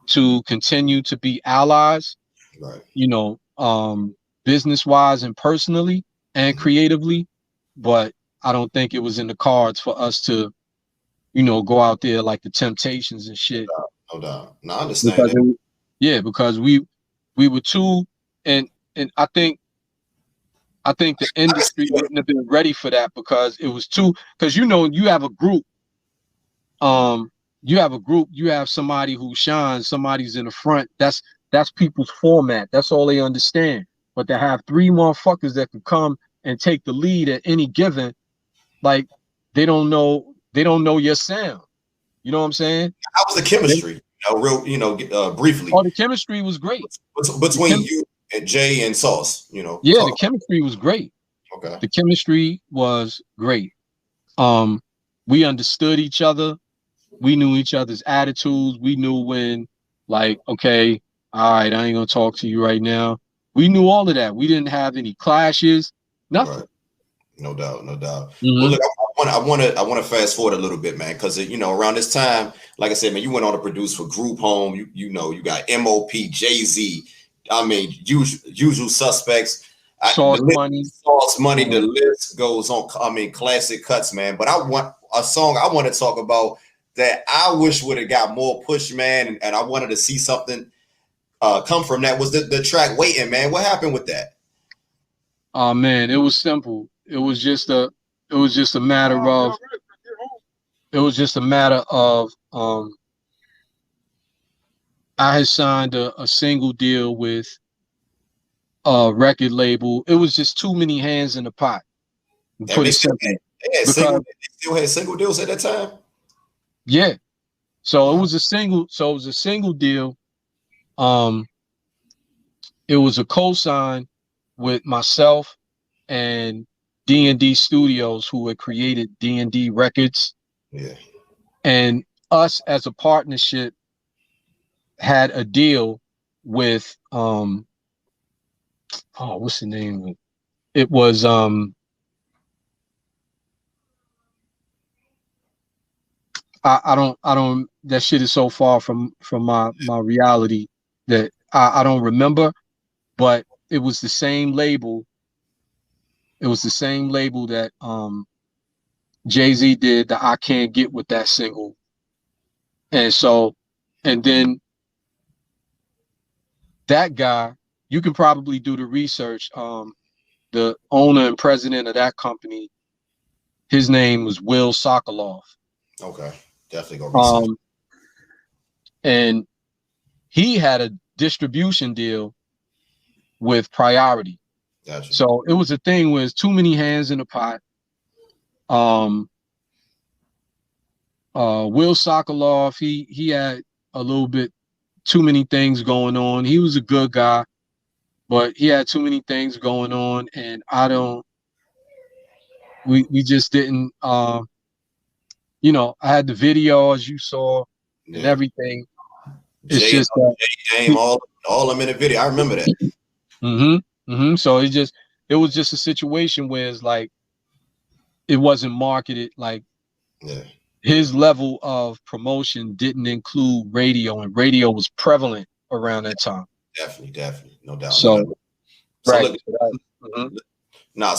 to continue to be allies, Right. you know, business wise and personally and creatively. But I don't think it was in the cards for us to, you know, go out there like the Temptations and shit. No doubt. No, I understand Because that. because we were too, and I think the industry wouldn't have been ready for that because it was too, because you know, you have a group, you have somebody who shines, somebody's in the front. That's people's format. That's all they understand. But to have three motherfuckers that can come and take the lead at any given, like they don't know your sound. You know what I'm saying? How was the chemistry? Briefly. Oh, the chemistry was great. Between you and Jay and Sauce, you know. Yeah, the chemistry was great. Okay. The chemistry was great. We understood each other. We knew each other's attitudes. We knew when, like, okay, all right, I ain't gonna talk to you right now. We knew all of that. We didn't have any clashes, nothing. Right. No doubt, no doubt. Mm-hmm. Well, look, I want to fast forward a little bit, man, because you know, around this time, like I said, man, you went on to produce for Group Home. You know, you got MOP, Jay-Z. I mean, usual suspects. Sauce Money. The list goes on. I mean, classic cuts, man. But I want a song I want to talk about that I wish would have got more push, man, and I wanted to see something come from that. Was the track Waiting, man? What happened with that? Oh man, it was simple. It was just a matter of I had signed a single deal with a record label. It was just too many hands in the pot. They still had single deals at that time. Yeah. So it was a single deal. It was a co-sign with myself and D&D Studios, who had created D&D Records. Yeah. And us as a partnership had a deal with what's the name? It was I don't that shit is so far from my reality that I don't remember, but it was the same label. It was the same label that Jay-Z did the I Can't Get With That single. And then that guy, you can probably do the research. The owner and president of that company, his name was Will Sokoloff. Okay, definitely go research. And he had a distribution deal with Priority. Gotcha. So it was a thing where it's too many hands in the pot. Will Sokoloff, he had a little bit too many things going on. He was a good guy, but he had too many things going on, and we just didn't you know, I had the video as you saw and everything. It's just Jay, all them in the video. I remember that. So it was just a situation where it's like it wasn't marketed like his level of promotion didn't include radio, and radio was prevalent around that time. Definitely, no doubt, no doubt. So, So right.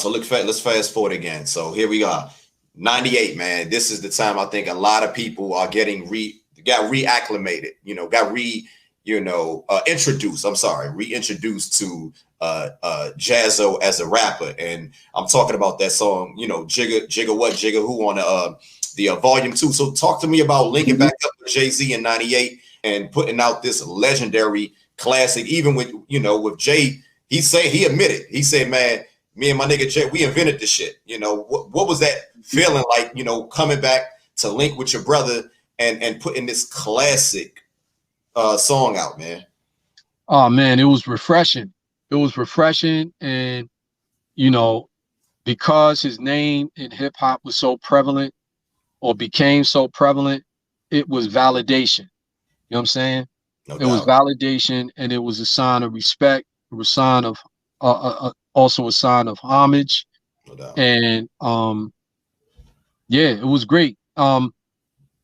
look, let's fast forward again. So here we are, 98, man. This is the time I think a lot of people are getting reacclimated, introduced. I'm sorry, reintroduced to Jazzo as a rapper, and I'm talking about that song, Jigga Who on the Volume 2. So talk to me about linking back up with Jay-Z in 98 and putting out this legendary classic. Even with Jay, he admitted, he said, man, me and my nigga Jay, we invented this shit. What was that feeling like, coming back to link with your brother and putting this classic song out, man? Oh man, it was refreshing. It was refreshing, and because his name in hip hop was so prevalent, or became so prevalent, it was validation. You know what I'm saying? No it doubt. was validation, and it was a sign of respect. It was a sign of also a sign of homage. No doubt. And yeah, it was great. I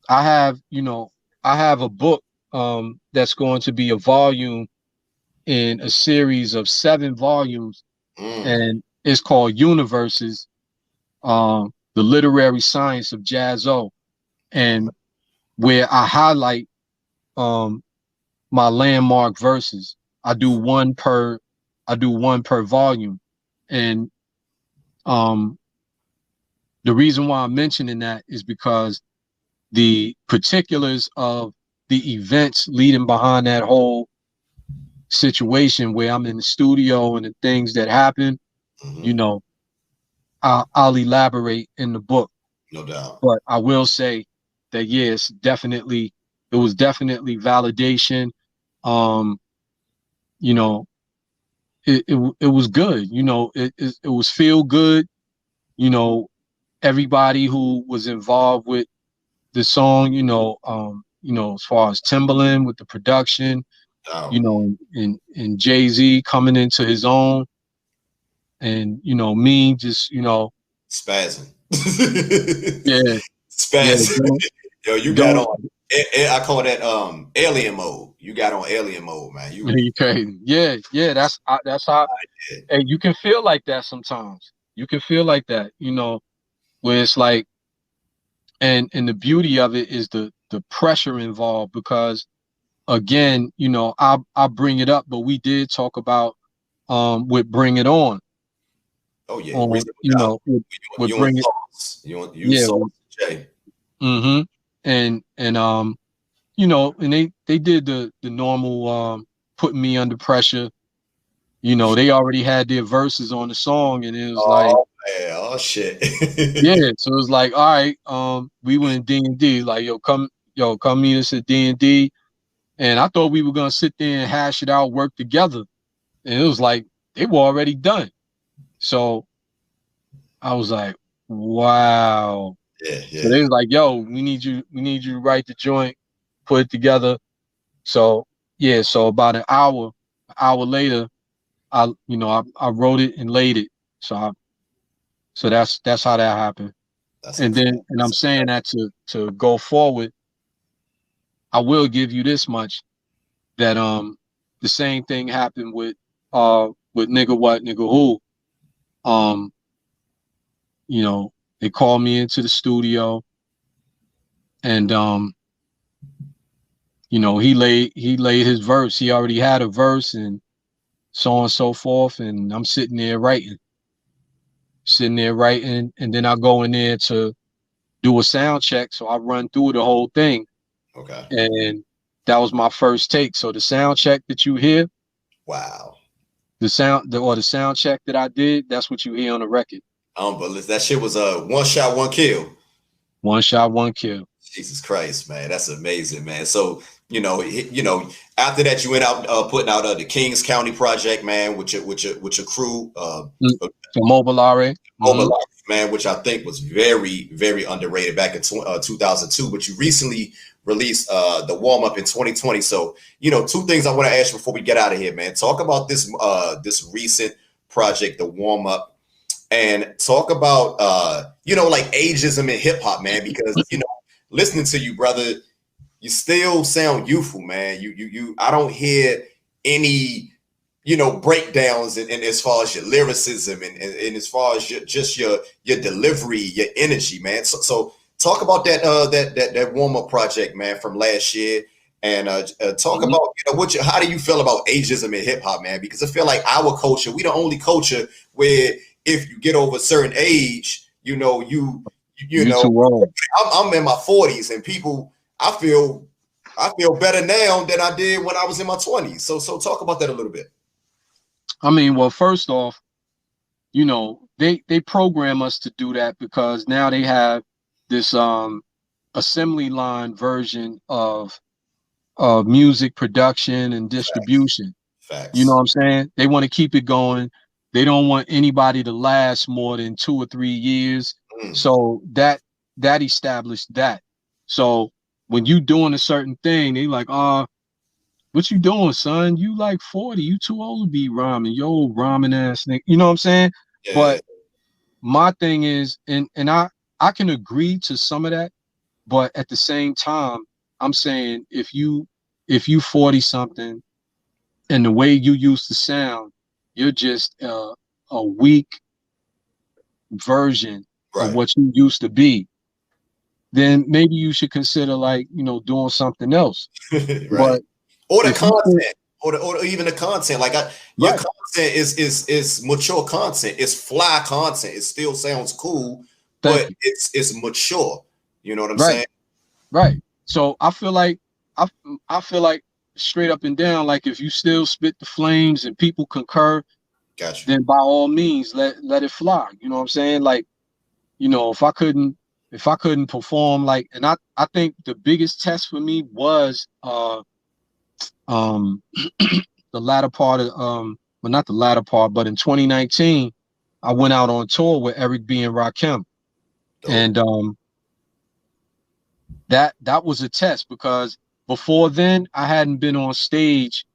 have a book that's going to be a volume in a series of 7 volumes, and it's called Universes, the literary science of Jaz-O, and where I highlight my landmark verses. I do one per volume, and the reason why I'm mentioning that is because the particulars of the events leading behind that whole situation, where I'm in the studio and the things that happen, I'll elaborate in the book. No doubt. But I will say that yes, it was definitely validation. It was good. It was feel good. Everybody who was involved with the song, as far as Timbaland with the production, and Jay-Z coming into his own, and me just spazzing. Yeah. Spazzing. Yeah, Yo, you got on, I call that alien mode. You got on alien mode, man. You crazy. Yeah, that's how. And you can feel like that sometimes. You can feel like that, where it's like, and the beauty of it is the pressure involved, because again, I bring it up, but we did talk about with Bring It On. Oh yeah, with Bring It. Jay. And and they did the normal putting me under pressure. They already had their verses on the song, and it was oh shit. Yeah, so it was like, all right, we went D&D, like, come meet us at D&D, and I thought we were gonna sit there and hash it out, work together, and it was like they were already done. So I was like, wow. Yeah. So they was like, yo, we need you to write the joint, put it together. So yeah, so about an hour later, I wrote it and laid it. So that's how that happened. And I'm saying that to go forward, I will give you this much, that the same thing happened with Nigga What Nigga Who. They called me into the studio, and he laid his verse. He already had a verse, and so on and so forth. And I'm sitting there writing, and then I go in there to do a sound check. So I run through the whole thing. Okay. And that was my first take. So the sound check that you hear, wow. The sound check that I did, that's what you hear on the record. But that shit was a one shot, one kill. One shot, one kill. Jesus Christ, man, that's amazing, man. So after that, you went out putting out the Kings County project, man, with your crew, Mobilare, man, which I think was very, very underrated back in 2002. But you recently released the warm up in 2020. So 2 things I want to ask you before we get out of here, man. Talk about this recent project, the warm up, and talk about like ageism in hip hop, man, because listening to you, brother, you still sound youthful, man. I don't hear any, breakdowns and as far as your lyricism and as far as your delivery, your energy, man. So talk about that warm-up project, man, from last year. And talk about how do you feel about ageism in hip hop, man? Because I feel like our culture, we the only culture where if you get over a certain age, you know, too old. I'm in my 40s, and people, I feel better now than I did when I was in my 20s. So talk about that a little bit. I mean, well, first off, they program us to do that because now they have this assembly line version of music production and distribution. Facts. You know what I'm saying? They want to keep it going. They don't want anybody to last more than 2 or 3 years. So that established that. So when you doing a certain thing, they like, what you doing, son? You like 40. You too old to be rhyming. Yo, old rhyming ass nigga. You know what I'm saying? Yeah. But my thing is, and I can agree to some of that, but at the same time, I'm saying if you 40 something and the way you used to sound, you're just a weak version of what you used to be, then maybe you should consider doing something else. Right. But or the content, or even the content. Like your content is mature content. It's fly content. It still sounds cool, but it's mature. You know what I'm saying? Right. So I feel like straight up and down, like if you still spit the flames and people concur, then by all means let it fly. You know what I'm saying? Like, if I couldn't perform, like, and I think the biggest test for me was the latter part of well, not the latter part, but in 2019 I went out on tour with Eric B and Rakim. And that was a test because before then I hadn't been on stage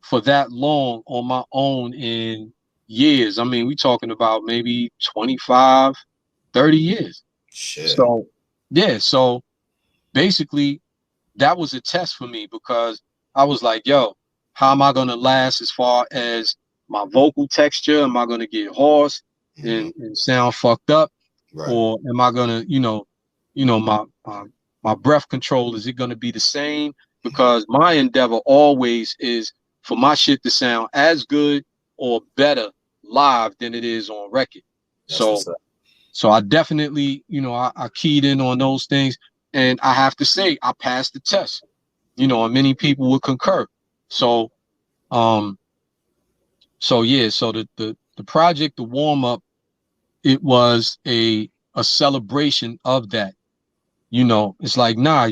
for that long on my own in years. I mean, we talking about maybe 25, 30 years. Shit. So yeah, so basically that was a test for me because I was like, yo, how am I gonna last as far as my vocal texture? Am I gonna get hoarse and sound fucked up? Or am I gonna, my breath control, is it gonna be the same? Because my endeavor always is for my shit to sound as good or better live than it is on record. So I definitely, I keyed in on those things, and I have to say I passed the test, and many people would concur. So yeah, so the project, the warm up, it was a celebration of that. It's like, nah,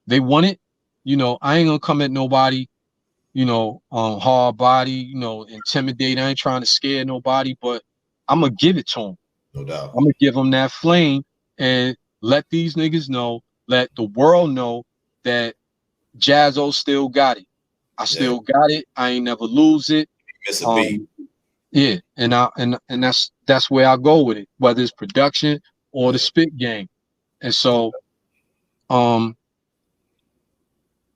they want it. I ain't gonna come at nobody, hard body, intimidate. I ain't trying to scare nobody, but I'm gonna give it to them. No doubt. I'm gonna give them that flame and let these niggas know, let the world know that Jaz-O still got it. I still got it. I ain't never lose it. Yeah, and that's where I go with it, whether it's production or the spit game. And so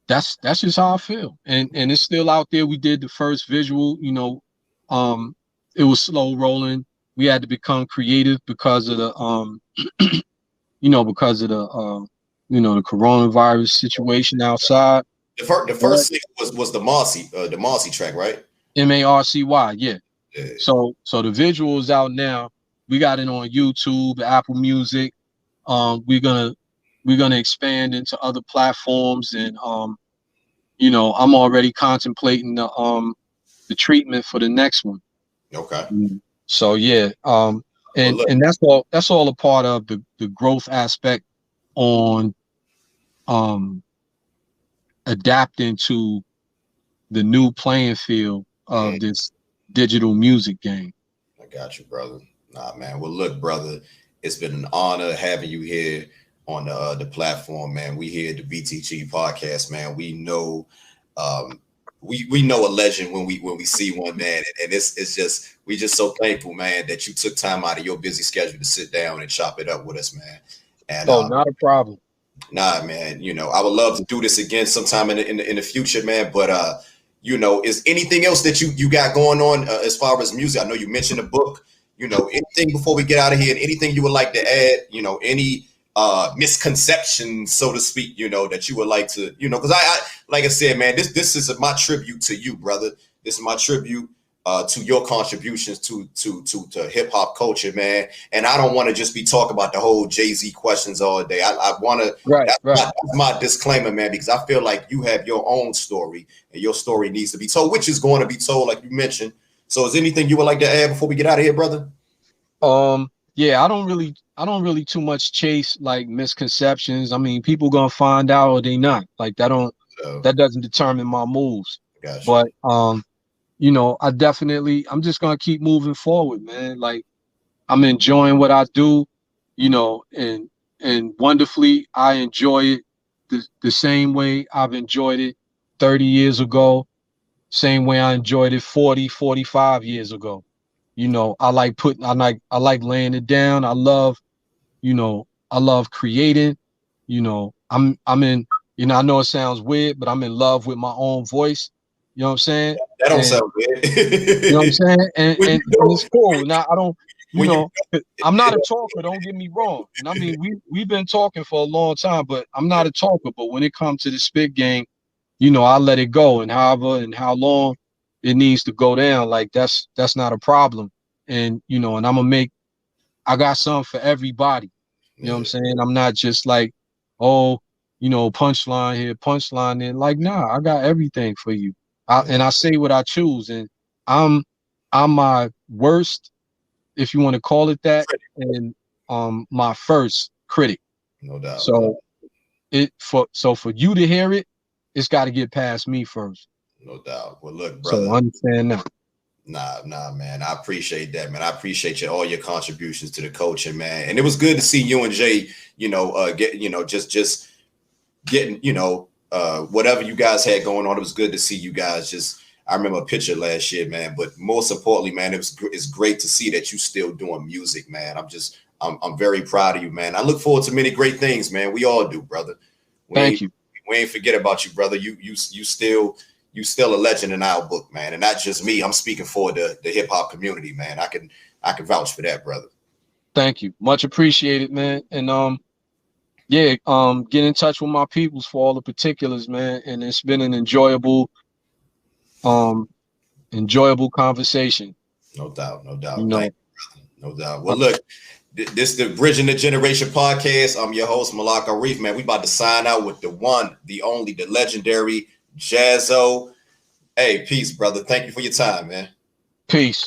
that's just how I feel. And it's still out there. We did the first visual, it was slow rolling. We had to become creative because of the the coronavirus situation outside. The first single was the Marcy track, right? Marcy, yeah. So the visual is out now. We got it on YouTube, Apple Music. We're gonna expand into other platforms, and I'm already contemplating the treatment for the next one. Okay. So yeah, and that's all a part of the growth aspect on adapting to the new playing field of this digital music game. I got you, brother. Nah, man. Well, look, brother, it's been an honor having you here on the platform, man. We here at the BTG podcast, man. We know we know a legend when we see one, man, and it's just, we just so thankful, man, that you took time out of your busy schedule to sit down and chop it up with us, man. And not a problem. Nah, man. You know, I would love to do this again sometime in the future, man. But you know, is anything else that you got going on as far as music? I know you mentioned a book. You know, anything before we get out of here, and anything you would like to add? You know, any misconceptions, so to speak, you know, that you would like to, you know, because I like I said, man, this is my tribute to you, brother. This is my tribute to your contributions to hip hop culture, man. And I don't want to just be talking about the whole Jay-Z questions all day. I want to. Right, That's my disclaimer, man, because I feel like you have your own story, and your story needs to be told, which is going to be told, like you mentioned. So, is anything you would like to add before we get out of here, brother? Yeah, I don't really too much chase like misconceptions. I mean, people gonna find out or they not. Like that doesn't determine my moves. Gotcha. But you know, I'm just gonna keep moving forward, man. Like I'm enjoying what I do, you know, and wonderfully I enjoy it the same way I've enjoyed it 30 years ago, same way I enjoyed it 40, 45 years ago. You know, I like laying it down. I love creating. You know, I'm in, you know, I know it sounds weird, but I'm in love with my own voice. You know what I'm saying? That don't sound weird. You know what I'm saying? And it's cool. Now I don't, you know, I'm not a Yeah. talker, don't get me wrong. And I mean, we've been talking for a long time, but I'm not a talker. But when it comes to the spit game, you know, I let it go, and however and how long it needs to go down, like that's not a problem. And you know, and I got something for everybody. You know what I'm saying? I'm not just like, oh, you know, punchline here, punchline there. Like, nah, I got everything for you. And I say what I choose, and I'm my worst, if you want to call it that, and my first critic. No doubt. So for you to hear it, it's got to get past me first. No doubt. Well, look, brother. So I understand that. Nah, man. I appreciate that, man. I appreciate all your contributions to the coaching, man. And it was good to see you and Jay, you know, get, you know, just getting, you know, whatever you guys had going on. It was good to see you guys just. I remember a picture last year, man. But most importantly, man, it's great to see that you still doing music, man. I'm very proud of you, man. I look forward to many great things, man. We all do, brother. Thank you. We ain't forget about you, brother. You still a legend in our book, man. And not just me. I'm speaking for the hip hop community, man. I can vouch for that, brother. Thank you. Much appreciated, man. And yeah, get in touch with my peoples for all the particulars, man. And it's been an enjoyable conversation. No doubt. You know, thank you, brother. No doubt. Well, look, this is the Bridging the Generation podcast. I'm your host, Malak Arif, man. We about to sign out with the one, the only, the legendary Jazzo. Hey, peace, brother. Thank you for your time, man. Peace.